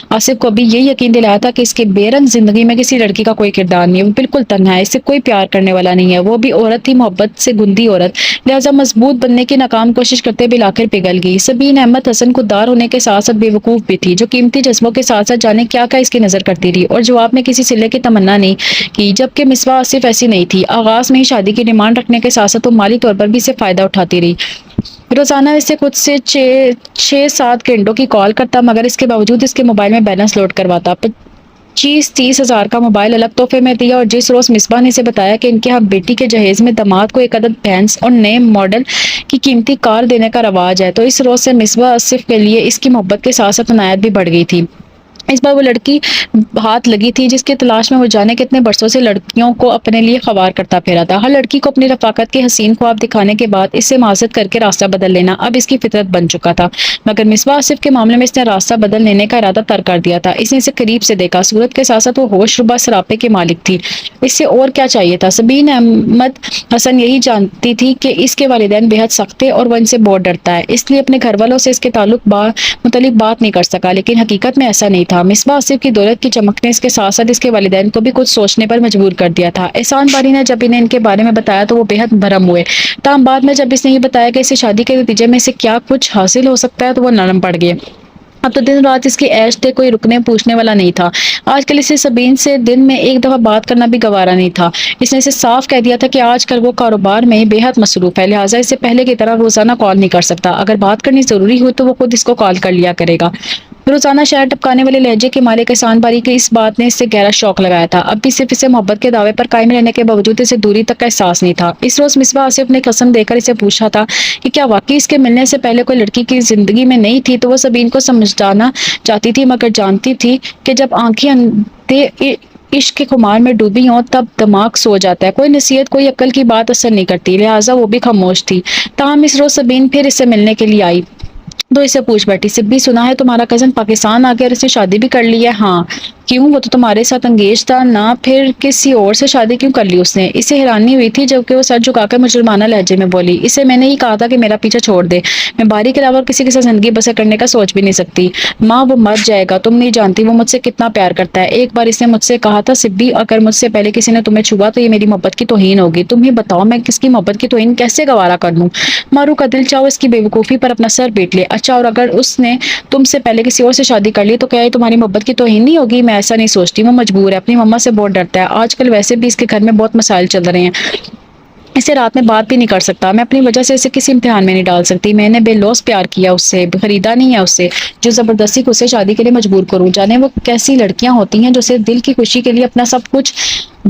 [SPEAKER 1] آصف کو بھی یہ یقین دلایا تھا کہ اس کے بے رنگ زندگی میں کسی لڑکی کا کوئی کردار نہیں ہے، وہ بالکل تنہا ہے، اس سے کوئی پیار کرنے والا نہیں ہے۔ وہ بھی عورت تھی، محبت سے گندی عورت، لہٰذا مضبوط بننے کی ناکام کوشش کرتے بھی آخر پگھل گئی۔ سبین احمد حسن خوددار ہونے کے ساتھ ساتھ بے وقوف بھی تھی، جو قیمتی جذبوں کے ساتھ ساتھ جانے کیا کیا اس کی نظر کرتی رہی اور جواب میں کسی صلے کی تمنا نہیں کی، جبکہ مصباح آصف ایسی نہیں تھی۔ آغاز میں ہی شادی کی ڈیمانڈ رکھنے کے ساتھ ساتھ وہ مالی طور پر بھی اسے فائدہ اٹھاتی رہی۔ روزانہ اسے خود سے 6-7 گھنٹوں کی کال کرتا، مگر اس کے باوجود اس کے موبائل میں بیلنس لوڈ کرواتا۔ 25-30 ہزار کا موبائل الگ تحفے میں دیا، اور جس روز مصباح نے اسے بتایا کہ ان کے ہاں بیٹی کے جہیز میں داماد کو ایک عدد بینز اور نئے ماڈل کی قیمتی کار دینے کا رواج ہے، تو اس روز سے مصباح آصف کے لیے اس کی محبت کے ساتھ ساتھ عنایت بھی بڑھ گئی تھی۔ اس بار وہ لڑکی ہاتھ لگی تھی جس کی تلاش میں وہ جانے کتنے برسوں سے لڑکیوں کو اپنے لیے خوار کرتا پھرا تھا۔ ہر لڑکی کو اپنی رفاقت کے حسین خواب دکھانے کے بعد اس سے معذرت کر کے راستہ بدل لینا اب اس کی فطرت بن چکا تھا، مگر مصباح آصف کے معاملے میں اس نے راستہ بدل لینے کا ارادہ ترک کر دیا تھا۔ اس نے اسے قریب سے دیکھا، صورت کے ساتھ ساتھ وہ ہوش ربا سراپے کی مالک تھی، اس سے اور کیا چاہیے تھا۔ سبین احمد حسن یہی جانتی تھی کہ اس کے والدین بے حد سخت تھے اور وہ ان سے بہت ڈرتا ہے، اس لیے اپنے گھر والوں سے اس کے تعلق متعلق بات نہیں کر سکا، لیکن حقیقت میں ایسا نہیں تھا۔ مصباح آصف کی دولت کی چمک نے اس کے ساتھ ساتھ اس کے والدین کو بھی کچھ سوچنے پر مجبور کر دیا تھا۔ احسان باری نے جب انہیں ان کے بارے میں بتایا تو وہ بے حد بھرم ہوئے، تاہم بعد میں جب اس نے یہ بتایا کہ اسے شادی کے نتیجے میں اسے کیا کچھ حاصل ہو سکتا ہے تو وہ نرم پڑ گئے۔ اب تو دن رات اس کی عیش تھے، کوئی رکنے پوچھنے والا نہیں تھا۔ آج کل اسے سبین سے دن میں ایک دفعہ بات کرنا بھی گوارا نہیں تھا۔ اس نے اسے صاف کہہ دیا تھا کہ آج کل وہ کاروبار میں بے حد مصروف ہے، لہٰذا اسے پہلے کی طرح روزانہ کال نہیں کر سکتا۔ اگر بات کرنی ضروری ہو تو وہ خود اس کو کال کر لیا کرے گا۔ روزانہ شہر ٹپکانے والے لہجے کے مالک احسان باری کی اس بات نے اس سے گہرا شوق لگایا تھا۔ اب بھی صرف اسے محبت کے دعوے پر قائم رہنے کے باوجود اسے دوری تک کا احساس نہیں تھا۔ اس روز مصباح آصف نے قسم دے کر اسے پوچھا تھا کہ کیا واقعی اس کے ملنے سے پہلے کوئی لڑکی کی زندگی میں نہیں تھی، تو وہ سبین کو سمجھانا چاہتی تھی، مگر جانتی تھی کہ جب آنکھیں اندھے عشق کے خمار میں ڈوبی ہوں تب دماغ سو جاتا ہے، کوئی نصیحت کوئی عقل کی بات اثر نہیں کرتی، لہٰذا وہ بھی خاموش تھی۔ تاہم اس روز سبین پھر اس سے ملنے کے لیے آئی تو اسے پوچھ بیٹھی، سبی سنا ہے تمہارا کزن پاکستان آ گیا اور اس نے شادی بھی کر لی ہے؟ ہاں۔ کیوں؟ وہ تو تمہارے ساتھ انگیج تھا نہ، پھر کسی اور سے شادی کیوں کر لی اس نے؟ اسے حیرانی ہوئی تھی جبکہ وہ سر جھکا کر مجرمانہ لہجے میں بولی، اسے میں نے ہی کہا تھا کہ میرا پیچھا چھوڑ دے، میں باری کے علاوہ کسی کے ساتھ زندگی بسر کرنے کا سوچ بھی نہیں سکتی۔ ماں وہ مر جائے گا، تم نہیں جانتی وہ مجھ سے کتنا پیار کرتا ہے۔ ایک بار اس نے مجھ سے کہا تھا، سبی اگر مجھ سے پہلے کسی نے تمہیں چھوا تو یہ میری محبت کی توہین ہوگی، تم ہی بتاؤ میں کس کی محبت کی توہین کیسے گوارا کر لوں؟ مارو کا دل چاہو اس کی بے وقوفی پر اپنا سر بیٹ لے۔ اچھا، اور اگر اس نے تم سے پہلے کسی اور سے شادی کر لی تو کیا یہ تمہاری محبت کی توہین نہیں ہوگی؟ میں ایسا نہیں سوچتی، وہ مجبور ہے، اپنی مما سے بہت ڈرتا ہے، آج کل ویسے بھی اس کے گھر میں بہت مسائل چل رہے ہیں، اسے رات میں بات بھی نہیں کر سکتا، میں اپنی وجہ سے اسے کسی امتحان میں نہیں ڈال سکتی، میں نے بے لوث پیار کیا اس سے، خریدا نہیں ہے اس سے جو زبردستی کو اسے شادی کے لیے مجبور کروں۔ جانے وہ کیسی لڑکیاں ہوتی ہیں جو صرف دل کی خوشی کے لیے اپنا سب کچھ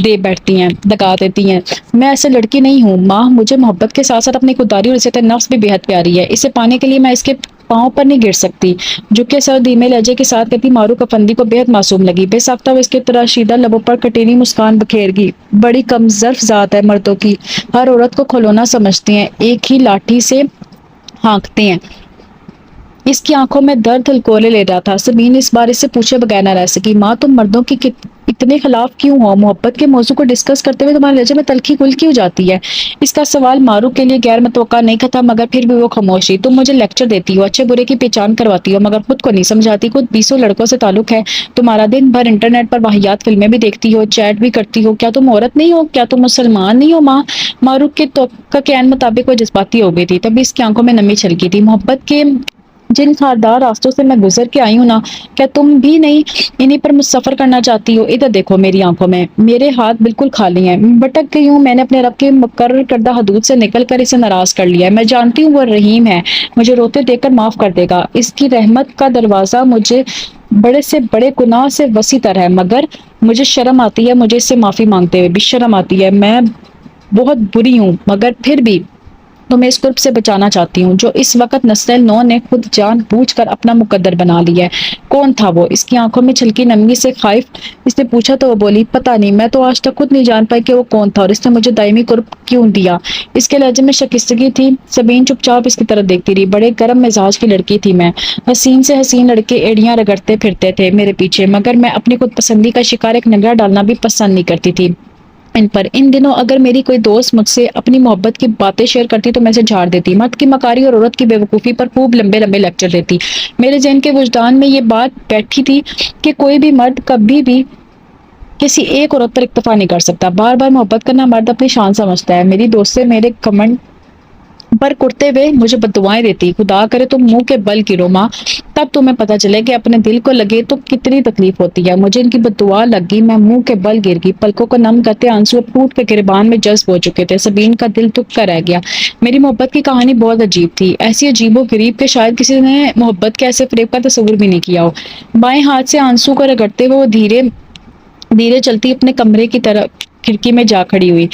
[SPEAKER 1] دے بیٹھتی ہیں، دگا دیتی ہیں۔ میں ایسے لڑکی نہیں ہوں ماں، مجھے محبت کے ساتھ ساتھ اپنی خودداری اور عزت نفس بھی بے حد پیاری ہے، اسے پانے کے لیے میں اس کے پاؤں پر نہیں گر سکتی۔ جھکے سر دھیمے لہجے کے ساتھ کہتی معروف افندی کو بے حد معصوم لگی، بے ساختہ وہ اس کے تراشیدہ لبوں پر کٹیلی مسکان بکھیر گئی۔ بڑی کم ظرف ذات ہے مردوں کی، ہر عورت کو کھلونا سمجھتے ہیں، ایک ہی لاٹھی سے ہانکتے ہیں۔ اس کی آنکھوں میں درد ہلکولے لے رہا تھا۔ سبین اس بار اس سے پوچھے بغیر نہ رہ سکی، ماں تم مردوں کی اتنے خلاف کیوں ہو؟ محبت کے موضوع کو ڈسکس کرتے ہوئے تمہارے لہجے میں تلخی گل کیوں جاتی ہے؟ اس کا سوال مارو کے لیے غیر متوقع نہیں تھا، مگر پھر بھی وہ خاموش تھی۔ تم مجھے لیکچر دیتی ہو، اچھے برے کی پہچان کرواتی ہو، مگر خود کو نہیں سمجھاتی۔ خود 20 لڑکوں سے تعلق ہے تمہارا، دن بھر انٹرنیٹ پر واہیات فلمیں بھی دیکھتی ہو، چیٹ بھی کرتی ہو، کیا تم عورت نہیں ہو؟ کیا تم مسلمان نہیں ہو ماں؟ مارو کے توقع کے عین مطابق وہ جذباتی ہو گئی تھی، تبھی اس کی آنکھوں میں نمی چھلکی تھی۔ محبت کے جن خاردار راستوں سے میں گزر کے آئی ہوں نا، کیا تم بھی نہیں انہی پر سفر کرنا چاہتی ہو؟ ادھر دیکھو میری آنکھوں میں، میرے ہاتھ بالکل خالی ہیں، بھٹک گئی ہوں، میں نے اپنے رب کے مقرر کردہ حدود سے نکل کر اسے ناراض کر لیا ہے۔ میں جانتی ہوں وہ رحیم ہے، مجھے روتے دیکھ کر معاف کر دے گا، اس کی رحمت کا دروازہ مجھے بڑے سے بڑے گناہ سے وسیع تر ہے، مگر مجھے شرم آتی ہے، مجھے اس سے معافی مانگتے ہوئے بھی شرم آتی ہے، میں بہت بری ہوں، مگر پھر بھی تمہیں اس قرب سے بچانا چاہتی ہوں جو اس وقت نسل نو نے خود جان بوجھ کر اپنا مقدر بنا لیا ہے۔ کون تھا وہ؟ اس کی آنکھوں میں چھلکی نمگی سے خائف اس نے پوچھا تو وہ بولی پتہ نہیں، میں تو آج تک خود نہیں جان پائی کہ وہ کون تھا اور اس نے مجھے دائمی قرب کیوں دیا۔ اس کے لہجے میں شکستگی تھی۔ سبین چپ چاپ اس کی طرف دیکھتی رہی۔ بڑے گرم مزاج کی لڑکی تھی میں، حسین سے حسین لڑکے ایڑیاں رگڑتے پھرتے تھے میرے پیچھے، مگر میں اپنی خود پسندی کا شکار ایک نگرہ ڈالنا بھی پسند نہیں کرتی تھی ان پر۔ ان دنوں اگر میری کوئی دوست مجھ سے اپنی محبت کی باتیں شیئر کرتی تو میں اسے جھاڑ دیتی، مرد کی مکاری اور عورت کی بے وقوفی پر خوب لمبے لمبے لیکچر دیتی۔ میرے ذہن کے وجدان میں یہ بات بیٹھی تھی کہ کوئی بھی مرد کبھی بھی کسی ایک عورت پر اکتفا نہیں کر سکتا، بار بار محبت کرنا مرد اپنی شان سمجھتا ہے۔ میری دوست سے میرے کمنٹ پر کرتے ہوئے مجھے بددعائیں دیتی، خدا کرے تم منہ کے بل گرو ماں، تب تمہیں پتہ چلے کہ اپنے دل کو لگے تو کتنی تکلیف ہوتی ہے۔ مجھے ان کی بددعا لگ گئی، میں منہ کے بل گر گئی، پلکوں کو نم کرتے آنسو پھوٹ کے گریبان میں جذب ہو چکے تھے۔ سبین کا دل دکھ کر رہ گیا۔ میری محبت کی کہانی بہت عجیب تھی، ایسی عجیب و غریب کہ شاید کسی نے محبت کے ایسے فریب کا تصور بھی نہیں کیا ہو۔ بائیں ہاتھ سے آنسو کو رگڑتے ہوئے وہ دھیرے دھیرے چلتی اپنے کمرے کی طرف کھڑکی میں جا کھڑی ہوئی۔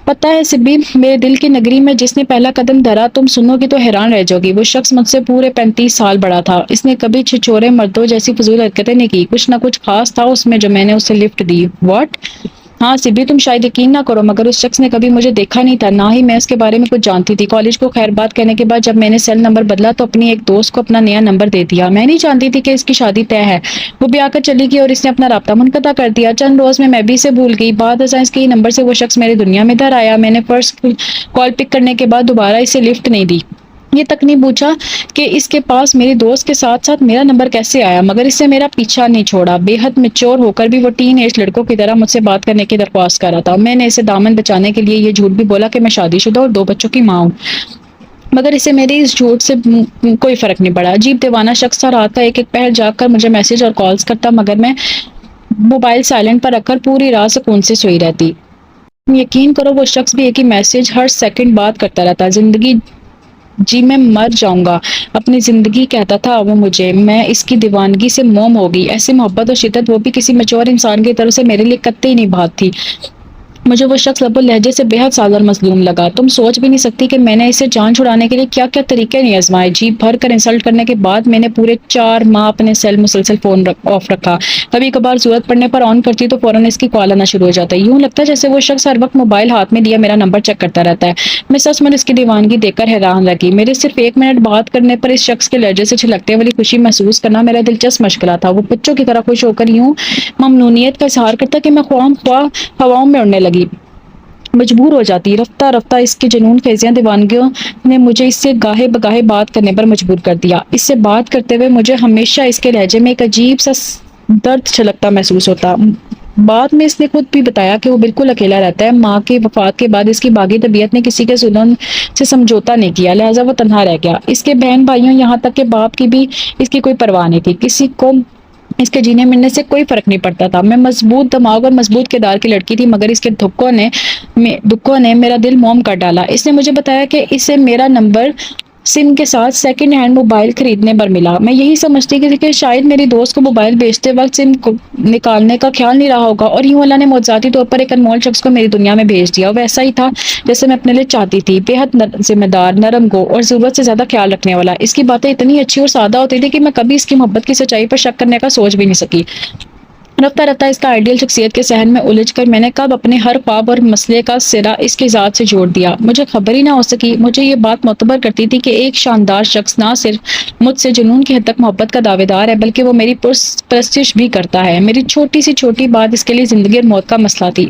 [SPEAKER 1] پتہ ہے سبی، میرے دل کی نگری میں جس نے پہلا قدم دھرا، تم سنو گی تو حیران رہ جاؤ گی۔ وہ شخص مجھ سے پورے 35 سال بڑا تھا۔ اس نے کبھی چھچورے مردوں جیسی فضول حرکتیں نہیں کی، کچھ نہ کچھ خاص تھا اس میں جو میں نے اسے لفٹ دی۔ واٹ؟ ہاں سبی، تم شاید یقین نہ کرو مگر اس شخص نے کبھی مجھے دیکھا نہیں تھا، نہ ہی میں اس کے بارے میں کچھ جانتی تھی۔ کالج کو خیر بات کہنے کے بعد جب میں نے سیل نمبر بدلا تو اپنی ایک دوست کو اپنا نیا نمبر دے دیا۔ میں نہیں جانتی تھی کہ اس کی شادی طے ہے، وہ بھی آ کر چلی گئی اور اس نے اپنا رابطہ منقطع کر دیا۔ چند روز میں بھی اسے بھول گئی۔ بعد ازاں اس کے نمبر سے وہ شخص میری دنیا میں ادھر آیا۔ میں نے فرسٹ کال پک کرنے کے بعد دوبارہ اسے لفٹ نہیں دی، یہ تک نہیں پوچھا کہ اس کے پاس میری دوست کے ساتھ ساتھ میرا نمبر کیسے آیا، مگر اس سے میرا پیچھا نہیں چھوڑا۔ بے حد میچور ہو کر بھی وہ ٹین ایج لڑکوں کی طرح مجھ سے بات کرنے کی درخواست کر رہا تھا۔ میں نے اسے دامن بچانے کے لیے یہ جھوٹ بھی بولا کہ میں شادی شدہ اور 2 بچوں کی ماں ہوں، مگر اسے میری اس جھوٹ سے کوئی فرق نہیں پڑا۔ عجیب دیوانہ شخص تھا، رات کا ایک پہر جاگ کر مجھے میسج اور کالز کرتا، مگر میں موبائل سائلنٹ پر رکھ کر پوری رات سکون سے سوئی رہتی۔ یقین کرو وہ شخص بھی ایک ہی میسج ہر سیکنڈ بات کرتا رہتا، زندگی جی میں مر جاؤں گا اپنی زندگی کہتا تھا وہ مجھے۔ میں اس کی دیوانگی سے موم ہو گئی، ایسے محبت اور شدت وہ بھی کسی میچور انسان کی طرف سے میرے لیے قطعی نہیں بات تھی۔ مجھے وہ شخص لب و لہجے سے بے حد سادہ اور مظلوم لگا۔ تم سوچ بھی نہیں سکتی کہ میں نے اسے جان چھڑانے کے لیے کیا کیا طریقے نہیں آزمائے۔ جی بھر کر انسلٹ کرنے کے بعد میں نے پورے 4 ماہ اپنے سیل مسلسل فون آف رکھا، کبھی کبھار ضرورت پڑنے پر آن کرتی تو فوراً اس کی کال آنا شروع ہو جاتا ہے۔ یوں لگتا ہے جیسے وہ شخص ہر وقت موبائل ہاتھ میں لیا میرا نمبر چیک کرتا رہتا ہے۔ میں سچ میں اس کی دیوانگی دیکھ کر حیران رہ گئی۔ میرے صرف 1 منٹ بات کرنے پر اس شخص کے لہجے سے چھلکتے والی خوشی محسوس کرنا میرا دلچسپ مشغلہ تھا۔ وہ بچوں کی طرح خوش ہو کر یوں ممنونیت کا اظہار کرتا کہ میں خواہ خواہ ہواؤں میں اڑنے لگی، مجبور ہو جاتی۔ رفتہ رفتہ اس کے جنون خیزیاں دیوانگیوں نے مجھے اس سے گاہے بگاہے بات کرنے پر مجبور کر دیا۔ اس سے بات کرتے ہوئے مجھے ہمیشہ اس کے لہجے میں ایک عجیب سا درد چھلکتا محسوس ہوتا۔ بعد میں اس نے خود بھی بتایا کہ وہ بالکل اکیلا رہتا ہے، ماں کی وفات کے بعد اس کی باغی طبیعت نے کسی کے ظلم سے سمجھوتا نہیں کیا، لہٰذا وہ تنہا رہ گیا۔ اس کے بہن بھائیوں یہاں تک کہ باپ کی بھی اس کی کوئی پرواہ نہیں تھی، کسی کو اس کے جینے ملنے سے کوئی فرق نہیں پڑتا تھا۔ میں مضبوط دماغ اور مضبوط کردار کی لڑکی تھی، مگر اس کے دکھوں نے میرا دل موم کر ڈالا۔ اس نے مجھے بتایا کہ اسے میرا نمبر سم کے ساتھ سیکنڈ ہینڈ موبائل خریدنے پر ملا۔ میں یہی سمجھتی کہ شاید میری دوست کو موبائل بیچتے وقت سم نکالنے کا خیال نہیں رہا ہوگا، اور یوں اللہ نے معجزاتی طور پر ایک انمول شخص کو میری دنیا میں بھیج دیا۔ وہ ایسا ہی تھا جیسے میں اپنے لیے چاہتی تھی، بے حد ذمہ دار، نرم گو اور ضرورت سے زیادہ خیال رکھنے والا۔ اس کی باتیں اتنی اچھی اور سادہ ہوتی تھی کہ میں کبھی اس کی محبت کی سچائی پر شک کرنے کا سوچ بھی نہیں سکی۔ رفتہ رفتہ اس کا آئیڈیل شخصیت کے صحن میں الجھ کر میں نے کب اپنے ہر خواب اور مسئلے کا سرا اس کی ذات سے جوڑ دیا، مجھے خبر ہی نہ ہو سکی۔ مجھے یہ بات معتبر کرتی تھی کہ ایک شاندار شخص نہ صرف مجھ سے جنون کی حد تک محبت کا دعوے دار ہے، بلکہ وہ میری پرستش بھی کرتا ہے۔ میری چھوٹی سی چھوٹی بات اس کے لیے زندگی اور موت کا مسئلہ تھی۔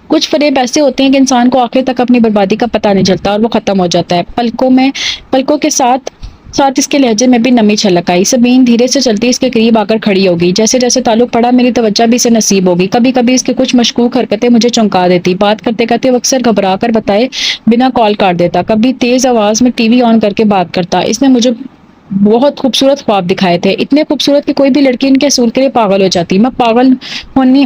[SPEAKER 1] کچھ فریب ایسے ہوتے ہیں کہ انسان کو آخر تک اپنی بربادی کا پتہ نہیں چلتا اور وہ ختم ہو جاتا ہے۔ پلکوں کے ساتھ اس کے لہجے میں بھی نمی چھلک آئی۔ سبین دھیرے سے چلتی اس کے قریب آ کر کھڑی ہو گئی۔ جیسے جیسے تعلق پڑا میری توجہ بھی اسے نصیب ہوگی۔ کبھی کبھی اس کی کچھ مشکوک حرکتیں مجھے چونکا دیتی۔ بات کرتے کرتے وہ اکثر گھبرا کر بتائے بنا کال کاٹ دیتا، کبھی تیز آواز میں ٹی وی آن کر کے بات کرتا۔ اس نے مجھے بہت خوبصورت خواب دکھائے تھے، اتنے خوبصورت کہ کوئی بھی لڑکی ان کے حصول کے لیے پاگل ہو جاتی۔ میں پاگل ہونے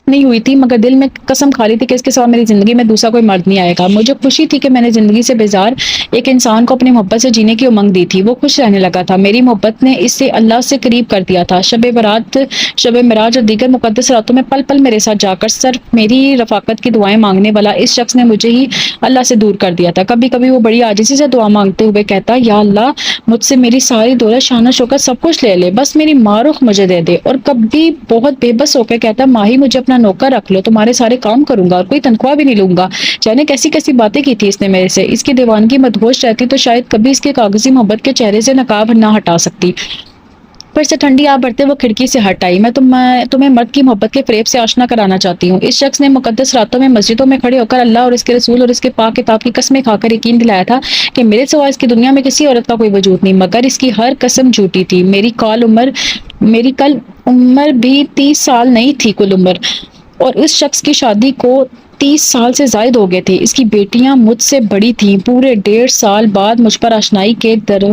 [SPEAKER 1] نہیں ہوئی تھی، مگر دل میں قسم کھا لی تھی کہ اس کے سوا میری زندگی میں دوسرا کوئی مرد نہیں آئے گا۔ مجھے خوشی تھی کہ میں نے زندگی سے بیزار ایک انسان کو اپنی محبت سے جینے کی امنگ دی تھی۔ وہ خوش رہنے لگا تھا، میری محبت نے اسے اللہ سے قریب کر دیا تھا۔ شب برات، شب معراج اور دیگر مقدس راتوں میں پل پل میرے ساتھ جا کر صرف میری رفاقت کی دعائیں مانگنے والا اس شخص نے مجھے ہی اللہ سے دور کر دیا تھا۔ کبھی کبھی وہ بڑی عاجزی سے دعا مانگتے ہوئے کہتا، یا اللہ مجھ سے میری ساری دولت، شان و شوکت سب کچھ لے لے، بس میری ماں رخ مجھے دے دے۔ اور کبھی بہت بے بس ہو کے کہتا، ماہی مجھے اپنا نوکر رکھ لو، تمہارے سارے کام کروں گا اور کوئی تنخواہ بھی نہیں لوں گا۔ جانے کیسی کیسی باتیں کی تھی اس نے میرے سے۔ اس کی دیوانگی مدہوش رہتی تو شاید کبھی اس کے کاغذی محبت کے چہرے سے نقاب نہ ہٹا سکتی۔ پر سے ٹھنڈی آ بڑھتے وہ کھڑکی سے ہٹ آئی۔ میں تمہیں مرد کی محبت کے فریب سے آشنا کرانا چاہتی ہوں۔ اس شخص نے مقدس راتوں میں مسجدوں میں کھڑے ہو کر اللہ اور اس کے رسول اور اس کے پاک کتاب کی قسمیں کھا کر یقین دلایا تھا کہ میرے سوا اس کی دنیا میں کسی عورت کا کوئی وجود نہیں، مگر اس کی ہر قسم جھوٹی تھی۔ میری کل عمر بھی 30 سال نہیں تھی کل عمر، اور اس شخص کی شادی کو 30 سال سے زائد ہو گئے تھے۔ اس کی بیٹیاں مجھ سے بڑی تھیں۔ پورے 1.5 سال بعد مجھ پر آشنائی کے در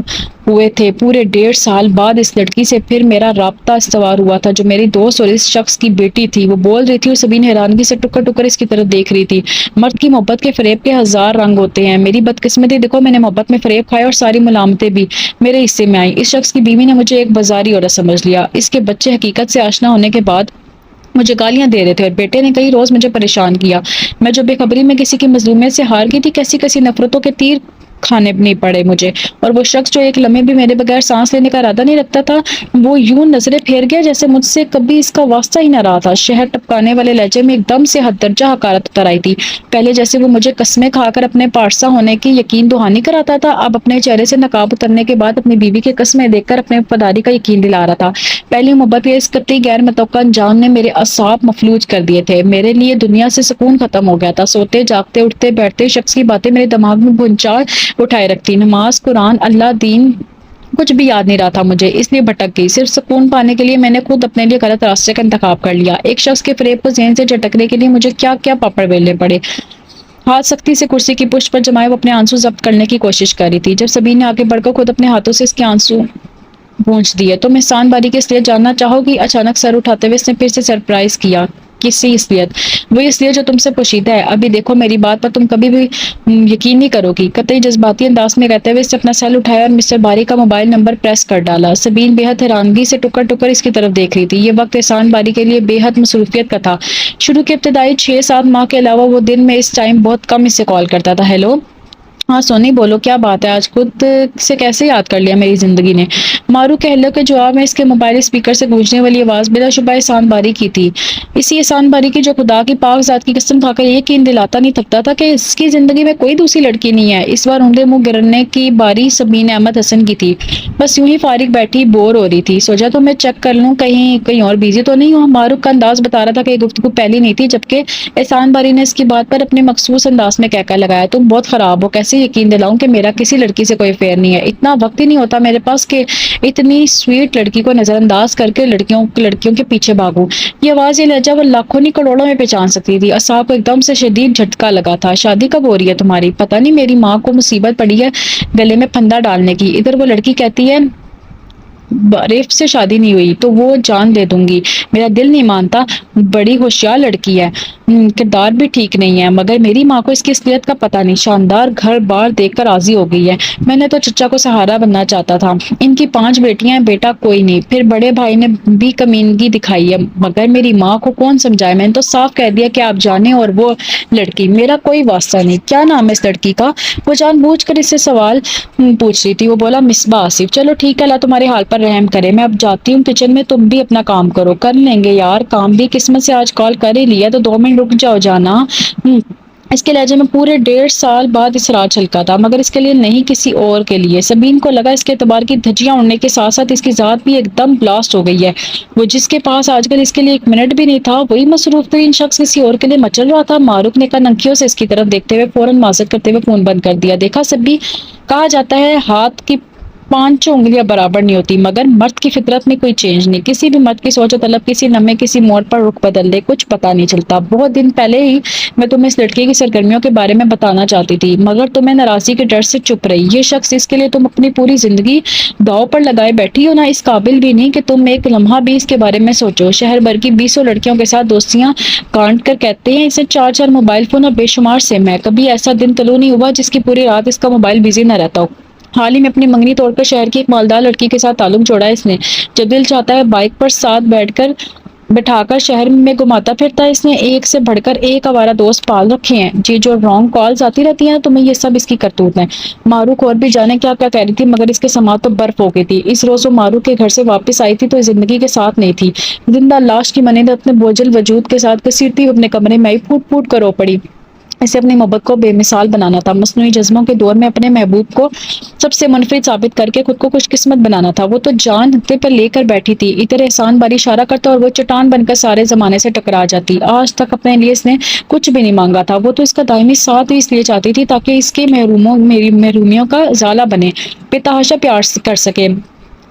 [SPEAKER 1] ہوئے تھے۔ پورے 1.5 سال بعد اس لڑکی سے پھر میرا رابطہ استوار ہوا تھا جو میری دوست اور اس شخص کی بیٹی تھی۔ وہ بول رہی تھی اور سبین حیرانگی سے ٹکر ٹکر اس کی طرف دیکھ رہی تھی۔ مرد کی محبت کے فریب کے 1000 رنگ ہوتے ہیں۔ میری بدقسمتی دیکھو، میں نے محبت میں فریب کھایا اور ساری ملامتیں بھی میرے حصے میں آئیں۔ اس شخص کی بیوی نے مجھے ایک بازاری عورت سمجھ لیا۔ اس کے بچے حقیقت سے آشنا ہونے کے بعد مجھے گالیاں دے رہے تھے اور بیٹے نے کئی روز مجھے پریشان کیا۔ میں جو بے خبری میں کسی کی مظلومیت سے ہار گئی تھی، کیسی کیسی نفرتوں کے تیر کھانے نہیں پڑے مجھے۔ اور وہ شخص جو ایک لمحے بھی میرے بغیر سانس لینے کا ارادہ نہیں رکھتا تھا، وہ یوں نظریں پھیر گیا جیسے مجھ سے کبھی اس کا واسطہ ہی نہ رہا تھا۔ شہر ٹپکانے والے لہجے میں ایک دم سے حد درجہ حقارت اتر آئی تھی۔ پہلے جیسے وہ مجھے قسمیں کھا کر اپنے پارسا ہونے کی یقین دہانی کراتا تھا، اب اپنے چہرے سے نقاب اترنے کے بعد اپنی بیوی کی قسمیں دیکھ کر اپنے وفاداری کا یقین دلا رہا تھا۔ پہلی محبت کے اس قطعی غیر متوقع انجام نے میرے اعصاب مفلوج کر دیے تھے۔ میرے لیے دنیا سے سکون ختم ہو گیا تھا۔ سوتے جاگتے اٹھتے بیٹھتے شخص کی باتیں میرے دماغ میں بھونچال اٹھائے رکھتی۔ نماز، قرآن، اللہ، دین کچھ بھی یاد نہیں رہا تھا مجھے، اس لیے بھٹک گئی۔ صرف سکون پانے کے لیے میں نے خود اپنے لیے غلط راستے کا انتخاب کر لیا۔ ایک شخص کے فریب کو ذہن سے جھٹکنے کے لیے مجھے کیا کیا پاپڑ بیلنے پڑے۔ ہاتھ سختی سے کرسی کی پشت پر جمائے وہ اپنے آنسو ضبط کرنے کی کوشش کر رہی تھی۔ جب سبین نے آگے بڑھ کر خود اپنے ہاتھوں سے اس کے آنسو پہنچ دیے۔ تم احسان باری کے اس لیے جاننا چاہو گی؟ اچانک سر اٹھاتے ہوئے اس نے پھر سے سرپرائز کیا۔ کسی اس لیے؟ وہ اس لیے جو تم سے پوشیدہ ہے۔ ابھی دیکھو، میری بات پر تم کبھی بھی یقین نہیں کرو گی۔ قطعی جذباتی انداز میں کہتے ہوئے اس نے اپنا سیل اٹھایا اور مسٹر باری کا موبائل نمبر پریس کر ڈالا۔ سبین بے حد حیرانگی سے ٹکر ٹکر اس کی طرف دیکھ رہی تھی۔ یہ وقت احسان باری کے لیے بے حد مصروفیت کا تھا۔ شروع کے ابتدائی 6-7 ماہ کے علاوہ وہ دن میں اس ٹائم بہت کم اس سے کال کرتا تھا۔ ہیلو، ہاں سونی بولو، کیا بات ہے؟ آج خود سے کیسے یاد کر لیا میری زندگی نے؟ مارو کے ہیلو کے جواب میں اس کے موبائل اسپیکر سے گونجنے والی آواز بلا شبہ احسان باری کی تھی۔ اسی احسان باری کی جو خدا کی پاک ذات کی قسم کھا کر یہ یقین دلاتا نہیں تھکتا تھا کہ اس کی زندگی میں کوئی دوسری لڑکی نہیں ہے۔ اس بار اونڈے منہ گرنے کی باری سبین احمد حسن کی تھی۔ بس یوں ہی فارغ بیٹھی بور ہو رہی تھی۔ سوچا تو میں چیک کر لوں کہیں اور بیزی تو نہیں ہوں۔ مارو کا انداز بتا رہا تھا کہ یہ گفتگو پہلی نہیں تھی، جبکہ احسان باری نے اس کی بات پر اپنے مخصوص انداز میں کہکا لگایا، تم بہت خراب ہو، کیسے یقین دلاؤں کہ میرا کسی لڑکی سے کوئی افیئر نہیں ہے؟ اتنا وقت ہی نہیں ہوتا میرے پاس کہ اتنی سویٹ لڑکی کو نظر انداز کر کے لڑکیوں کے پیچھے بھاگوں۔ یہ آواز، یہ لہجہ وہ لاکھوں نہیں کروڑوں میں پہچان سکتی تھی۔ اعصاب کو ایک دم سے شدید جھٹکا لگا تھا۔ شادی کب ہو رہی ہے تمہاری؟ پتہ نہیں، میری ماں کو مصیبت پڑی ہے گلے میں پھندا ڈالنے کی۔ ادھر وہ لڑکی کہتی ہے ریف سے شادی نہیں ہوئی تو وہ جان دے دوں گی۔ میرا دل نہیں مانتا، بڑی ہوشیار لڑکی ہے، کردار بھی ٹھیک نہیں ہے، مگر میری ماں کو اس کی اصلیت کا پتہ نہیں۔ شاندار گھر بار دیکھ کر راضی ہو گئی ہے۔ میں نے تو چچا کو سہارا بننا چاہتا تھا۔ ان کی 5 بیٹیاں ہیں، بیٹا کوئی نہیں۔ پھر بڑے بھائی نے بھی کمینگی دکھائی ہے، مگر میری ماں کو کون سمجھائے؟ میں نے تو صاف کہہ دیا کہ آپ جانیں، اور وہ لڑکی میرا کوئی واسطہ نہیں۔ کیا نام ہے اس لڑکی کا؟ وہ جان بوجھ کر اس سے سوال پوچھ رہی تھی۔ وہ بولا مصباح آصف۔ چلو ٹھیک ہے، اللہ تمہارے حال پر رحم کرے، میں اب جاتی ہوں کچن میں، تم بھی اپنا کام کرو۔ کر لیں گے یار کام بھی، قسمت سے آج کال کر ہی لیا تو 2 منٹ رک جاؤ جانا۔ اس کے لہجے میں پورے 1.5 سال بعد اصرار چھلکا تھا، مگر اس کے لیے نہیں، کسی اور کے لیے۔ سبین کو لگا اس کے اعتبار کی دھجیاں اڑنے کے ساتھ ساتھ اس کی ذات بھی ایک دم بلاسٹ ہو گئی ہے۔ وہ جس کے پاس آج کل اس کے لیے 1 منٹ بھی نہیں تھا، وہی مصروف ترین شخص کسی اور کے لیے مچل رہا تھا۔ معروف نے کنکھیوں سے اس کی طرف دیکھتے ہوئے فوراً معذرت کرتے ہوئے فون بند کر دیا۔ دیکھا سبی، کہا جاتا ہے ہاتھ کی پانچوں انگلیاں برابر نہیں ہوتی، مگر مرد کی فطرت میں کوئی چینج نہیں۔ کسی بھی مرد کی سوچ و طلب کسی لمحے کسی موڑ پر رخ بدل دے، کچھ پتا نہیں چلتا۔ بہت دن پہلے ہی میں تمہیں اس لڑکی کی سرگرمیوں کے بارے میں بتانا چاہتی تھی، مگر تمہیں ناراضی کے ڈر سے چپ رہی۔ یہ شخص جس کے لیے تم اپنی پوری زندگی داؤ پر لگائے بیٹھی ہو نا، اس قابل بھی نہیں کہ تم ایک لمحہ بھی اس کے بارے میں سوچو۔ شہر بھر کی 20 لڑکیوں کے ساتھ دوستیاں کاٹ کر کہتے ہیں اسے 4 موبائل فون اور بے شمار سم ہے، کبھی ایسا دن طلوع نہیں ہوا جس کی پوری رات اس کا موبائل بزی نہ رہتا ہو۔ حال ہی میں اپنی منگنی توڑ کر شہر کی ایک مالدار لڑکی کے ساتھ تعلق جوڑا ہے اس نے۔ جب دل چاہتا ہے بائک پر ساتھ بٹھا کر شہر میں گھماتا پھرتا ہے اس نے۔ ایک سے بڑھ کر ایک آوارہ دوست پال رکھے ہیں جی، جو رانگ کالز آتی رہتی ہیں تمہیں، یہ سب اس کی کرتوت ہیں۔ معروف اور بھی جانے کیا کیا کہہ رہی تھی، مگر اس کے سماعت تو برف ہو گئی تھی۔ اس روز وہ معروف کے گھر سے واپس آئی تھی تو اس زندگی کے ساتھ نہیں تھی۔ زندہ لاش کی مانند اپنے بوجھل وجود کے ساتھ گھسیٹتی ہوئی اپنے کمرے میں آئی، پھوٹ پھوٹ کر رو پڑی۔ اسے اپنی محبت کو بے مثال بنانا تھا، مصنوعی جذبوں کے دور میں اپنے محبوب کو سب سے منفرد ثابت کر کے خود کو خوش قسمت بنانا تھا۔ وہ تو جان ہتھے پر لے کر بیٹھی تھی، ادھر احسان باری اشارہ کرتا اور وہ چٹان بن کر سارے زمانے سے ٹکرا جاتی۔ آج تک اپنے لیے اس نے کچھ بھی نہیں مانگا تھا، وہ تو اس کا دائمی ساتھ ہی اس لیے چاہتی تھی تاکہ اس کے محرومیوں کا ازالہ بنے، بے تحاشا پیار کر سکے۔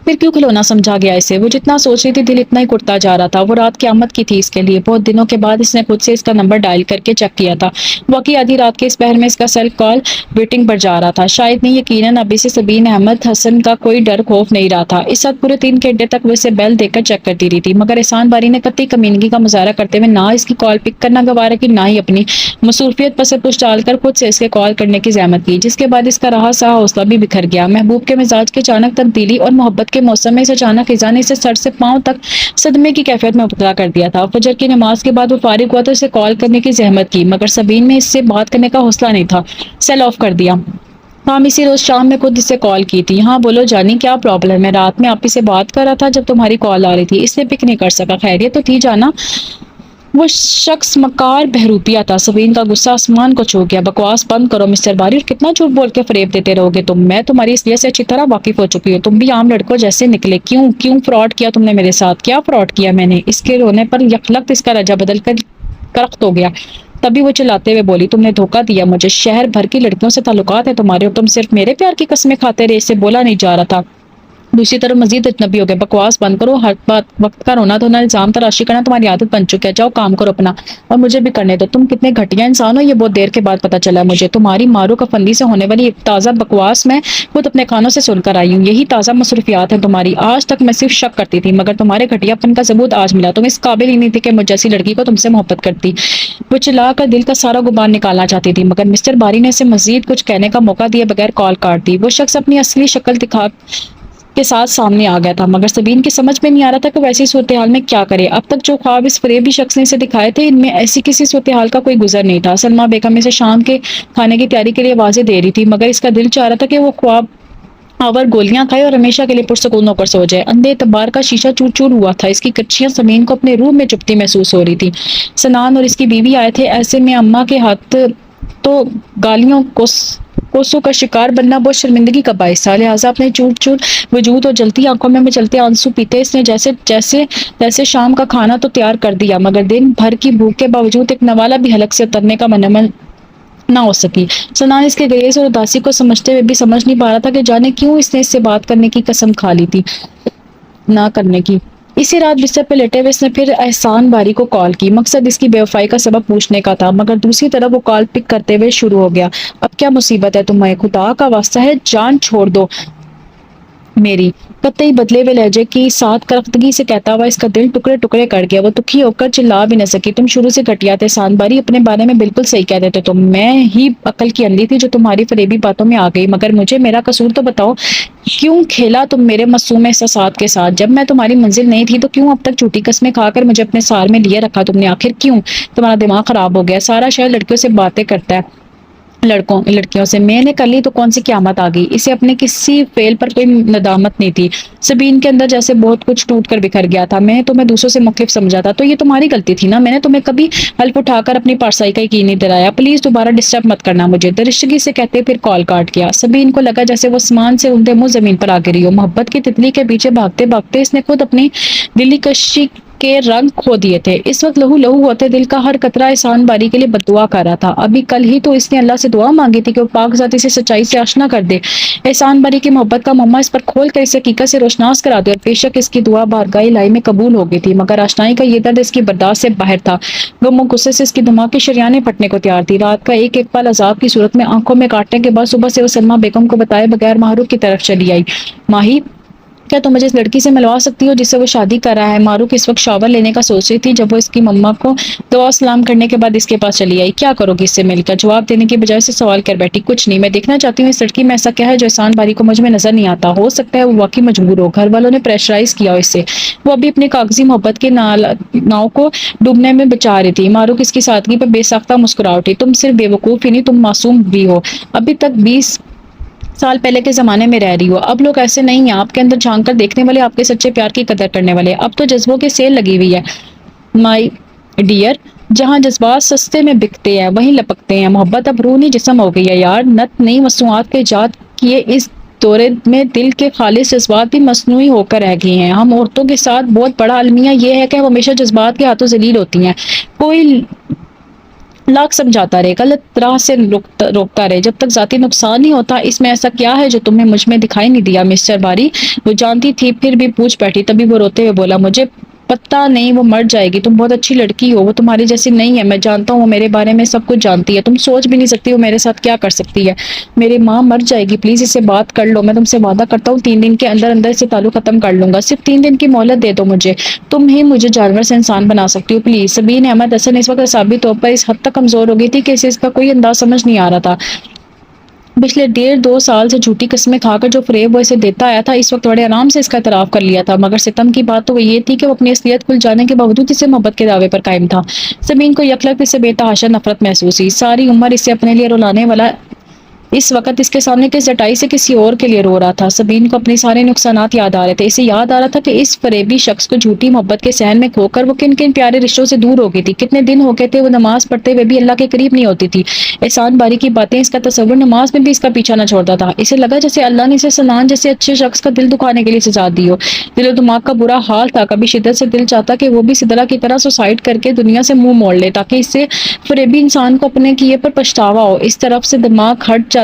[SPEAKER 1] پھر کیوں کھلونا سمجھا گیا اسے؟ وہ جتنا سوچ رہی تھی دل اتنا ہی کٹتا جا رہا تھا۔ وہ رات قیامت کی تھی اس کے لیے۔ بہت دنوں کے بعد اس نے خود سے اس کا نمبر ڈائل کر کے چیک کیا تھا، واقعی آدھی رات کے اس پہر میں اس کا سیل کال ویٹنگ پر جا رہا تھا۔ شاید نہیں، یقیناً اب اسے سبین احمد حسن کا کوئی ڈر خوف نہیں رہا تھا۔ اس وقت پورے 3 گھنٹے تک وہ اسے بیل دے کر چیک کرتی رہی تھی، مگر احسان باری نے قطعی کمینگی کا مظاہرہ کرتے ہوئے نہ اس کی کال پک کرنا گوارا کی، نہ ہی اپنی مصروفیت پر سے پش ڈال کر خود سے اس کے کال کرنے کی زحمت کی، جس کے بعد اس کا رہا سہا حوصلہ بھی بکھر گیا۔ محبوب کے مزاج کی اچانک تبدیلی اور محبت کے موسم میں اس اچانک خزاں نے اسے سر سے پاؤں تک صدمے کی کیفیت میں مبتلا کر دیا تھا۔ فجر کی نماز کے بعد وہ فارغ ہوا تو اسے کال کرنے کی زحمت کی، مگر سبین میں اس سے بات کرنے کا حوصلہ نہیں تھا، سیل آف کر دیا۔ ہم اسی روز شام میں خود اسے کال کی تھی۔ ہاں بولو جانی، کیا پرابلم ہے؟ رات میں آپ ہی سے بات کر رہا تھا جب تمہاری کال آ رہی تھی، اس نے پک نہیں کر سکا۔ خیریت تو تھی جانا؟ وہ شخص مکار بہروپیہ تھا۔ سبین کا غصہ آسمان کو چھو گیا۔ بکواس بند کرو مسٹر باری، اور کتنا جھوٹ بول کے فریب دیتے رہو گے تم؟ میں تمہاری اس لیے سے اچھی طرح واقف ہو چکی ہوں، تم بھی عام لڑکوں جیسے نکلے۔ کیوں فراڈ کیا تم نے میرے ساتھ؟ کیا فراڈ کیا میں نے؟ اس کے رونے پر یکلخت اس کا لہجہ بدل کر کرخت ہو گیا۔ تبھی وہ چلاتے ہوئے بولی، تم نے دھوکہ دیا مجھے، شہر بھر کی لڑکیوں سے تعلقات ہیں تمہارے اور تم صرف میرے پیار کی قسمیں کھاتے رہے۔ اس سے بولا نہیں جا رہا تھا۔ دوسری طرف مزید اجنبی ہو گئے۔ بکواس بند کرو، ہر بات وقت کا رونا دھونا الزام تراشی کرنا تمہاری عادت بن چکی ہے۔ جاؤ کام کرو اپنا، اور مجھے بھی کرنے دو۔ تم کتنے گھٹیا انسان ہو یہ بہت دیر کے بعد پتا چلا مجھے۔ تمہاری مارو کا فندی سے ہونے والی ایک تازہ بکواس میں خود اپنے کانوں سے سن کر آئی ہوں۔ یہی تازہ مصروفیات ہیں تمہاری۔ آج تک میں صرف شک کرتی تھی، مگر تمہارے گھٹیا پن کا ثبوت آج ملا۔ تم اس قابل ہی نہیں تھی کہ مجھ جیسی لڑکی کو تم سے محبت کرتی۔ وہ چلا کر دل کا سارا غبار نکالنا چاہتی تھی، مگر مسٹر باری نے اسے مزید کچھ کہنے کا موقع دیے بغیر کال کاٹ دی۔ وہ شخص اپنی اصلی شکل دکھا کے ساتھ سامنے آ گیا تھا، مگر سبین کی سمجھ میں نہیں آ رہا تھا کہ وہ ایسی صورتحال میں کیا کرے۔ اب تک جو خواب اس فریبی شخص نے اسے دکھائے تھے، ان میں ایسی کسی صورتحال کا کوئی گزر نہیں تھا۔ سلمیٰ بیگم اسے شام کے کھانے کی تیاری کے لیے آوازیں دے رہی تھی، مگر اس کا دل چاہ رہا تھا کہ وہ خواب آور گولیاں کھائے اور ہمیشہ کے لیے پرسکون ہو کر سو جائے۔ اندھے اعتبار کا شیشہ چور چور ہوا تھا، اس کی کچیاں سمین کو اپنے روح میں چپتی محسوس ہو رہی تھی۔ سنان اور اس کی بیوی آئے تھے، ایسے میں اماں کے ہاتھ تو گالیوں کوسوں کا شکار بننا بہت شرمندگی کا باعث تھا، لہٰذا اپنے چور چور وجود اور جلتی آنکھوں میں مچلتے آنسو پیتے اس نے جیسے شام کا کھانا تو تیار کر دیا، مگر دن بھر کی بھوک کے باوجود ایک نوالہ بھی حلق سے اترنے کا منعمل نہ ہو سکی۔ سنان اس کے گریز اور اداسی کو سمجھتے ہوئے بھی سمجھ نہیں پا رہا تھا کہ جانے کیوں اس نے اس سے بات کرنے کی قسم کھا لی تھی، نہ کرنے کی۔ اسی رات بستر پہ لیٹے ہوئے اس نے پھر احسان باری کو کال کی۔ مقصد اس کی بے وفائی کا سبب پوچھنے کا تھا، مگر دوسری طرف وہ کال پک کرتے ہوئے شروع ہو گیا، اب کیا مصیبت ہے تمہیں؟ خدا کا واسطہ ہے جان چھوڑ دو میری، قطعی بدلے ہوئے لہجے کی ساتھ کرختگی سے کہتا ہوا اس کا دل ٹکڑے ٹکڑے کر گیا۔ وہ دکھی ہو کر چلا بھی نہ سکی۔ تم شروع سے گھٹیا تھے احسان باری، اپنے بارے میں بالکل صحیح کہتے تھے تم۔ میں ہی عقل کی اندھی تھی جو تمہاری فریبی باتوں میں آ گئی، مگر مجھے میرا قصور تو بتاؤ، کیوں کھیلا تم میرے معصوم احساسات کے ساتھ؟ جب میں تمہاری منزل نہیں تھی تو کیوں اب تک جھوٹی قسمیں کھا کر مجھے اپنے سار میں لیے رکھا تم نے؟ آخر کیوں؟ تمہارا دماغ خراب ہو گیا؟ سارا شہر لڑکیوں سے باتیں کرتا ہے، لڑکیوں سے۔ میں نے کر لی تو کون سی قیامت آ گئی؟ اسے اپنے کسی فعل پر کوئی ندامت نہیں تھی۔ سبین کے اندر جیسے بہت کچھ ٹوٹ کر بکھر گیا تھا۔ میں تمہیں دوسروں سے مختلف سمجھا تھا تو یہ تمہاری غلطی تھی نا، میں نے تمہیں کبھی حلف اٹھا کر اپنی پارسائی کا یقین نہیں دلایا۔ پلیز دوبارہ ڈسٹرب مت کرنا مجھے، درشگی سے کہتے پھر کال کاٹ گیا۔ سبین کو لگا جیسے وہ آسمان سے اڑتے منہ زمین پر آ گری ہو۔ محبت کی تتلی کے پیچھے بھاگتے بھاگتے اس نے خود اپنی دلی کشی کے رنگ کھو دیے تھے۔ اس وقت لہو لہو ہوتے دل کا ہر قطرہ احسان باری کے لیے بد دعا کر رہا تھا۔ ابھی کل ہی تو اس نے اللہ سے دعا مانگی تھی کہ وہ پاک ذات اسے سچائی سے آشنا کر دے، احسان باری کی محبت کا معمہ اس پر کھول کر اس حقیقت سے روشناس کرا دے، اور بے شک اس کی دعا بارگاہ الہی میں قبول ہو گئی تھی، مگر آشنائی کا یہ درد اس کی برداشت سے باہر تھا۔ غم و غصے سے اس کی دماغ کی شریانیں پھٹنے کو تیار تھی۔ رات کا ایک ایک پل عذاب کی صورت میں آنکھوں میں کاٹنے کے بعد صبح سے وہ سلمہ بیگم کو بتائے بغیر ماہروف کی طرف چلی آئی۔ ماہی، کیا تم مجھے اس لڑکی سے ملوا سکتی ہو جس سے وہ شادی کر رہا ہے؟ معروف اس وقت شاور لینے کا سوچ رہی تھی جب وہ اس کی مما کو دعا سلام کرنے کے بعد اس کے پاس چلی آئی۔ کیا کرو گی اس سے مل کر؟ جواب دینے کی بجائے سے سوال کر بیٹھی۔ کچھ نہیں، میں دیکھنا چاہتی ہوں اس لڑکی میں ایسا کیا ہے جو احسان باری کو مجھ میں نظر نہیں آتا۔ ہو سکتا ہے وہ واقعی مجبور ہو، گھر والوں نے پریشرائز کیا ہو اس سے، وہ ابھی اپنے کاغذی محبت کے ناؤ کو ڈوبنے میں بچا رہی تھی۔ معروف اس کی سادگی پر بے ساختہ مسکرا اٹھی۔ تم صرف بے وقوف ہی نہیں، تم معصوم بھی ہو، ابھی تک 20 سال پہلے کے زمانے میں رہ رہی ہو۔ اب لوگ ایسے نہیں ہیں، آپ کے اندر جھانک کر دیکھنے والے، آپ کے سچے پیار کی قدر کرنے والے۔ اب تو جذبوں کی سیل لگی ہوئی ہے مائی ڈیئر، جہاں جذبات سستے میں بکتے ہیں وہیں لپکتے ہیں۔ محبت اب روح نہیں جسم ہو گئی ہے یار، نت نئی مصنوعات کے ایجاد کیے اس دورے میں دل کے خالص جذبات بھی مصنوعی ہو کر رہ گئی ہیں۔ ہم عورتوں کے ساتھ بہت بڑا المیہ یہ ہے کہ وہ ہمیشہ جذبات کے ہاتھوں ذلیل ہوتی ہیں۔ کوئی لاکھ سمجھاتا رہے، غلط راہ سے روکتا رہے، جب تک ذاتی نقصان نہیں ہوتا۔ اس میں ایسا کیا ہے جو تمہیں مجھ میں دکھائی نہیں دیا مسٹر باری؟ وہ جانتی تھی پھر بھی پوچھ بیٹھی۔ تبھی وہ روتے ہوئے بولا، مجھے پتہ نہیں، وہ مر جائے گی، تم بہت اچھی لڑکی ہو، وہ تمہاری جیسی نہیں ہے، میں جانتا ہوں وہ میرے بارے میں سب کچھ جانتی ہے، تم سوچ بھی نہیں سکتی وہ میرے ساتھ کیا کر سکتی ہے۔ میری ماں مر جائے گی، پلیز اس سے بات کر لو، میں تم سے وعدہ کرتا ہوں 3 دن کے اندر اندر سے تعلق ختم کر لوں گا، صرف 3 دن کی مہلت دے دو مجھے، تم ہی مجھے جانور سے انسان بنا سکتی ہو پلیز۔ سبین احمد حسن اس وقت اعصابی طور پر اس حد تک کمزور ہو گئی تھی کہ اسے اس کا کوئی انداز سمجھ نہیں آ رہا تھا۔ پچھلے 1.5-2 سال سے جھوٹی قسمیں کھا کر جو فریب وہ اسے دیتا آیا تھا، اس وقت بڑے آرام سے اس کا اعتراف کر لیا تھا، مگر ستم کی بات تو وہ یہ تھی کہ وہ اپنی اصلیت کھل جانے کے باوجود اسے محبت کے دعوے پر قائم تھا۔ سبین کو یکلخت اس سے بے تحاشا نفرت محسوس ہوئی، ساری عمر اسے اپنے لیے رلانے والا اس وقت اس کے سامنے کس جٹائی سے کسی اور کے لیے رو رہا تھا۔ سبین کو اپنے سارے نقصانات یاد آ رہے تھے، اسے یاد آ رہا تھا کہ اس فریبی شخص کو جھوٹی محبت کے صحن میں کھو کر وہ کن کن پیارے رشتوں سے دور ہو گئی تھی۔ کتنے دن ہو گئے تھے وہ نماز پڑھتے ہوئے بھی اللہ کے قریب نہیں ہوتی تھی۔ احسان باری کی باتیں، اس کا تصور نماز میں بھی اس کا پیچھا نہ چھوڑتا تھا۔ اسے لگا جیسے اللہ نے اسے سنان جیسے اچھے شخص کا دل دکھانے کے لیے سزا دی ہو۔ دل و دماغ کا برا حال تھا، کبھی شدت سے دل چاہتا کہ وہ بھی سدرا کی طرح سوسائڈ کر کے دنیا سے منہ موڑ لے تاکہ اس سے فریبی انسان کو اپنے کیے پر پچھتاوا ہو۔ اس طرف سے دماغ ہٹ جاتا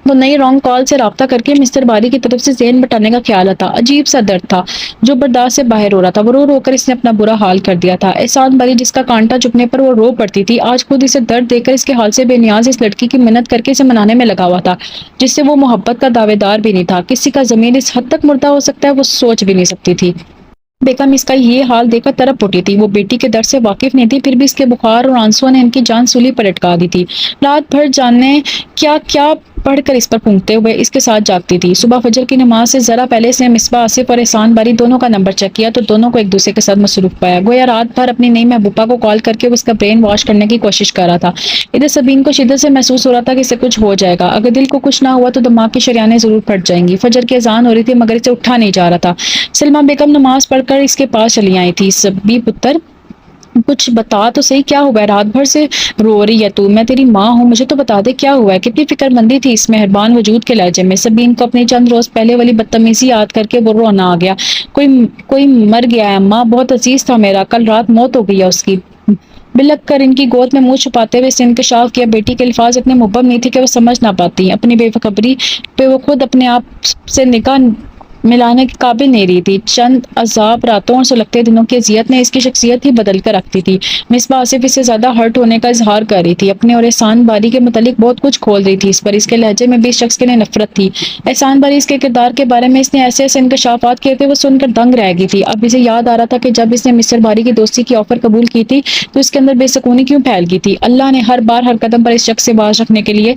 [SPEAKER 1] تو نئی رانگ کال سے رابطہ کر کے مسٹر باری کی طرف سے ذہن بٹانے کا خیال آتا۔ عجیب سا درد تھا جو برداشت سے باہر ہو رہا تھا، وہ رو رو کر اس نے اپنا برا حال کر دیا تھا۔ احسان باری جس کا کانٹا چپنے پر وہ رو پڑتی تھی، آج خود اسے درد دے کر اس کے حال سے بے نیاز اس لڑکی کی منت کر کے اسے منانے میں لگا ہوا تھا جس سے وہ محبت کا دعوے دار بھی نہیں تھا۔ کسی کا ضمیر اس حد تک مردہ ہو سکتا ہے وہ سوچ بھی نہیں سکتی تھی۔ بیگم اس کا یہ حال دیکھ کر تڑپ اٹھی تھی، وہ بیٹی کے درد سے واقف نہیں تھی، پھر بھی اس کے بخار اور آنسوؤں نے ان کی جان سولی پر لٹکا دی تھی۔ رات بھر جانے کیا کیا پڑھ کر اس پر پھونکتے ہوئے اس کے ساتھ جاگتی تھی۔ صبح فجر کی نماز سے ذرا پہلے اس نے مصباح آصف اور احسان باری دونوں کا نمبر چیک کیا تو دونوں کو ایک دوسرے کے ساتھ مصروف پایا، گویا رات بھر اپنی نئی محبوبہ کو کال کر کے وہ اس کا برین واش کرنے کی کوشش کر رہا تھا۔ ادھر سبین کو شدت سے محسوس ہو رہا تھا کہ اسے کچھ ہو جائے گا، اگر دل کو کچھ نہ ہوا تو دماغ کی شریانیں ضرور پھٹ جائیں گی۔ فجر کی اذان ہو رہی تھی مگر اسے اٹھا نہیں جا رہا تھا۔ سلمہ بیگم نماز پڑھ کر اس کے پاس چلی آئی تھی۔ سبی پتر، کچھ بتا تو صحیح، کیا ہوا ہے؟ رات بھر سے رو رہی ہے تو؟ میں تیری ماں ہوں، مجھے تو بتا دے کیا ہوا ہے۔ کتنی فکر مندی تھی اس مہربان وجود کے لہجے میں۔ سبین کو اپنی چند روز پہلے والی بدتمیزی یاد کر کے وہ رونا آ گیا۔ کوئی مر گیا ہے اماں، بہت عزیز تھا میرا، کل رات موت ہو گئی ہے اس کی۔ بلک کر ان کی گود میں منہ چھپاتے ہوئے اس نے انکشاف کیا، بیٹی کے الفاظ اتنے مبہم نہیں تھے کہ وہ سمجھ نہ پاتی، اپنی بے خبری پہ وہ خود اپنے آپ سے نگاہ ملانے کے قابل نہیں رہی تھی۔ چند عذاب راتوں اور سلگتے دنوں کی اذیت نے اس کی شخصیت ہی بدل کر رکھتی تھی۔ مصباح آصف اس سے زیادہ ہرٹ ہونے کا اظہار کر رہی تھی، اپنے اور احسان باری کے متعلق بہت کچھ کھول رہی تھی اس پر، اس کے لہجے میں بھی اس شخص کے لیے نفرت تھی۔ احسان باری اس کے کردار کے بارے میں اس نے ایسے ایسے انکشافات کیے تھے وہ سن کر دنگ رہ گئی تھی۔ اب اسے یاد آ رہا تھا کہ جب اس نے مسٹر باری کی دوستی کی آفر قبول کی تھی تو اس کے اندر بے سکونی کیوں پھیل گئی تھی۔ اللہ نے ہر بار ہر قدم پر اس شخص سے باز رکھنے کے لیے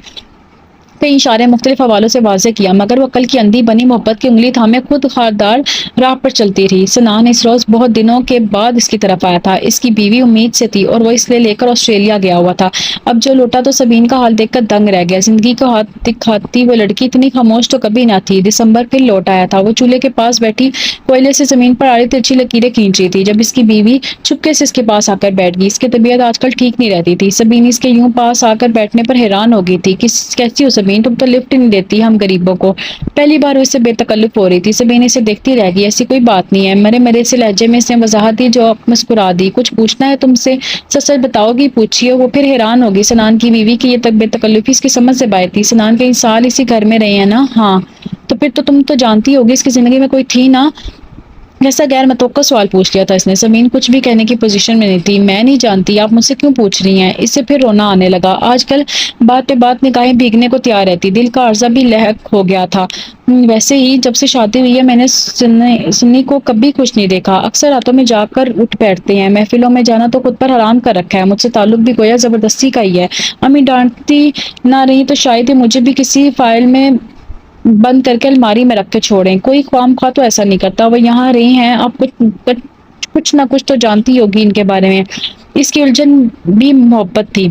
[SPEAKER 1] کئی اشارے مختلف حوالوں سے واضح کیا، مگر وہ عقل کی اندھی بنی محبت کی انگلی تھامے خود خاردار راہ پر چلتی رہی۔ سنان اس روز بہت دنوں کے بعد اس کی طرف آیا تھا، اس کی بیوی امید سے تھی اور وہ اس لیے لے کر آسٹریلیا گیا ہوا تھا۔ اب جو لوٹا تو سبین کا حال دیکھ کر دنگ رہ گیا۔ زندگی کو ہاتھ دکھاتی وہ لڑکی اتنی خاموش تو کبھی نہ تھی۔ دسمبر پھر لوٹ آیا تھا، وہ چولہے کے پاس بیٹھی کوئلے سے زمین پر آڑی ترچھی لکیریں کھینچ رہی تھی جب اس کی بیوی چپکے سے اس کے پاس آ کر بیٹھ گئی۔ اس کی طبیعت آج کل ٹھیک نہیں رہتی تھی، سبین اس کے یوں پاس آ کر بیٹھنے پر حیران ہو گئی تھی۔ کیسی ہو سبین؟ سمین تم تو لفٹ ہی نہیں دیتی ہم غریبوں کو۔ پہلی بار وہ اس سے بے تکلف ہو رہی تھی۔ سمین اسے دیکھتی رہ گئی۔ ایسی کوئی بات نہیں ہے، مرے مرے سے لہجے میں اس نے وضاحت دی، جو مسکرا دی۔ کچھ پوچھنا ہے تم سے؟ سچ سچ بتاؤ گی؟ پوچھیے۔ وہ پھر حیران ہوگی سنان کی بیوی کی یہ تک بے تکلفی اس کی سمجھ سے باہر تھی۔ سنان کئی سال اسی گھر میں رہے ہیں نا؟ ہاں۔ تو پھر تو تم تو جانتی ہوگی اس کی زندگی میں کوئی تھی نا؟ جیسا غیر متوقع سوال پوچھ لیا تھا اس نے۔ زمین کچھ بھی کہنے کی پوزیشن میں نہیں تھی۔ میں نہیں جانتی، آپ مجھ سے کیوں پوچھ رہی ہیں؟ اس سے پھر رونا آنے لگا۔ آج کل بات پہ بات نگاہیں بھیگنے کو تیار رہتی، دل کا عرضہ بھی لہک ہو گیا تھا۔ ویسے ہی جب سے شادی ہوئی ہے میں نے سنی کو کبھی خوش نہیں دیکھا، اکثر راتوں میں جا کر اٹھ بیٹھتے ہیں، محفلوں میں جانا تو خود پر حرام کر رکھا ہے، مجھ سے تعلق بھی گویا زبردستی کا ہی ہے۔ امی ڈانٹتی نہ رہی تو شاید ہی مجھے بھی کسی فائل میں بند کر کے الماری میں رکھ کے چھوڑیں۔ کوئی خواہ مخواہ تو ایسا نہیں کرتا۔ وہ یہاں رہی ہیں، اب کچھ نہ کچھ تو جانتی ہوگی ان کے بارے میں۔ اس کی الجھن بھی محبت تھی۔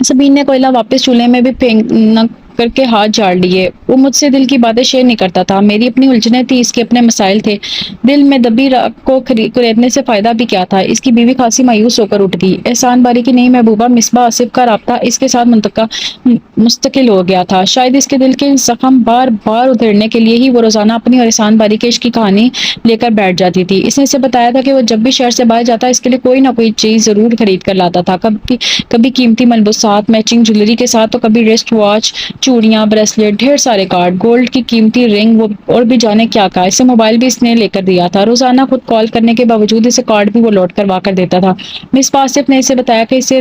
[SPEAKER 1] سبین نے کوئلہ واپس چولہے میں بھی پھینک نہ کر کے ہاتھ جھاڑ لیے۔ وہ مجھ سے دل کی باتیں شیئر نہیں کرتا تھا، میری اپنی الجھنیں تھی، اس کے اپنے مسائل تھے۔ دل میں دبی راکھ کو کریدنے سے فائدہ بھی کیا تھا؟ اس کی بیوی خاصی مایوس ہو کر اٹھ گئی۔ احسان باری کی نئی محبوبہ مصباح آصف کا رابطہ اس کے ساتھ مستقل ہو گیا تھا۔ شاید اس کے دل کے زخم بار بار ادھیڑنے کے لیے ہی وہ روزانہ اپنی اور احسان باری کے عشق کی کہانی لے کر بیٹھ جاتی تھی۔ اس نے اسے بتایا تھا کہ وہ جب بھی شہر سے باہر جاتا اس کے لیے کوئی نہ کوئی چیز ضرور خرید کر لاتا تھا، کبھی قیمتی ملبوسات میچنگ جویلری کے ساتھ، تو کبھی رسٹ واچ، چوڑیاں، بریسلیٹ، ڈھیر سارے کارڈ، گولڈ کی قیمتی رنگ، وہ اور بھی جانے کیا کہا۔ اسے موبائل بھی اس نے لے کر دیا تھا، روزانہ خود کال کرنے کے باوجود اسے کارڈ بھی وہ لوڈ کروا کر دیتا تھا۔ مصباح آصف نے اسے بتایا کہ اسے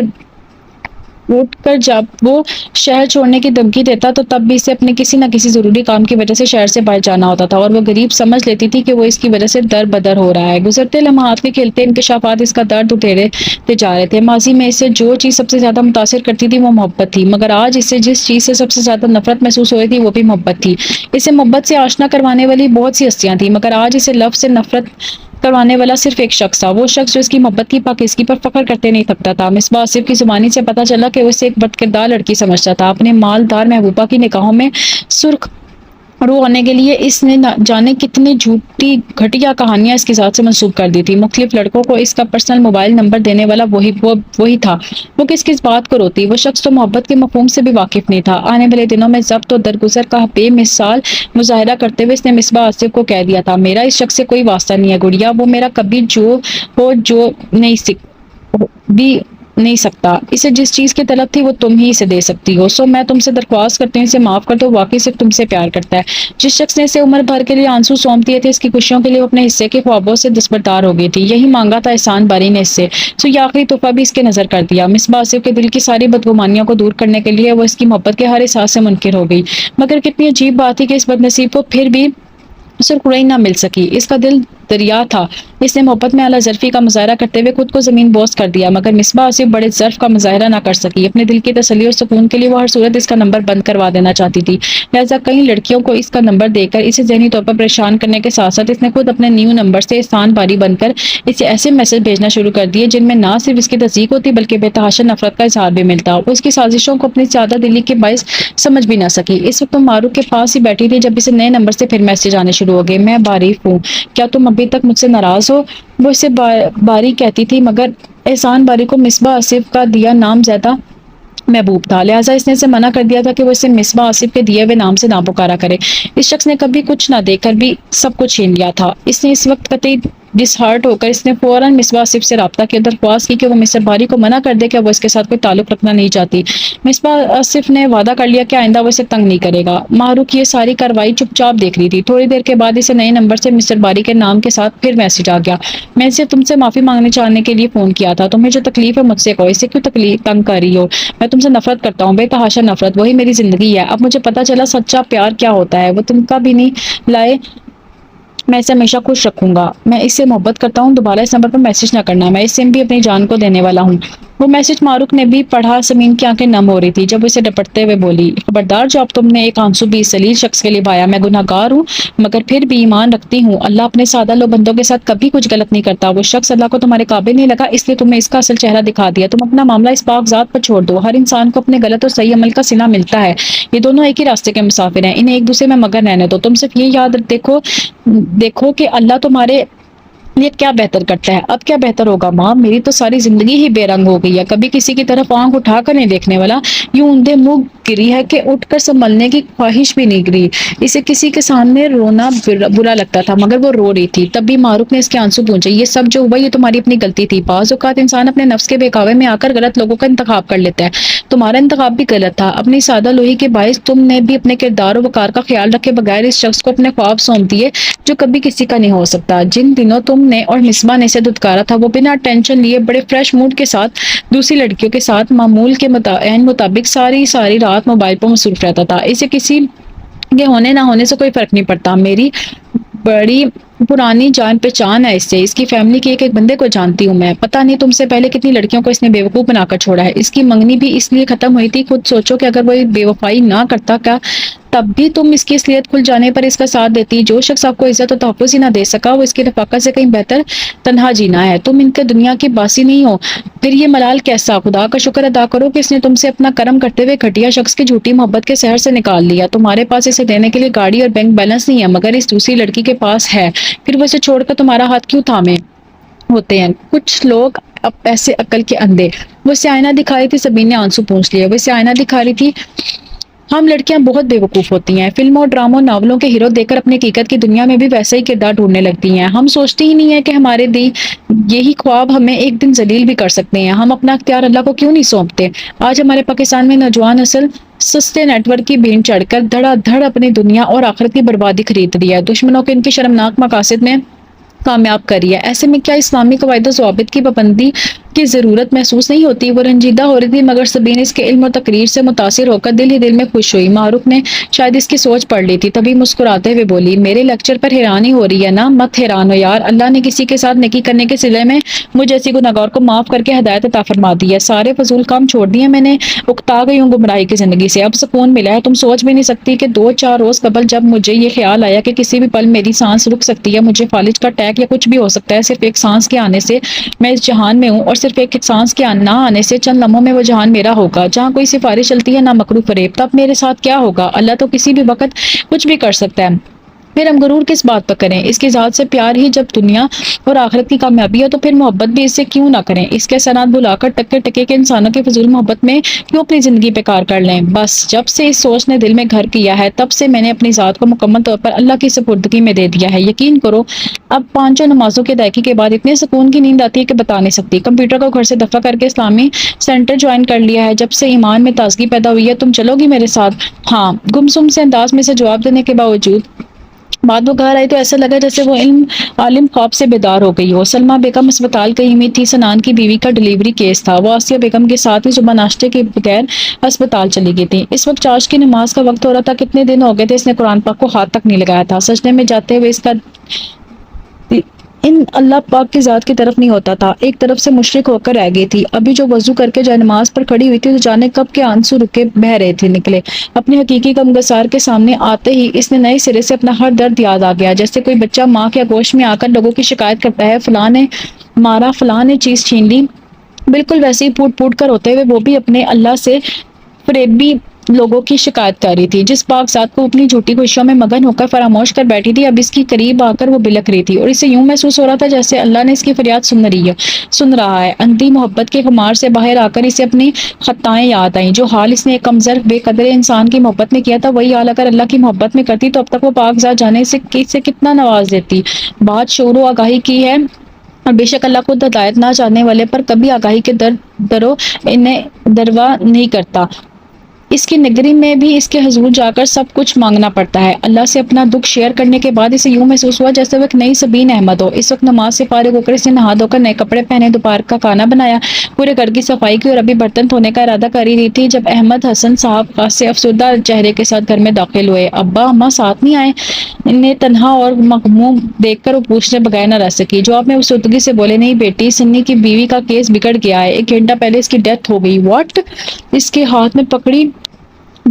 [SPEAKER 1] اٹھ کر جب وہ شہر چھوڑنے کی دھمکی دیتا تو تب بھی اسے اپنے کسی نہ کسی ضروری کام کی وجہ سے شہر سے باہر جانا ہوتا تھا، اور وہ غریب سمجھ لیتی تھی کہ وہ اس کی وجہ سے در بدر ہو رہا ہے۔ گزرتے لمحات کے کھلتے انکشافات اس کا درد اتیرتے جا رہے تھے۔ ماضی میں اسے جو چیز سب سے زیادہ متاثر کرتی تھی وہ محبت تھی، مگر آج اسے جس چیز سے سب سے زیادہ نفرت محسوس ہو رہی تھی وہ بھی محبت تھی۔ اسے محبت سے آشنا کروانے والی بہت سی ہستیاں تھیں، مگر آج اسے لفظ سے نفرت کروانے والا صرف ایک شخص تھا، وہ شخص جو اس کی محبت کی پاکیزگی پر فخر کرتے نہیں تھکتا تھا۔ مصباح آصف کی زبانی سے پتہ چلا کہ وہ اسے ایک بد کردار لڑکی سمجھتا تھا۔ اپنے مالدار محبوبہ کی نگاہوں میں سرخ رو ہونے کے لیے اس نے جانے کتنی جھوٹی گھٹیا کہانیاں اس کی ذات سے منسوب کر دی تھی۔ مختلف لڑکوں کو اس کا پرسنل موبائل نمبر دینے والا وہی تھا۔ وہ کس بات کو روتی؟ وہ شخص تو محبت کے مفہوم سے بھی واقف نہیں تھا۔ آنے والے دنوں میں ضبط و درگزر کا بے مثال مظاہرہ کرتے ہوئے اس نے مصباح آصف کو کہہ دیا تھا، میرا اس شخص سے کوئی واسطہ نہیں ہے گڑیا، وہ میرا کبھی جو نہیں سکتا۔ اسے جس چیز کی طلب تھی وہ تم ہی اسے دے سکتی ہو، سو میں تم سے درخواست کرتی ہوں اسے معاف کر دو، واقعی صرف تم سے پیار کرتا ہے۔ جس شخص نے اسے عمر بھر کے لیے آنسو سونپ دیے تھے، اس کی خوشیوں کے لیے وہ اپنے حصے کے خوابوں سے دستبردار ہو گئی تھی۔ یہی مانگا تھا احسان باری نے اس سے، سو یہ آخری تحفہ بھی اس کے نظر کر دیا۔ مصباح آصف کے دل کی ساری بدگمانیوں کو دور کرنے کے لیے وہ اس کی محبت کے ہر احساس سے منکر ہو گئی، مگر کتنی عجیب بات تھی کہ اس بد نصیب کو پھر بھی سرخروئی نہ مل سکی۔ اس کا دل دریا تھا، اس نے محبت میں اعلیٰ ظرفی کا مظاہرہ کرتے ہوئے خود کو زمین بوس کر دیا، مگر مصباح آصف بڑے ظرف کا مظاہرہ نہ کر سکی۔ اپنے دل کی تسلی اور سکون کے لیے وہ ہر صورت اس کا نمبر بند کروا دینا چاہتی تھی، لہٰذا کئی لڑکیوں کو اس کا نمبر دے کر اسے ذہنی طور پر پریشان کرنے کے ساتھ ساتھ اس نے خود اپنے نیو نمبر سے احسان باری بن کر اسے ایسے میسج بھیجنا شروع کر دیے جن میں نہ صرف اس کی تصدیق ہوتی بلکہ بے تحاشا نفرت کا اظہار بھی ملتا۔ وہ اس کی سازشوں کو اپنی زیادہ دلی کے باعث سمجھ بھی نہ سکی۔ اس وقت وہ معروف کے پاس ہی بیٹھی تھی جب اسے نئے نمبر سے پھر میسج آنے شروع ہو گئے۔ میں باری ہوں، کیا تم ابھی تک مجھ سے ناراض ہو؟ وہ اسے باری کہتی تھی، مگر احسان باری کو مصباح آصف کا دیا نام زیادہ محبوب تھا، لہٰذا اس نے اسے منع کر دیا تھا کہ وہ اسے مصباح آصف کے دیے ہوئے نام سے نہ پکارا کرے۔ اس شخص نے کبھی کچھ نہ دے کر بھی سب کچھ چھین لیا تھا۔ اس نے اس وقت قطعی ڈس ہارٹ ہو کر اس نے فوراً مصباح آصف سے رابطہ کیا، درخواست کی کہ وہ مصر باری کو منع کر دے کہ وہ اس کے ساتھ کوئی تعلق رکھنا نہیں چاہتی۔ مصباح آصف نے وعدہ کر لیا کہ آئندہ وہ اسے تنگ نہیں کرے گا۔ ماہروق یہ ساری کارروائی چپ چاپ دیکھ رہی تھی۔ تھوڑی دیر کے بعد اسے نئے نمبر سے مصر باری کے نام کے ساتھ پھر میسج آ گیا، میں صرف تم سے معافی مانگنے چاہنے کے لیے فون کیا تھا، تمہیں جو تکلیف ہے مجھ سے کہو، اسے کیوں تنگ کر رہی ہو؟ میں تم سے نفرت کرتا ہوں، بے تحاشا نفرت، وہی میری زندگی ہے۔ اب مجھے پتا چلا سچا پیار کیا ہوتا ہے، وہ تم کا بھی نہیں لائے، میں اسے ہمیشہ خوش رکھوں گا۔ میں اس سے محبت کرتا ہوں، دوبارہ اس نمبر پر میسج نہ کرنا، میں اس سے بھی اپنی جان کو دینے والا ہوں۔ وہ میسج معروف نے بھی پڑھا۔ سمین کی آنکھیں نم ہو رہی تھی جب اسے ڈپٹتے ہوئے بولی، خبردار جو اب تم نے ایک آنسو بھی اس ذلیل شخص کے لیے بہایا، میں گناہ گار ہوں مگر پھر بھی ایمان رکھتی ہوں اللہ اپنے سادہ لو بندوں کے ساتھ کبھی کچھ غلط نہیں کرتا۔ وہ شخص اللہ کو تمہارے قابل نہیں لگا، اس لیے تمہیں اس کا اصل چہرہ دکھا دیا۔ تم اپنا معاملہ اس پاک ذات پر چھوڑ دو۔ ہر انسان کو اپنے غلط اور صحیح عمل کا صلہ ملتا ہے، یہ دونوں ایک ہی راستے کے مسافر ہیں، انہیں ایک دوسرے میں مگر رہنے دو۔ تم صرف یہ یاد دیکھو کہ اللہ تمہارے یہ کیا بہتر کرتا ہے؟ اب کیا بہتر ہوگا ماں؟ میری تو ساری زندگی ہی بے رنگ ہو گئی ہے، کبھی کسی کی طرف آنکھ اٹھا کر نہیں دیکھنے والا، یوں اندھے منہ گری ہے کہ اٹھ کر سنبھلنے کی خواہش بھی نہیں گری۔ اسے کسی کے سامنے رونا برا لگتا تھا، مگر وہ رو رہی تھی۔ تب بھی معروف نے اس کے آنسو پوچھے، یہ سب جو ہوا یہ تمہاری اپنی غلطی تھی۔ بعض اوقات انسان اپنے نفس کے بہکاوے میں آ کر غلط لوگوں کا انتخاب کر لیتا ہے، تمہارا انتخاب بھی غلط تھا۔ اپنی سادہ لوہی کے باعث تم نے بھی اپنے کردار و وقار کا خیال رکھے بغیر اس شخص کو اپنے خواب سونپ دیے جو کبھی کسی کا نہیں ہو سکتا۔ جن دنوں تم نے اور مصباح نے اسے دھتکارا تھا، وہ بنا ٹینشن لیے بڑے فریش موڈ کے ساتھ دوسری لڑکیوں کے ساتھ معمول کے عین مطابق ساری رات موبائل پر مصروف رہتا تھا۔ اسے کسی کے ہونے نہ ہونے سے کوئی فرق نہیں پڑتا۔ میری بڑی پرانی جان پہچان ہے اس سے، اس کی فیملی کے ایک بندے کو جانتی ہوں میں، پتہ نہیں تم سے پہلے کتنی لڑکیوں کو اس نے بیوقوف بنا کر چھوڑا ہے۔ اس کی منگنی بھی اس لیے ختم ہوئی تھی، خود سوچو کہ اگر وہ بے وفائی نہ کرتا کیا تب بھی تم اس کی اصلیت کھل جانے پر اس کا ساتھ دیتی؟ جو شخص آپ کو عزت و تحفظ ہی نہ دے سکا، وہ اس کی رفاقت سے کہیں بہتر تنہا جینا ہے۔ تم ان کے دنیا کی باسی نہیں ہو، پھر یہ ملال کیسا؟ خدا کا شکر ادا کرو کہ اس نے تم سے اپنا کرم کرتے ہوئے گھٹیا شخص کی جھوٹی محبت کے سحر سے نکال لیا۔ تمہارے پاس اسے دینے کے لیے گاڑی اور بینک بیلنس نہیں ہے، مگر اس دوسری لڑکی کے پاس ہے، پھر وہ اسے چھوڑ کر تمہارا ہاتھ کیوں تھامے ہوتے ہیں؟ کچھ لوگ اب ایسے عقل کے اندھے۔ وہ اسے آئینہ دکھا رہی تھی، سبین نے آنسو پوچھ لیا۔ وہ اسے آئینہ دکھا رہی تھی، ہم لڑکیاں بہت بے وقوف ہوتی ہیں، فلموں ڈراموں ناولوں کے ہیرو دیکھ کر اپنی حقیقت کی دنیا میں بھی ویسا ہی کردار ڈھونڈنے لگتی ہیں۔ ہم سوچتی ہی نہیں ہے کہ ہمارے یہی خواب ہمیں ایک دن ذلیل بھی کر سکتے ہیں۔ ہم اپنا اختیار اللہ کو کیوں نہیں سونپتے؟ آج ہمارے پاکستان میں نوجوان نسل سستے نیٹ ورک کی بھینٹ چڑھ کر دھڑا دھڑ اپنی دنیا اور آخرت کی بربادی خرید رہی ہے، دشمنوں کے ان کے شرمناک مقاصد میں کامیاب کری ہے۔ ایسے میں کیا اسلامی قواعد و ضوابط کی پابندی کی ضرورت محسوس نہیں ہوتی؟ وہ رنجیدہ ہو رہی تھی، مگر سبین اس کے علم اور تقریر سے متاثر ہو کر دل ہی دل میں خوش ہوئی۔ معروف نے شاید اس کی سوچ پڑھ لی تھی، تبھی مسکراتے ہوئے بولی، میرے لیکچر پر حیرانی ہو رہی ہے نا؟ مت حیران ہو یار، اللہ نے کسی کے ساتھ نیکی کرنے کے صلے میں مجھ جیسی گنہگار کو معاف کر کے ہدایت عطا فرما دی ہے۔ سارے فضول کام چھوڑ دیے میں نے، اکتا گئی ہوں گمراہی کی زندگی سے، اب سکون ملا ہے۔ تم سوچ بھی نہیں سکتی کہ 2-4 روز قبل جب مجھے یہ خیال آیا کہ کسی بھی پل میری سانس رک سکتی ہے، مجھے فالج کا اٹیک یا کچھ بھی ہو سکتا ہے، صرف ایک سانس کے آنے سے میں اس جہان میں ہوں، اور صرف ایک سانس کے نہ آنے سے چند لمحوں میں وہ جہان میرا ہوگا جہاں کوئی سفارش چلتی ہے نہ مکروہ فریب۔ تب میرے ساتھ کیا ہوگا؟ اللہ تو کسی بھی وقت کچھ بھی کر سکتا ہے، پھر ہم غرور کس بات پر کریں؟ اس کی ذات سے پیار ہی جب دنیا اور آخرت کی کامیابی ہے تو پھر محبت بھی اس سے کیوں نہ کریں؟ اس کے اثرات بھلا کر ٹکے ٹکے کے انسانوں کی فضول محبت میں کیوں اپنی زندگی بیکار کر لیں؟ بس جب سے اس سوچ نے دل میں گھر کیا ہے تب سے میں نے اپنی ذات کو مکمل طور پر اللہ کی سپردگی میں دے دیا ہے۔ یقین کرو اب 5 نمازوں کی ادائیگی کے بعد اتنے سکون کی نیند آتی ہے کہ بتا نہیں سکتی۔ کمپیوٹر کو گھر سے دفع کر کے اسلامی سینٹر جوائن کر لیا ہے، جب سے ایمان میں تازگی پیدا ہوئی ہے۔ تم چلو گی میرے ساتھ؟ ہاں، گمسم سے انداز میں سے جواب دینے کے باوجود بعد وہ گھر آئی تو ایسا لگا جیسے وہ عالم خواب سے بیدار ہو گئی ہو۔ سلمہ بیگم اسپتال گئی ہوئی تھی، سنان کی بیوی کا ڈیلیوری کیس تھا۔ وہ آسیہ بیگم کے ساتھ ہی صبح ناشتے کے بغیر اسپتال چلی گئی تھی۔ اس وقت چاش کی نماز کا وقت ہو رہا تھا، کتنے دن ہو گئے تھے اس نے قرآن پاک کو ہاتھ تک نہیں لگایا تھا۔ سجدے میں جاتے ہوئے اس کا ان اللہ پاک کی ذات کی طرف نہیں ہوتا تھا، ایک طرف سے مشرک ہو کر رہ گئی تھی۔ ابھی جو وضو کر کے جائے نماز پر کھڑی ہوئی تھی تو جانے کب کے آنسو رکے بہ رہے تھے نکلے۔ اپنی حقیقی غمگسار کے سامنے آتے ہی اس نے نئے سرے سے اپنا ہر درد یاد آ گیا، جیسے کوئی بچہ ماں کے آغوش میں آ کر لوگوں کی شکایت کرتا ہے، فلاں نے مارا، فلاں نے چیز چھین لی، بالکل ویسے ہی پھوٹ پھوٹ کر ہوتے ہوئے وہ بھی اپنے اللہ سے فریبی لوگوں کی شکایت کر رہی تھی۔ جس پاک ذات کو اپنی جھوٹی خوشیوں میں مگن ہو کر فراموش کر بیٹھی تھی، اب اس کی قریب آ کر وہ بلک رہی تھی، اور اسے یوں محسوس ہو رہا تھا جیسے اللہ نے اس کی فریاد سن رہا ہے۔ اندھی محبت کے خمار سے باہر آ کر اسے اپنی خطائیں یاد آئیں۔ جو حال اس نے ایک کمزور بے قدر انسان کی محبت میں کیا تھا، وہی حال اگر اللہ کی محبت میں کرتی تو اب تک وہ پاک ذات جانے سے کتنا نواز دیتی۔ بات شعور و آگاہی کی ہے، اور بے شک اللہ خود ہدایت نہ چاہنے والے پر کبھی آگاہی کے درو انہیں دروا نہیں کرتا۔ اس کی نگری میں بھی اس کے حضور جا کر سب کچھ مانگنا پڑتا ہے۔ اللہ سے اپنا دکھ شیئر کرنے کے بعد اسے یوں محسوس ہوا جیسے وہ ایک نئی سبین احمد ہو۔ اس وقت نماز سے فارغ ہو کر اس نے نہا دھو کر نئے کپڑے پہنے، دوپہر کا کھانا بنایا، پورے گھر کی صفائی کی، اور ابھی برتن دھونے کا ارادہ کر ہی رہی تھی جب احمد حسن صاحب خاصے افسردہ چہرے کے ساتھ گھر میں داخل ہوئے۔ ابا اماں ساتھ نہیں آئے؟ انہیں تنہا اور مغموم دیکھ کر وہ پوچھنے بغیر نہ رہ سکی۔ جواب میں افسردگی سے بولے، نہیں بیٹی، سنی کی بیوی کا کیس بگڑ گیا ہے، 1 گھنٹہ پہلے اس کی ڈیتھ ہو گئی۔ واٹ؟ اس کے ہاتھ میں پکڑی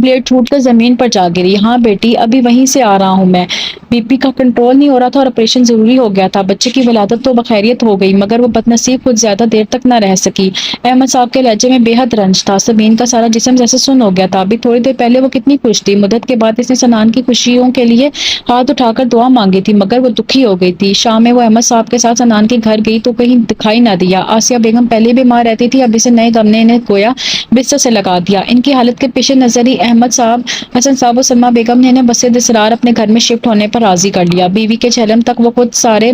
[SPEAKER 1] بلیڈ ٹوٹ کر زمین پر جا گری۔ ہاں بیٹی، ابھی وہیں سے آ رہا ہوں میں۔ بی پی کا کنٹرول نہیں ہو رہا تھا اور آپریشن ضروری ہو گیا تھا۔ بچے کی ولادت تو بخیریت ہو گئی، مگر وہ بد نصیب خود زیادہ دیر تک نہ رہ سکی۔ احمد صاحب کے لہجے میں بے حد رنج تھا۔ سبین کا سارا جسم جیسے سن ہو گیا تھا۔ ابھی تھوڑی دیر پہلے وہ کتنی خوش تھی۔ مدت کے بعد اس نے سنان کی خوشیوں کے لیے ہاتھ اٹھا کر دعا مانگی تھی، مگر وہ دکھی ہو گئی تھی۔ شام میں وہ احمد صاحب کے ساتھ سنان کے گھر گئی تو کہیں دکھائی نہ دیا۔ آسیہ بیگم پہلے بیمار رہتی تھی، اب اسے نئے غم نے انہیں گویا بستر سے لگا دیا۔ ان کی حالت کے پیش نظر ہی احمد صاحب، حسن صاحب اور سلمہ بیگم نے انہیں بسد اسرار اپنے گھر میں شفٹ ہونے پر راضی کر لیا۔ بیوی کے چہلم تک وہ خود سارے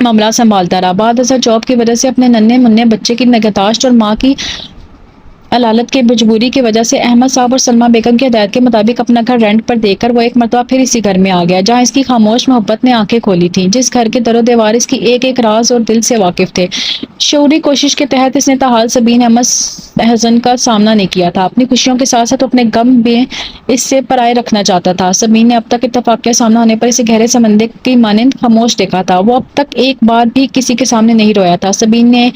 [SPEAKER 1] معاملات سنبھالتا رہا۔ بعد ازاں جاب کی وجہ سے اپنے ننھے منھے بچے کی نگہداشت اور ماں کی علالت کی مجبوری کی وجہ سے احمد صاحب اور سلمہ بیگم کی ہدایت کے مطابق اپنا گھر رینٹ پر دے کر وہ ایک مرتبہ پھر اسی گھر میں آ گیا جہاں اس کی خاموش محبت نے آنکھیں کھولی تھیں، جس گھر کے در و دیوار اس کی ایک ایک راز اور دل سے واقف تھے۔ شعوری کوشش کے تحت اس نے تاحال سبین احمد حزن کا سامنا نہیں کیا تھا۔ اپنی خوشیوں کے ساتھ ساتھ اپنے غم بھی اس سے پرائے رکھنا چاہتا تھا۔ سبین نے اب تک اتفاقیہ سامنا ہونے پر اسے گہرے سمندر کی مانند خاموش دیکھا تھا۔ وہ اب تک ایک بار بھی کسی کے سامنے نہیں رویا تھا۔ سبین نے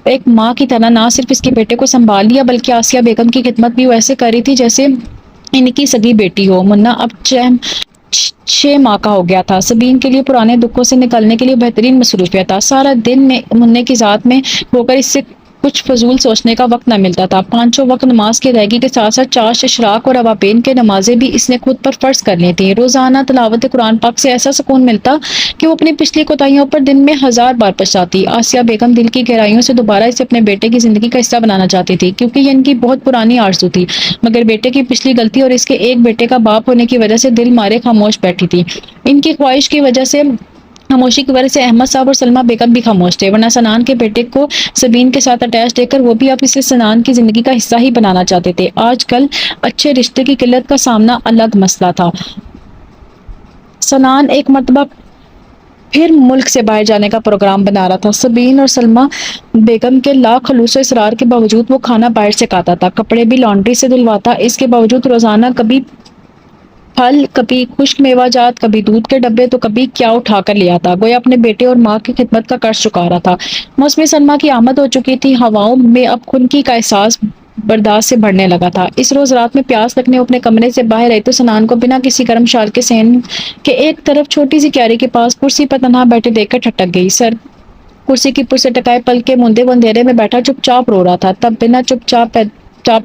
[SPEAKER 1] ایک ماں کی طرح نہ صرف اس کے بیٹے کو سنبھال لیا بلکہ آسیہ بیگم کی خدمت بھی وہ ایسے کر رہی تھی جیسے ان کی سگی بیٹی ہو۔ منا اب 6 ماہ کا ہو گیا تھا۔ سبین کے لیے پرانے دکھوں سے نکلنے کے لیے بہترین مصروفیت تھا۔ سارا دن میں منع کی ذات میں ہو کر اس سے کچھ فضول سوچنے کا وقت نہ ملتا تھا۔ 5 وقت نماز کی ادائیگی کے ساتھ ساتھ چاش، اشراق اور اوابین کے نمازیں بھی اس نے خود پر فرض کر لی تھیں۔ روزانہ تلاوت قرآن پاک سے ایسا سکون ملتا کہ وہ اپنی پچھلی کوتاہیوں پر دن میں 1000 بار پچھتاتی۔ آسیہ بیگم دل کی گہرائیوں سے دوبارہ اسے اپنے بیٹے کی زندگی کا حصہ بنانا چاہتی تھی، کیونکہ یہ ان کی بہت پرانی آرزو تھی، مگر بیٹے کی پچھلی غلطی اور اس کے ایک بیٹے کا باپ ہونے کی وجہ سے دل مارے خاموش بیٹھی تھی۔ ان کی خواہش کی وجہ سے خاموشی کی وجہ سے احمد صاحب اور سلمہ بیگم بھی خاموش تھے، ورنہ سنان کے بیٹے کو سبین کے ساتھ اٹیچ دیکھ کر وہ بھی اب اسے سنان کی زندگی کا حصہ ہی بنانا چاہتے تھے۔ آج کل اچھے رشتے کی قلت کا سامنا الگ مسئلہ تھا۔ سنان ایک مرتبہ پھر ملک سے باہر جانے کا پروگرام بنا رہا تھا۔ سبین اور سلمہ بیگم کے لاکھ خلوص و اصرار کے باوجود وہ کھانا باہر سے کھاتا تھا، کپڑے بھی لانڈری سے دھلواتا۔ اس کے باوجود روزانہ کبھی پھل، کبھی خشک میوہ جات، کبھی دودھ کے ڈبے تو کبھی کیا اٹھا کر لے آتا، گویا اپنے بیٹے اور ماں کی خدمت کا قرض چکا رہا تھا۔ موسم سرما کی آمد ہو چکی تھی، ہواؤں میں اب خنکی کا احساس برداشت سے بڑھنے لگا تھا۔ اس روز رات میں پیاس لگنے اپنے کمرے سے باہر آئی تو سنان کو بنا کسی گرم شال کے صحن کے ایک طرف چھوٹی سی کیاری کے پاس کرسی پر تنہا بیٹھے دیکھ کر ٹھٹک گئی۔ سر کرسی کی پر سے ٹکائے پل کے مندے وہ اندھیرے میں بیٹھا چپ چاپ رو رہا تھا۔ تب بنا چپ چاپ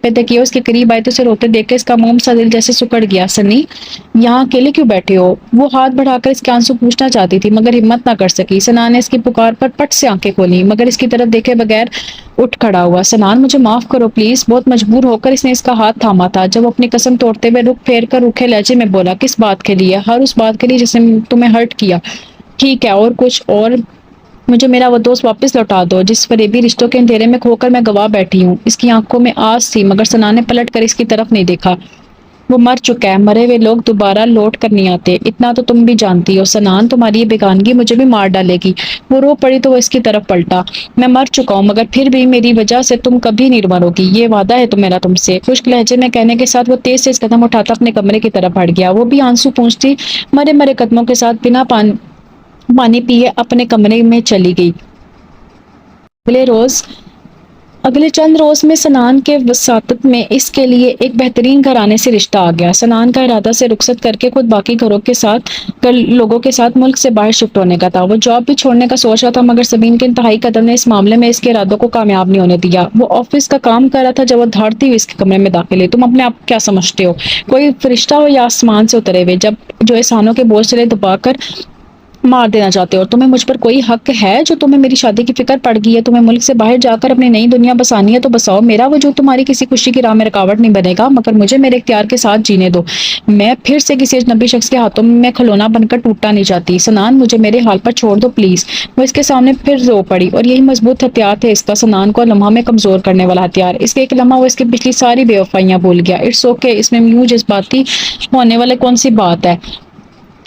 [SPEAKER 1] پیدا کیے اس کے قریب آئے تو اسے روتے دیکھ کے اس کا موم سا دل جیسے سکڑ گیا۔ سنی، یہاں اکیلے کیوں بیٹھے ہو؟ وہ ہاتھ بڑھا کر اس کے آنسو پوچھنا چاہتی تھی مگر ہمت نہ کر سکی۔ سنان نے اس کی پکار پر پٹ سے آنکھیں کھولی مگر اس کی طرف دیکھے بغیر اٹھ کھڑا ہوا۔ سنان، مجھے معاف کرو پلیز۔ بہت مجبور ہو کر اس نے اس کا ہاتھ تھاما تھا، جب وہ اپنی قسم توڑتے ہوئے رخ پھیر کر روکھے لہجے میں بولا، کس بات کے لیے؟ ہر اس بات کے لیے جس نے تمہیں ہرٹ کیا۔ ٹھیک ہے، اور کچھ؟ اور مجھے میرا وہ دوست واپس لوٹا دو جس فریبی رشتوں کے اندھیرے میں کھو کر میں گواہ بیٹھی ہوں۔ اس کی آنکھوں میں آس تھی مگر سنان نے پلٹ کر اس کی طرف نہیں دیکھا۔ وہ مر چکا ہے، مرے ہوئے لوگ دوبارہ لوٹ کر نہیں آتے، اتنا تو تم بھی جانتی ہو۔ سنان، تمہاری یہ بیگانگی مجھے بھی مار ڈالے گی۔ وہ رو پڑی تو وہ اس کی طرف پلٹا۔ میں مر چکا ہوں مگر پھر بھی میری وجہ سے تم کبھی نہیں مرو گی، یہ وعدہ ہے میرا تم سے۔ خشک لہجے میں کہنے کے ساتھ وہ تیز سے قدم اٹھاتا اپنے کمرے کی طرف بڑھ گیا۔ وہ بھی آنسو پونچھتی مرے مرے قدموں کے ساتھ بنا پانی پیے اپنے کمرے میں چلی گئی۔ اگلے چند روز میں سنان کے وساطت میں اس کے لیے ایک بہترین گھرانے سے رشتہ آ گیا۔ سنان کا ارادہ سے رخصت کر کے خود باقی لوگوں کے ساتھ ملک سے باہر شفٹ ہونے کا تھا۔ وہ جاب بھی چھوڑنے کا سوچ رہا تھا مگر سبین کے انتہائی قدم نے اس معاملے میں اس کے ارادوں کو کامیاب نہیں ہونے دیا۔ وہ آفس کا کام کر رہا تھا جب وہ دھاڑتی ہوئی اس کے کمرے میں داخل ہوئی۔ تم اپنے آپ کیا سمجھتے ہو؟ کوئی فرشتہ ہو یا آسمان سے اترے ہوئے جو احسانوں کے بوجھ تلے دبا کر مار دینا چاہتے ہو؟ اور تمہیں مجھ پر کوئی حق ہے جو تمہیں میری شادی کی فکر پڑ گئی ہے؟ تمہیں ملک سے باہر جا کر اپنی نئی دنیا بسانی ہے تو بساؤ، میرا وجود تمہاری کسی خوشی کی راہ میں رکاوٹ نہیں بنے گا، مگر مجھے میرے اختیار کے ساتھ جینے دو۔ میں پھر سے کسی اجنبی شخص کے ہاتھوں میں کھلونا بن کر ٹوٹنا نہیں چاہتی۔ سنان، مجھے میرے حال پر چھوڑ دو پلیز۔ وہ اس کے سامنے پھر رو پڑی اور یہی مضبوط ہتھیار تھے اس کا، سنان کو لمحہ میں کمزور کرنے والا ہتھیار۔ اس کے ایک لمحہ وہ اس کی پچھلی ساری بے وفائیاں بھول گیا۔ اٹس اوکے، اس میں یوں جذباتی ہونے والے کون سی بات ہے؟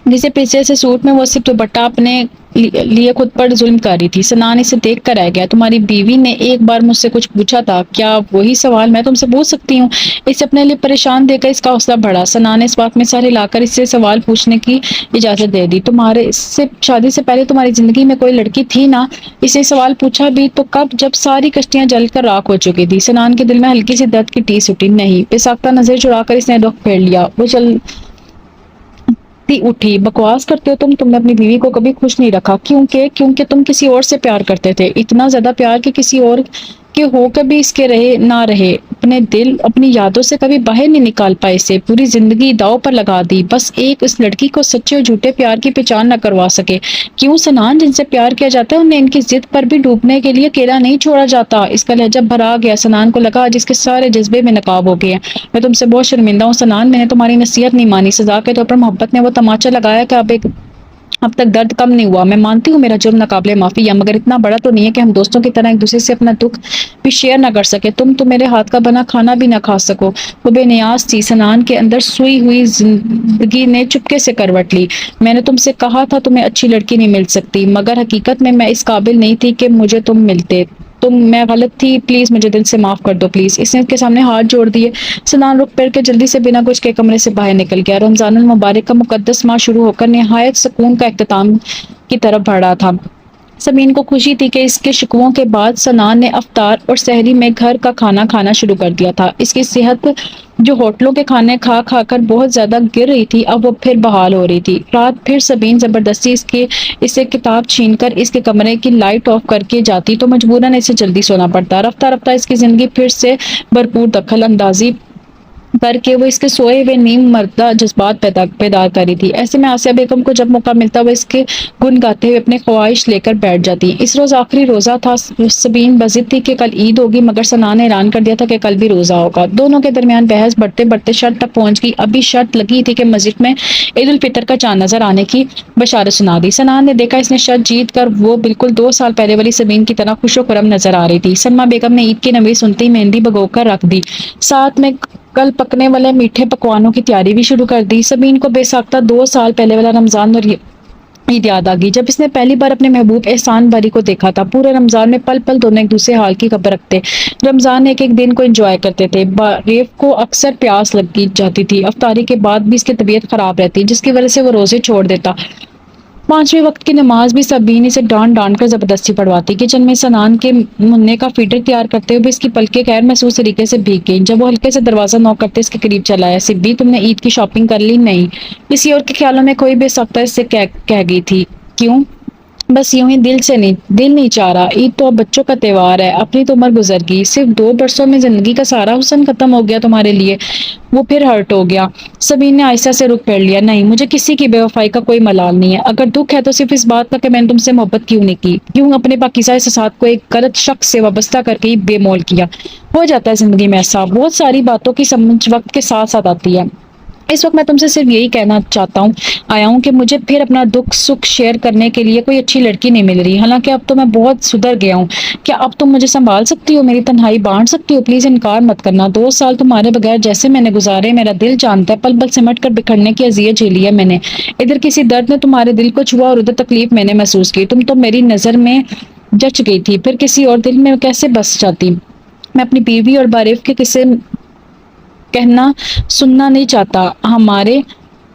[SPEAKER 1] جسے پیچھے سے سوٹ میں وہ صرف دوپٹہ اپنے لیے خود پر ظلم کر رہی تھی۔ سنان اسے دیکھ کر رہ گیا۔ تمہاری بیوی نے ایک بار مجھ سے کچھ پوچھا تھا، کیا وہی سوال میں تم سے پوچھ سکتی ہوں؟ اسے اپنے لیے پریشان دے کر اس کا حوصلہ بڑھا۔ سنان نے اس بات میں سر ہلا کر اس سے سوال پوچھنے کی اجازت دے دی۔ تمہارے سے شادی سے پہلے تمہاری زندگی میں کوئی لڑکی تھی نا؟ اسے سوال پوچھا بھی تو کب، جب ساری کشتیاں جل کر راکھ ہو چکی تھی۔ سنان کے دل میں ہلکی سی درد کی ٹیس اٹھی۔ نہیں، بے ساختہ نظر چڑھا کر اس نے رخ پھیر لیا۔ وہ اٹھی۔ بکواس کرتے ہو تم نے اپنی بیوی کو کبھی خوش نہیں رکھا۔ کیونکہ تم کسی اور سے پیار کرتے تھے، اتنا زیادہ پیار کہ کسی اور کے ہو کبھی اس کے رہے نہ رہے، اپنے دل اپنی یادوں سے کبھی باہر نہیں نکال پائے، سے پوری زندگی داؤ پر لگا دی، بس ایک اس لڑکی کو سچے اور جھوٹے پیار کی پہچان نہ کروا سکے۔ کیوں سنان، جن سے پیار کیا جاتا ہے انہیں ان کی ضد پر بھی ڈوبنے کے لیے اکیلا نہیں چھوڑا جاتا۔ اس کا لہجہ بھرا گیا۔ سنان کو لگا جس کے سارے جذبے میں نقاب ہو گئے ہیں۔ میں تم سے بہت شرمندہ ہوں سنان، میں نے تمہاری نصیحت نہیں مانی، سزا کے طور پر محبت نے وہ تماچا لگایا کہ اب تک درد کم نہیں ہوا۔ میں مانتی ہوں میرا جرم ناقابل معافی ہے، مگر اتنا بڑا تو نہیں ہے کہ ہم دوستوں کی طرح ایک دوسرے سے اپنا دکھ بھی شیئر نہ کر سکے۔ تم تو میرے ہاتھ کا بنا کھانا بھی نہ کھا سکو۔ وہ بے نیاز تھی۔ سنان کے اندر سوئی ہوئی زندگی نے چپکے سے کروٹ لی۔ میں نے تم سے کہا تھا تمہیں اچھی لڑکی نہیں مل سکتی، مگر حقیقت میں اس قابل نہیں تھی کہ مجھے تم ملتے۔ میں غلط تھی، پلیز مجھے دل سے معاف کر دو پلیز۔ اس نے اس کے سامنے ہاتھ جوڑ دیے۔ سنان رک پھیر کے جلدی سے بنا کچھ کے کمرے سے باہر نکل گیا۔ رمضان المبارک کا مقدس ماہ شروع ہو کر نہایت سکون کا اختتام کی طرف بڑھا تھا۔ سمین کو خوشی تھی کہ اس کے شکووں کے بعد سنان نے افطار اور سحری میں گھر کا کھانا کھانا شروع کر دیا تھا۔ اس کی صحت جو ہوٹلوں کے کھانے کھا کھا کر بہت زیادہ گر رہی تھی، اب وہ پھر بحال ہو رہی تھی۔ رات پھر سمین زبردستی اسے کتاب چھین کر اس کے کمرے کی لائٹ آف کر کے جاتی تو مجبوراً اسے جلدی سونا پڑتا۔ رفتہ رفتہ اس کی زندگی پھر سے بھرپور دخل اندازی کر کے وہ اس کے سوئے ہوئے نیم مردہ جذبات پیدا کری تھی۔ ایسے میں آسیہ بیگم کو جب موقع ملتا وہ اس کے گن گاتے ہوئے اپنے خواہش لے کر بیٹھ جاتی۔ اس روز آخری روزہ تھا۔ سبین بضد تھی کہ کل عید ہوگی، مگر سنان نے اعلان کر دیا تھا کہ کل بھی روزہ ہوگا۔ دونوں کے درمیان بحث بڑھتے بڑھتے شرط تک پہنچ گئی۔ ابھی شرط لگی تھی کہ مسجد میں عید الفطر کا چاند نظر آنے کی بشارت سنا دی۔ سنان نے دیکھا اس نے شرط جیت کر وہ بالکل 2 سال پہلے والی سبین کی طرح خوش و خرم نظر آ رہی تھی۔ سلمیٰ بیگم نے عید کی نوید سنتے ہی مہندی بھگو کر رکھ دی، ساتھ میں کل پکنے والے میٹھے پکوانوں کی تیاری بھی شروع کر دی۔ سبین کو بے ساختہ 2 سال پہلے والا رمضان اور عید یاد آ گئی، جب اس نے پہلی بار اپنے محبوب احسان باری کو دیکھا تھا۔ پورے رمضان میں پل پل دونوں ایک دوسرے حال کی خبر رکھتے، رمضان ایک ایک دن کو انجوائے کرتے تھے۔ ریف کو اکثر پیاس لگ جاتی تھی، افطاری کے بعد بھی اس کی طبیعت خراب رہتی، جس کی وجہ سے وہ روزے چھوڑ دیتا۔ 5ویں وقت کی نماز بھی سبین اسے ڈانٹ ڈانٹ کر زبردستی پڑھواتی۔ کچن میں سنان کے منہ کا فیڈر تیار کرتے ہوئے اس کی پلکیں غیر محسوس طریقے سے بھیگ گئیں جب وہ ہلکے سے دروازہ نوک کرتے اس کے قریب چلا آیا۔ سبی، تم نے عید کی شاپنگ کر لی؟ نہیں، کسی اور کے خیالوں میں کوئی بے سختہ اس سے کہہ گئی تھی۔ کیوں؟ بس یوں ہی، دل نہیں چاہ رہا۔ عید تو اب بچوں کا تہوار ہے، اپنی تو عمر گزر گئی، صرف 2 برسوں میں زندگی کا سارا حسن ختم ہو گیا تمہارے لیے۔ وہ پھر ہرٹ ہو گیا۔ سبین نے آہستہ سے رخ پھیر لیا۔ نہیں، مجھے کسی کی بے وفائی کا کوئی ملال نہیں ہے۔ اگر دکھ ہے تو صرف اس بات کا کہ میں نے تم سے محبت کیوں نہیں کی، کیوں اپنے پاکیزہ احساسات کو ایک غلط شخص سے وابستہ کر کے ہی بے مول کیا۔ ہو جاتا ہے زندگی میں ایسا، بہت ساری باتوں کی سمجھ وقت کے ساتھ ساتھ آتی ہے۔ اس وقت میں تم سے صرف یہی کہنا آیا ہوں کہ مجھے پھر اپنا دکھ سکھ شیئر کرنے کے لیے کوئی اچھی لڑکی نہیں مل رہی، حالانکہ اب تو میں بہت سدھر گیا ہوں۔ کیا اب تم مجھے سنبھال سکتی ہو، میری تنہائی بانٹ سکتی ہو؟ پلیز انکار مت کرنا۔ 2 سال تمہارے بغیر جیسے میں نے گزارے، میرا دل جانتا ہے، پل پل سمٹ کر بکھرنے کی اذیت جھیلی ہے میں نے۔ ادھر کسی درد نے تمہارے دل کو چھوا اور ادھر تکلیف میں نے محسوس کی۔ تم تو میری نظر میں جچ گئی تھی، پھر کسی اور دل میں کیسے بس جاتی۔ میں اپنی بیوی اور بارف کے قصے کہنا سننا نہیں چاہتا، ہمارے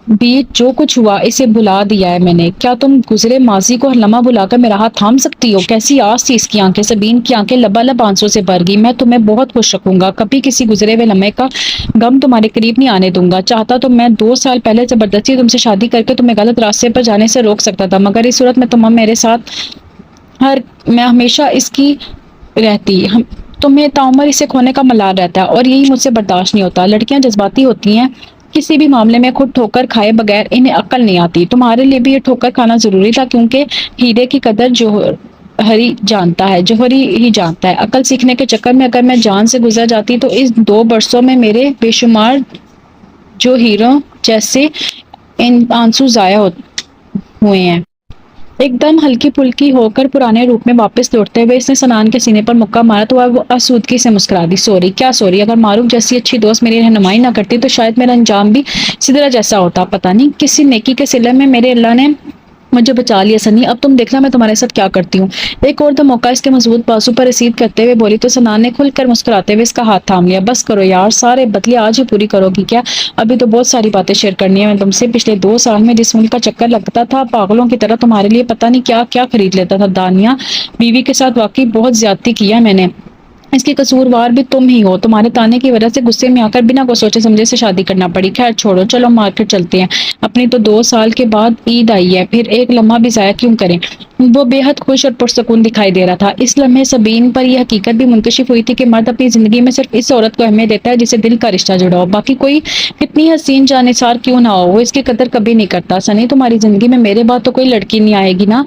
[SPEAKER 1] بیچ جو کچھ ہوا اسے بھلا دیا ہے میں نے۔ کیا تم گزرے ماضی کو ہر لمحہ بھلا کر میرا ہاتھ تھام سکتی ہو؟ کیسی آس تھی اس کی آنکھیں، سبین کی آنکھیں لبالب آنسوں سے بھر گئی۔ میں تمہیں بہت خوش رکھوں گا، کبھی کسی گزرے ہوئے لمحے کا غم تمہارے قریب نہیں آنے دوں گا۔ چاہتا تو میں 2 سال پہلے زبردستی تم سے شادی کر کے تمہیں غلط راستے پر جانے سے روک سکتا تھا، مگر اس صورت میں تم میرے ساتھ میں ہمیشہ اس کی رہتی۔ تمہیں تعمر اسے کھونے کا ملال رہتا ہے اور یہی مجھ سے برداشت نہیں ہوتا۔ لڑکیاں جذباتی ہوتی ہیں، کسی بھی معاملے میں خود ٹھوکر کھائے بغیر انہیں عقل نہیں آتی۔ تمہارے لیے بھی یہ ٹھوکر کھانا ضروری تھا، کیونکہ ہیرے کی قدر جوہری ہی جانتا ہے۔ عقل سیکھنے کے چکر میں اگر میں جان سے گزر جاتی تو اس 2 برسوں میں میرے بے شمار جو ہیروں جیسے آنسو ضائع ہوئے ہیں۔ ایک دم ہلکی پھلکی ہو کر پرانے روپ میں واپس لوٹتے ہوئے اس نے سنان کے سینے پر مکہ مارا تو وہ آسودگی سے مسکرا دی۔ سوری، کیا سوری؟ اگر معروف جیسی اچھی دوست میری رہنمائی نہ کرتی تو شاید میرا انجام بھی سدرا جیسا ہوتا۔ پتہ نہیں کسی نیکی کے صلے میں میرے اللہ نے مجھے بچا لیا سنی، اب تم دیکھنا میں تمہارے ساتھ کیا کرتی ہوں۔ ایک اور دھماکہ اس کے مضبوط بازو پر رسید کرتے ہوئے بولی تو سنان نے کھل کر مسکراتے ہوئے اس کا ہاتھ تھام لیا۔ بس کرو یار، سارے بدلے آج ہی پوری کرو گی کیا؟ ابھی تو بہت ساری باتیں شیئر کرنی ہے میں تم سے۔ پچھلے 2 سال میں جس ملک کا چکر لگتا تھا پاگلوں کی طرح تمہارے لیے پتہ نہیں کیا کیا خرید لیتا تھا۔ دانیہ بیوی کے ساتھ واقعی بہت زیادتی کیا میں نے، اس کی قصوروار بھی تم ہی ہو۔ تمہارے تانے کی وجہ سے غصے میں آ کر بنا کو سوچے سمجھے سے شادی کرنا پڑی۔ خیر چھوڑو، چلو مارکیٹ چلتے ہیں، اپنی تو 2 سال کے بعد عید آئی ہے، پھر ایک لمحہ بھی ضائع کیوں کریں۔ وہ بے حد خوش اور پرسکون دکھائی دے رہا تھا۔ اس لمحے سبین پر یہ حقیقت بھی منکشف ہوئی تھی کہ مرد اپنی زندگی میں صرف اس عورت کو اہمیت دیتا ہے جسے دل کا رشتہ جڑا ہو، باقی کوئی کتنی حسین جانثار کیوں نہ ہو وہ اس کی قدر کبھی نہیں کرتا۔ سنی، تمہاری زندگی میں میرے بعد تو کوئی لڑکی نہیں آئے گی نا؟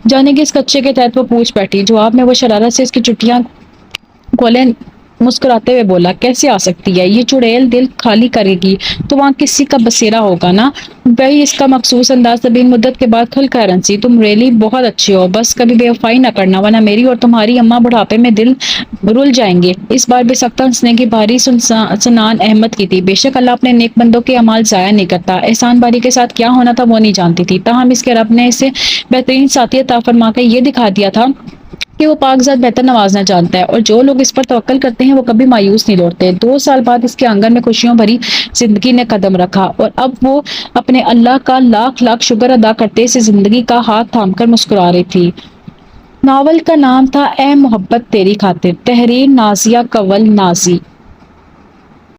[SPEAKER 1] جانے گی اس کچے کے تحت وہ پوچھ بیٹھی۔ جواب میں وہ شرارت سے اس کی چٹیاں کھولے مسکراتے ہوئے بولا، کیسے آ سکتی ہے؟ یہ چڑیل دل خالی کرے گی تو وہاں کسی کا بسیرا ہوگا نا؟ وہی اس کا مخصوص انداز سبین مدت کے بعد کھل کر ہنسی۔ تم ریلی بہت اچھی ہو، بس کبھی بے وفائی نہ کرنا ورنہ میری اور تمہاری اماں بڑھاپے میں دل رل جائیں گے۔ اس بار بے سختہ ہنسنے کی باری سنان احمد کی تھی۔ بے شک اللہ اپنے نیک بندوں کے اعمال ضائع نہیں کرتا۔ احسان باری کے ساتھ کیا ہونا تھا وہ نہیں جانتی تھی، تاہم اس کے رب نے اسے بہترین ساتھی عطا فرما کر یہ دکھا دیا تھا کہ وہ پاک ذات بہتر نوازنا جانتا ہے، اور جو لوگ اس پر توکل کرتے ہیں وہ کبھی مایوس نہیں لوٹتے۔ 2 سال بعد اس کے آنگن میں خوشیوں بھری زندگی نے قدم رکھا اور اب وہ اپنے اللہ کا لاکھ لاکھ شکر ادا کرتے اسے زندگی کا ہاتھ تھام کر مسکرا رہی تھی۔ ناول کا نام تھا اے محبت تیری خاطر، تحریر نازیہ کنول نازی۔